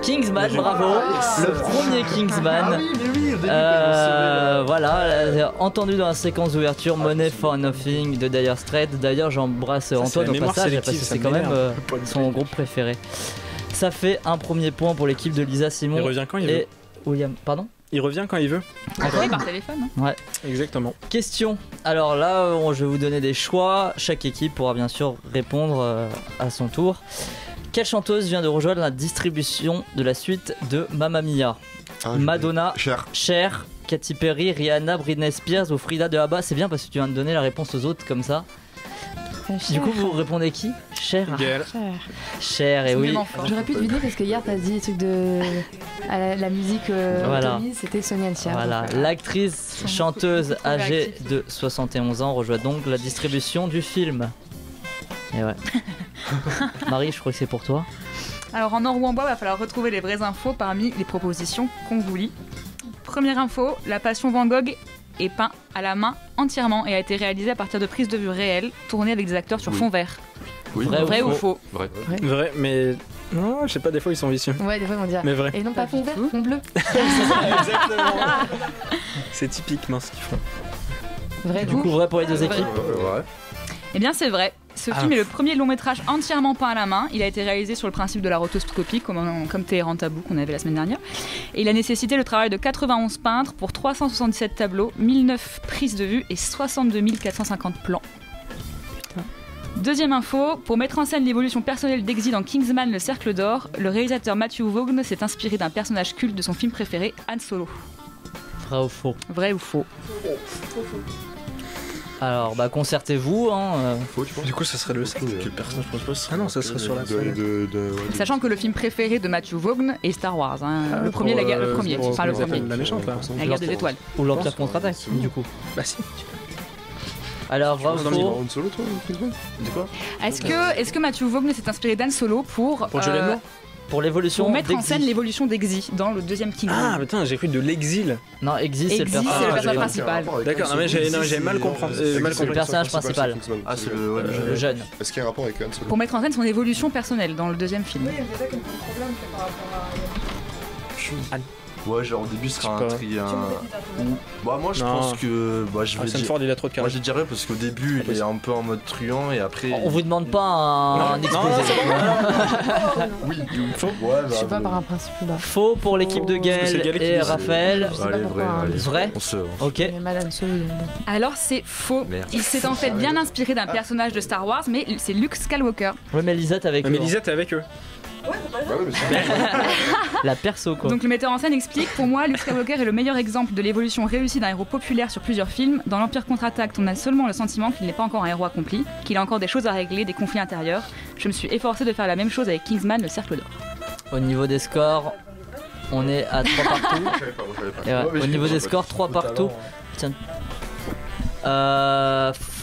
Kingsman, bravo. Le premier Kingsman. Ah oui, mais oui, au début, quand voilà, entendu dans la séquence d'ouverture, Money for Nothing de Dire Straits. D'ailleurs, j'embrasse Antoine au passage parce que c'est quand même son groupe préféré. Ça fait un premier point pour l'équipe de Lisa, Simon. Il revient quand il veut. William, pardon. Il revient quand il veut. Oui, par téléphone. Hein. Ouais. Exactement. Question. Alors là, je vais vous donner des choix. Chaque équipe pourra bien sûr répondre à son tour. Quelle chanteuse vient de rejoindre la distribution de la suite de Mamma Mia? Madonna, Cher, Katy Perry, Rihanna, Britney Spears ou Frida de ABBA? C'est bien parce que tu viens de donner la réponse aux autres comme ça. Du coup, vous répondez qui? Cher. Cher, et oui. J'aurais pu deviner parce que hier t'as dit des trucs de la musique voilà. c'était Sonia Cher. Voilà, l'actrice chanteuse âgée de 71 ans rejoint donc la distribution du film. Et ouais. Marie, je crois que c'est pour toi. Alors en or ou en bois, il va falloir retrouver les vraies infos parmi les propositions qu'on vous lit. Première info, la Passion Van Gogh est peint à la main entièrement et a été réalisé à partir de prises de vue réelles, tournées avec des acteurs sur fond vert. Oui. Vrai ou faux? Vrai, mais non, je sais pas, des fois ils sont vicieux. Ouais, des fois ils vont dire. Mais vrai. Et non pas fond vert, fond bleu. Exactement. C'est typiquement ce qu'ils font. Vrai, du coup, vrai pour les deux équipes. Eh bien, c'est vrai. Ce film est le premier long métrage entièrement peint à la main. Il a été réalisé sur le principe de la rotoscopie, comme Téhéran Tabou qu'on avait la semaine dernière. Et il a nécessité le travail de 91 peintres pour 377 tableaux, 1009 prises de vue et 62 450 plans. Deuxième info, pour mettre en scène l'évolution personnelle d'Eggsy dans Kingsman Le Cercle d'Or, le réalisateur Matthew Vaughn s'est inspiré d'un personnage culte de son film préféré, Han Solo. Vrai ou faux? Vrai ou faux? Alors, bah concertez-vous. Faux, tu penses? Du coup, ça serait le personnage principal. Ah non, ça serait sur la scène. Sachant que le film préféré de Matthew Vaughn est Star Wars. Le premier. La méchante, là. La guerre des étoiles. Ou l'Empire contre-attaque, du coup. Bah si. Alors, vrai ou faux? Solo, toi, de quoi? Est-ce que Matthew Vaughn s'est inspiré d'Han Solo pour pour l'évolution pour mettre en scène l'évolution d'Eggsy dans le deuxième Kingsman? Ah putain, j'ai cru de l'exil. Non, Eggsy c'est le personnage principal. D'accord, non mais j'avais mal compris. C'est le personnage principal. Ah, c'est le jeune. Est-ce qu'il y a un rapport avec Han Solo? Pour mettre en scène son évolution personnelle dans le deuxième film. Oui, c'est ça qui me pose problème, c'est par rapport à... Ouais, genre au début ce sera un tri. Bah, moi je pense que. Bah, je vais dire. Ford, il a trop de caractère. Moi je dirais parce qu'au début il est un peu en mode truand et après. On vous demande pas un exposé. Oui, faux. Ouais, je sais pas par un principe là. Faux pour l'équipe de Gaël et Raphaël. Vrai. Ok. Alors c'est faux. Il s'est en fait bien inspiré d'un personnage de Star Wars, mais c'est Luke Skywalker. Ouais, mais Lisa t'es avec eux. Mais Lisa t'es avec eux. La perso quoi. Donc le metteur en scène explique, pour moi Luke Skywalker est le meilleur exemple de l'évolution réussie d'un héros populaire sur plusieurs films. Dans l'Empire contre-attaque, on a seulement le sentiment qu'il n'est pas encore un héros accompli, qu'il a encore des choses à régler, des conflits intérieurs. Je me suis efforcé de faire la même chose avec Kingsman Le Cercle d'Or. Au niveau des scores, on est à 3 partout. Au niveau des scores, 3 partout. Tiens.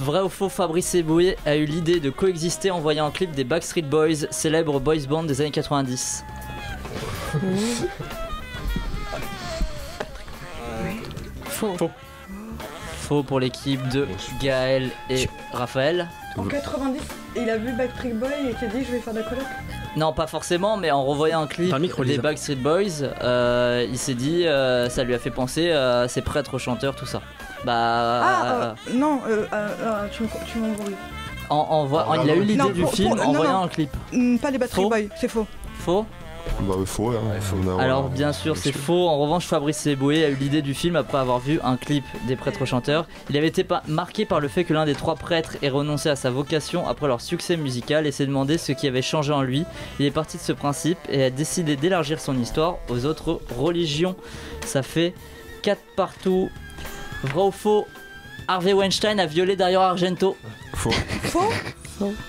Vrai ou faux, Fabrice Eboué a eu l'idée de coexister en voyant un clip des Backstreet Boys, célèbre boys band des années 90. Faux. Faux pour l'équipe de Gaël et Raphaël. En 90, il a vu Backstreet Boys et il s'est dit je vais faire de la coloc. Non, pas forcément, mais en revoyant un clip des Backstreet Boys, il s'est dit, ça lui a fait penser à ses prêtres chanteurs, tout ça. Bah. Non, tu m'embrouilles. Il a eu l'idée du film en voyant un clip. Pas les Backstreet Boys, c'est faux. Faux? Bah faux, hein. Alors bien sûr c'est faux. En revanche Fabrice Eboué a eu l'idée du film après avoir vu un clip des prêtres chanteurs. Il avait été marqué par le fait que l'un des 3 prêtres ait renoncé à sa vocation après leur succès musical et s'est demandé ce qui avait changé en lui. Il est parti de ce principe et a décidé d'élargir son histoire aux autres religions. Ça fait 4 partout. Vrai ou faux, Harvey Weinstein a violé Dario Argento? Faux. Faux?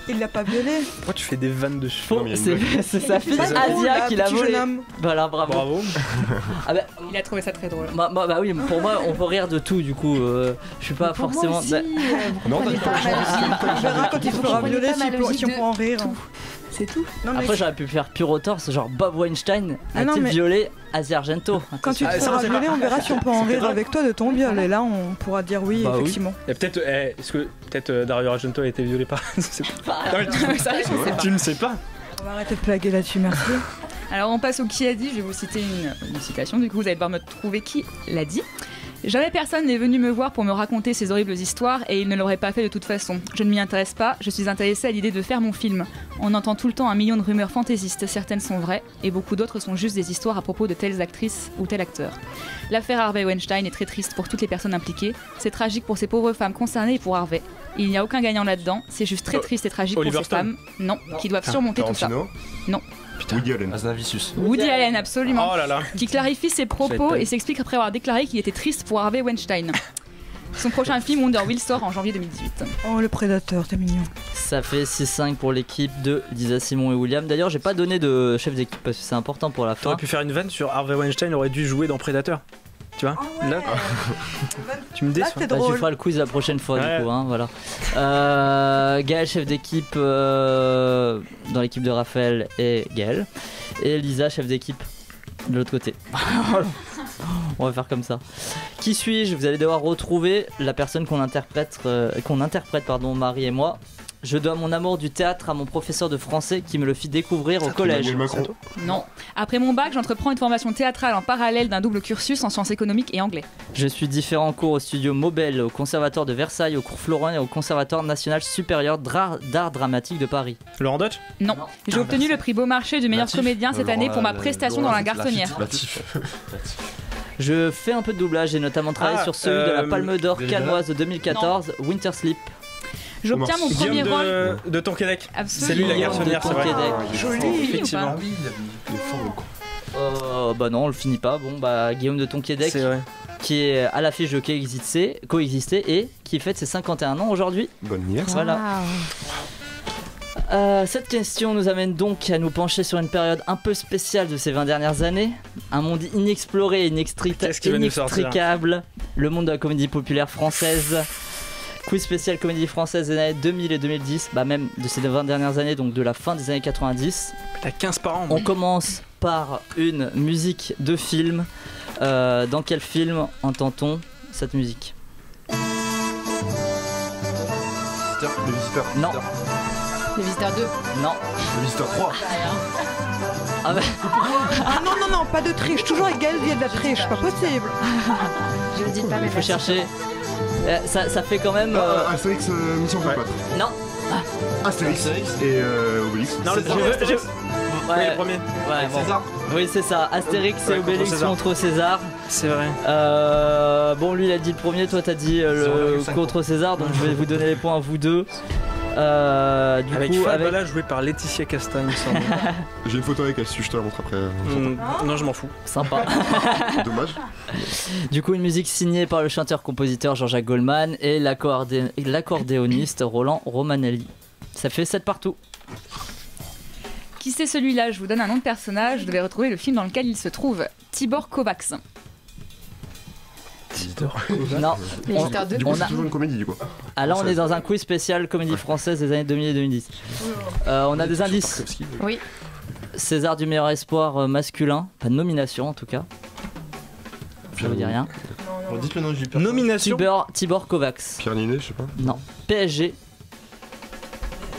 Il l'a pas violé. Pourquoi tu fais des vannes de faux? C'est sa fille Asia qui l'a volé. Voilà, bravo. Ah bah, il a trouvé ça très drôle. Bah oui, pour moi on peut rire de tout du coup. Je suis pas forcément. Non, on verra quand il sera violé si on peut en rire. C'est tout. Non, après j'aurais pu faire pure torse, genre Bob Weinstein a-t-il violé Asia Argento? Quand tu te seras violé, on verra si on peut en rire avec toi de ton viol. Et là, on pourra dire oui, effectivement. Et peut-être, est-ce que Dario Argento a été violé par... Tu ne sais pas. On va arrêter de plaguer là-dessus, merci. Alors on passe au qui a dit. Je vais vous citer une citation. Du coup, vous allez devoir me trouver qui l'a dit. Jamais personne n'est venu me voir pour me raconter ces horribles histoires et il ne l'aurait pas fait de toute façon. Je ne m'y intéresse pas, je suis intéressée à l'idée de faire mon film. On entend tout le temps 1 million de rumeurs fantaisistes, certaines sont vraies et beaucoup d'autres sont juste des histoires à propos de telles actrices ou tel acteur. L'affaire Harvey Weinstein est très triste pour toutes les personnes impliquées, c'est tragique pour ces pauvres femmes concernées et pour Harvey. Il n'y a aucun gagnant là-dedans, c'est juste très triste et tragique pour ces femmes, qui doivent surmonter tout ça. Non. Woody Allen. Woody Allen, absolument. Oh là là. Qui clarifie ses propos et s'explique après avoir déclaré qu'il était triste pour Harvey Weinstein. Son prochain film Wonder Wheel sort en janvier 2018. Oh le prédateur, t'es mignon. Ça fait 6-5 pour l'équipe de Lisa, Simon et William. D'ailleurs j'ai pas donné de chef d'équipe parce que c'est important pour la fin. T'aurais pu faire une vanne sur Harvey Weinstein aurait dû jouer dans Predator. tu vois. Là, tu me déçois. c'est Bah, drôle. tu feras le quiz la prochaine fois, Ouais. du coup. Hein, voilà. Gaël, chef d'équipe dans l'équipe de Raphaël et Gaël. Et Lisa, chef d'équipe de l'autre côté. On va faire comme ça. Qui suis-je? Vous allez devoir retrouver la personne qu'on interprète, Marie et moi. Je dois mon amour du théâtre à mon professeur de français qui me le fit découvrir au collège. Non. Après mon bac, j'entreprends une formation théâtrale en parallèle d'un double cursus en sciences économiques et anglais. Je suis différents cours au studio Mobel, au Conservatoire de Versailles, au cours Florent et au Conservatoire national supérieur d'art dramatique de Paris. Laurent Deutsch? Non. J'ai obtenu le prix Beaumarchais du meilleur comédien cette année pour ma prestation dans La Garçonnière. Je fais un peu de doublage et notamment travaillé sur celui de la Palme d'Or cannoise de 2014, Winter Sleep. J'obtiens mon premier Guillaume rôle. de Tonquédec. Absolument. C'est lui la garçonnière, c'est vrai. Joli. Effectivement. Bah non, on le finit pas. Bon bah Guillaume de Tonquédec, qui est à l'affiche de Coexister et qui fête ses 51 ans aujourd'hui. Bonne anniversaire. Voilà. Cette question nous amène donc à nous pencher sur une période un peu spéciale de ces 20 dernières années. Un monde inexploré et inextricable. Le monde de la comédie populaire française. Quiz spécial comédie française des années 2000 et 2010, bah même de ces 20 dernières années, donc de la fin des années 90. T'as 15 par an. On commence par une musique de film. Dans quel film entend-on cette musique? Les Visiteurs. Non. Les Visiteurs 2. Non. Les Visiteurs 3. Ah bah. Ah non, pas de triche. Toujours avec Gaël, il y a de la triche. Pas possible. Je le dis pas, mais Il faut chercher. Ça fait quand même. Astérix, Mission Cléopâtre. Non. Astérix et Obélix. Non, Ouais, oui, le premier. Ouais, bon. César. Oui, c'est ça. Astérix et Ouais, Obélix contre César. contre César. C'est vrai. Bon, lui il a dit le premier, toi t'as dit le contre César, donc je vais vous donner les points à vous deux. Avec Fabala joué par Laetitia Casta, il me semble. J'ai une photo avec elle, si je te la montre après. Non, je m'en fous. Sympa. Dommage. Du coup, une musique signée par le chanteur-compositeur Jean-Jacques Goldman et l'accordéoniste Roland Romanelli. Ça fait 7 partout. Qui c'est celui-là? Je vous donne un nom de personnage. Vous devez retrouver le film dans lequel il se trouve. Tibor Kovacs. Non. Les Visiteurs 2. Du coup, c'est toujours une comédie, du coup. Ah là, on est dans un quiz spécial comédie française des années 2000 et 2010. On a des indices. Oui. César du meilleur espoir masculin. Pas de nomination en tout cas. Ça vous dit rien. Bon, dites le nom du personnage. Nomination. Tibor Kovacs. Pierre Ninet, je sais pas. Non. PSG.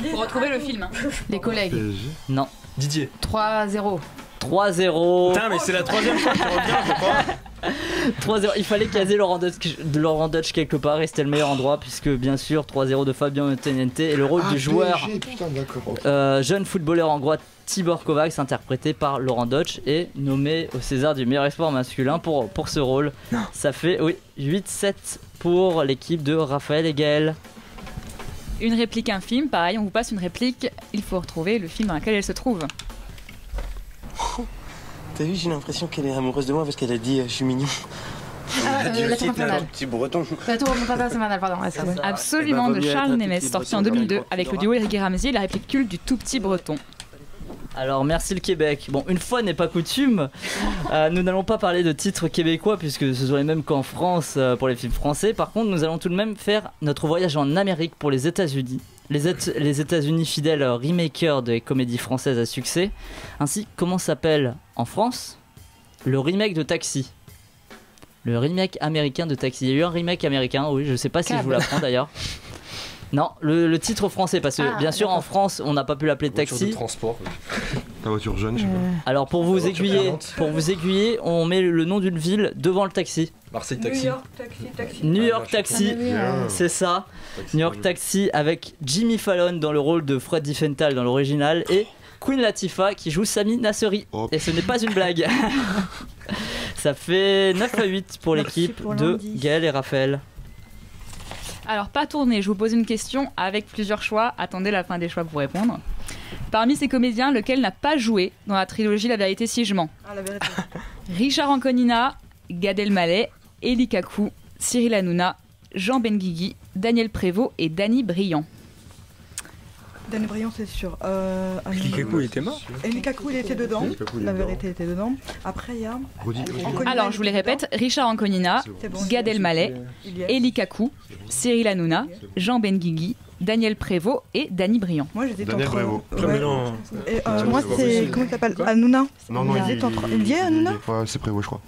Pour retrouver le film. Les collègues. PSG. Non. Didier. 3-0. 3-0. Putain, mais c'est la troisième fois que tu reviens, je crois. 3-0. Il fallait caser Laurent Deutsch quelque part et c'était le meilleur endroit puisque bien sûr 3-0 de Fabien Tenente et le rôle du joueur PSG, putain, d'accord. jeune footballeur hongrois Tibor Kovacs interprété par Laurent Deutsch et nommé au César du meilleur espoir masculin pour ce rôle. Non. Ça fait 8-7 pour l'équipe de Raphaël et Gaël. Une réplique, un film. Pareil, on vous passe une réplique. Il faut retrouver le film dans lequel elle se trouve. T'as vu, j'ai l'impression qu'elle est amoureuse de moi parce qu'elle a dit je suis mignon. La Tour infernale. Petit breton. La Tour infernale, pardon. Ouais, c'est vrai. Absolument, de Charles Nemes, sorti en 2002 avec le duo Eric et Ramsey et la réplique culte du tout petit breton. Alors merci le Québec. Bon, une fois n'est pas coutume, nous n'allons pas parler de titres québécois puisque ce sont les mêmes qu'en France pour les films français. Par contre, nous allons tout de même faire notre voyage en Amérique pour les États-Unis. Les États-Unis fidèles remakers des comédies françaises à succès. Ainsi, comment s'appelle en France le remake de Taxi? Le remake américain de Taxi. Il y a eu un remake américain, oui, je sais pas si je vous l'apprends d'ailleurs. Non, le titre français, parce que bien sûr en France on n'a pas pu l'appeler Taxi. De transport. La voiture jeune, je sais pas. Alors pour vous aiguiller, on met le nom d'une ville devant le taxi. Marseille Taxi. New York Taxi. New York Taxi, c'est ça. New York Taxi avec Jimmy Fallon dans le rôle de Fred Diffenthal dans l'original et Queen Latifah qui joue Sami Nasseri. Et ce n'est pas une blague. Ça fait 9-8 pour l'équipe de Gaël et Raphaël. Alors, pas tourné, je vous pose une question avec plusieurs choix. Attendez la fin des choix pour répondre. Parmi ces comédiens, lequel n'a pas joué dans la trilogie La Vérité si je mens? Ah, la vérité. Richard Anconina, Gad Elmaleh, Elie Kakou, Cyril Hanouna, Jean Benguigui, Daniel Prévost et Danny Briand. Danny Briand, c'est sûr. Likaku, il était mort. Et Likaku, il était dedans. La vérité était dedans. Après, il y a. Alors, je vous les répète, Richard Anconina, Gad Elmaleh, Elie Kakou, Cyril Hanouna, Jean Benguigui, Daniel Prévost et Danny Briand. Moi, j'étais Daniel entre... Prévost. Moi, c'est... Comment il s'appelle? Hanouna. Non, il y est Hanouna? C'est Prévost, je crois.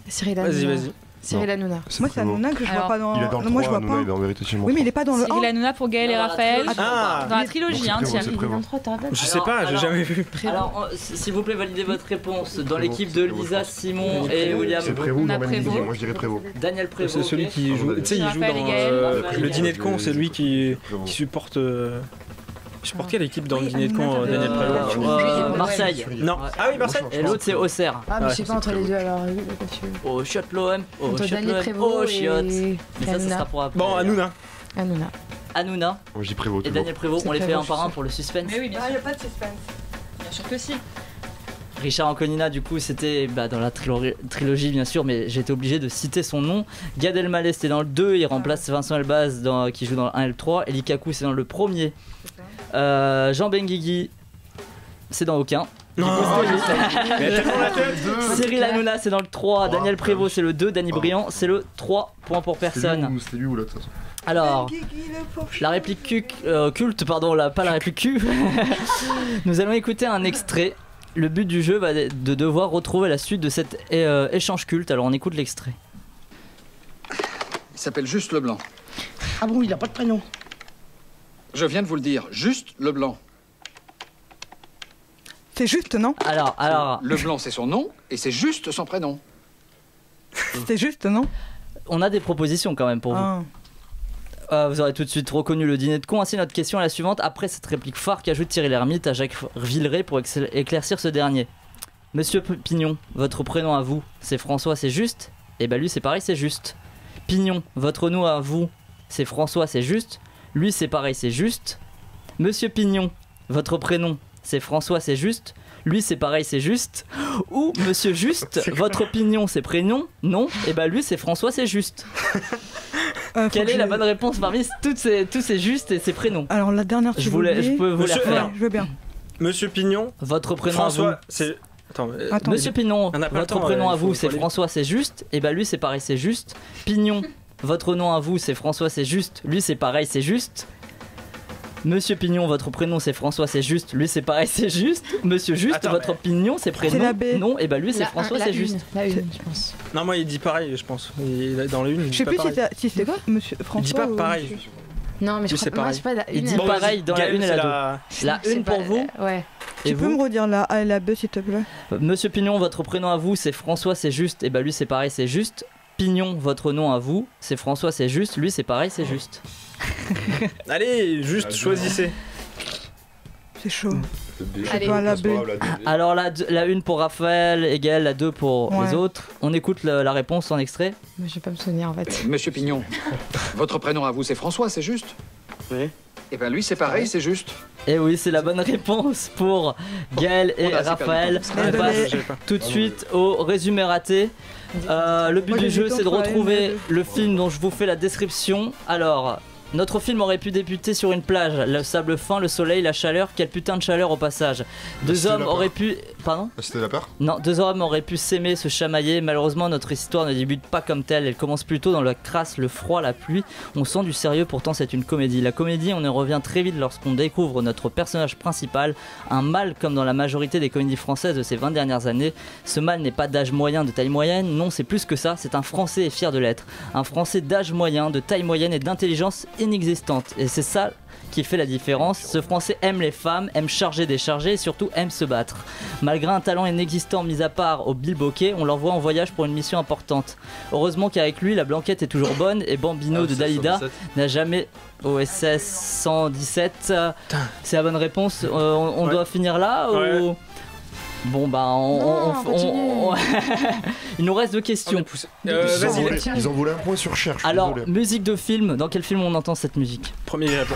Cyril Hanouna. Vas-y. Cyril Hanouna. Moi, c'est Hanouna que je vois pas dans... Il est dans le 3, moi, je vois Hanouna, pas. il est en vérité chez moi. Oui, mais il est pas dans le 1. Cyril Hanouna pour Gaël et Raphaël. Dans la trilogie, hein, tiens. Je sais pas, j'ai jamais vu. Alors, s'il vous plaît, validez votre réponse. Dans l'équipe de Lisa, Simon et William. C'est Prévost ou Prévost? Moi, je dirais Prévost. Daniel Prévost. C'est celui qui joue. Tu sais, il joue dans le dîner de con, c'est lui qui supporte. Il supporte quelle équipe dans le dîner de con, Daniel Prévost? Marseille. Non. Ah oui, Marseille. Et l'autre, c'est Auxerre. Ah, mais je sais pas entre les deux alors. Au Chiotte l'OM. Au Daniel Prévost au Chiotte. Mais ça sera pour après. Bon, Hanouna. Hanouna. Moi, je dis Prévost. Et Daniel Prévost, on les fait un par un pour le suspense. Mais oui, bien sûr. Il n'y a pas de suspense. Bien sûr que si. Richard Anconina, du coup, c'était dans la trilogie, bien sûr, mais j'ai été obligé de citer son nom. Gad Elmaleh, c'était dans le 2, il remplace Vincent Elbaz qui joue dans le 1 et le 3. Elie Kakou, c'est dans le premier. Jean Benguigui, c'est dans aucun. Cyril Hanouna, c'est dans le 3. Daniel Prévost, c'est le 2. Danny Briand, c'est le 3. Point pour personne. C'était lui ou l'autre, de toute façon. Alors, la réplique culte, pardon, pas la réplique Q. Nous allons écouter un extrait. Le but du jeu va être de devoir retrouver la suite de cet échange culte. Alors on écoute l'extrait. Il s'appelle Juste Leblanc. Ah bon, il a pas de prénom? Je viens de vous le dire, Juste Leblanc. C'est juste, non? Alors... Leblanc, c'est son nom, et c'est juste son prénom. C'est juste, non? On a des propositions quand même pour vous. Vous aurez tout de suite reconnu le dîner de con. Ainsi, notre question est la suivante. Après cette réplique phare qu'ajoute Thierry Lhermitte à Jacques Villeray pour éclaircir ce dernier. Monsieur Pignon, votre prénom à vous, c'est François, c'est juste? Eh ben lui, c'est pareil, c'est juste. Pignon, votre nom à vous, c'est François, c'est juste? Lui, c'est pareil, c'est juste. Monsieur Pignon, votre prénom, c'est François, c'est juste? Lui, c'est pareil, c'est juste. Ou Monsieur Juste, votre Pignon, c'est prénom? Non. Et ben lui, c'est François, c'est juste. Quelle est la bonne réponse parmi tous ces justes et ces prénoms? Alors la dernière, je peux vous la faire. Je veux bien. Monsieur Pignon. Votre prénom François, à vous. c'est... Attends, Monsieur Pignon, votre prénom à vous, c'est François, c'est juste. Et bah lui, c'est pareil, c'est juste. Pignon, votre nom à vous, c'est François, c'est juste. Lui, c'est pareil, c'est juste. Monsieur Pignon, votre prénom c'est François, c'est juste. Lui, c'est pareil, c'est juste. Monsieur Juste, votre Pignon, c'est prénom. C'est la B. Non, et bah lui, c'est François, c'est juste. La une, je pense. Non, moi, il dit pareil, je pense. Dans la une, il dit je sais pas plus pareil. si c'est quoi, Monsieur François. Il dit pas pareil. Non, mais je sais crois pareil. je sais pas. Il dit pareil dans la une et la 2. La une pour vous. Ouais. Tu peux me redire la A et la B, s'il te plaît? Monsieur Pignon, votre prénom à vous, c'est François, c'est juste. Et bah lui, c'est pareil, c'est juste. Pignon, votre nom à vous, c'est François, c'est juste. Lui, c'est pareil, c'est juste. Allez, juste choisissez. C'est chaud. Allez. La B. Alors la une pour Raphaël et Gaël, la 2 pour les autres. On écoute la réponse en extrait. Mais je vais pas me souvenir en fait. Monsieur Pignon, votre prénom à vous, c'est François, c'est juste? Oui. Et ben lui, c'est pareil, c'est juste. Et oui, c'est la bonne réponse pour Gaël et Raphaël. On passe tout de suite au résumé raté. Le but du jeu, c'est de retrouver le film dont je vous fais la description. Alors, notre film aurait pu débuter sur une plage, le sable fin, le soleil, la chaleur. Quelle putain de chaleur au passage. Deux hommes auraient pu... Pardon ? C'était la peur ? Non, deux hommes auraient pu s'aimer, se chamailler. Malheureusement, notre histoire ne débute pas comme telle. Elle commence plutôt dans la crasse, le froid, la pluie. On sent du sérieux, pourtant c'est une comédie. La comédie, on y revient très vite lorsqu'on découvre notre personnage principal. Un mâle comme dans la majorité des comédies françaises de ces 20 dernières années. Ce mâle n'est pas d'âge moyen, de taille moyenne. Non, c'est plus que ça. C'est un Français et fier de l'être. Un Français d'âge moyen, de taille moyenne et d'intelligence inexistante. Et c'est ça qui fait la différence. Ce Français aime les femmes, aime charger, décharger et surtout aime se battre. Malgré un talent inexistant mis à part au bilboquet, on l'envoie en voyage pour une mission importante. Heureusement qu'avec lui, la blanquette est toujours bonne et Bambino de Dalida n'a jamais... OSS 117, c'est la bonne réponse. On doit finir là ou... Bon bah il nous reste deux questions. Ils en voulaient un point sur cherche. Alors, musique de film, dans quel film on entend cette musique? Premier Japon.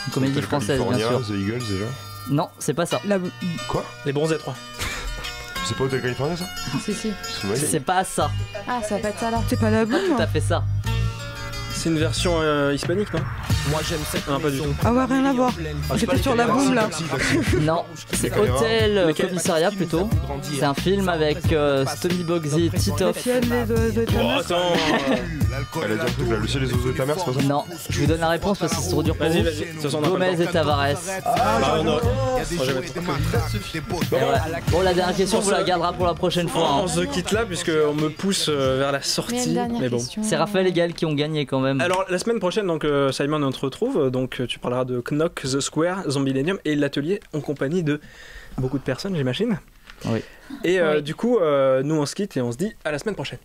Une comédie française bien sûr. The Eagles déjà. Non, c'est pas ça. Quoi? Les Bronzés 3. C'est pas Hôtel California ça? Si. C'est pas ça. Ah, ça va pas être ça là. C'est pas la boum. Tout à fait ça. C'est une version hispanique, non? Moi j'aime cette pas du tout. Ah ouais, rien à voir. J'étais sur la boum là. Non, c'est Hôtel Commissariat plutôt. C'est un film avec Tommy Bogsy, Titoff. Les attends. Elle a dit un truc là, le ciel et les oiseaux de ta mère, c'est pas ça? Non, je vous donne la réponse parce que c'est trop dur pour vous. Gomez et Tavares. Bon, la dernière question, vous la gardera pour la prochaine fois. On se quitte là puisqu'on me pousse vers la sortie. Mais bon. C'est Raphaël et Gaël qui ont gagné quand même. Alors la semaine prochaine, donc Simon, on te retrouve. Donc tu parleras de Knock, The Square, Zombillenium et l'atelier en compagnie de beaucoup de personnes, j'imagine. Oui. Et du coup, nous on se quitte et on se dit à la semaine prochaine.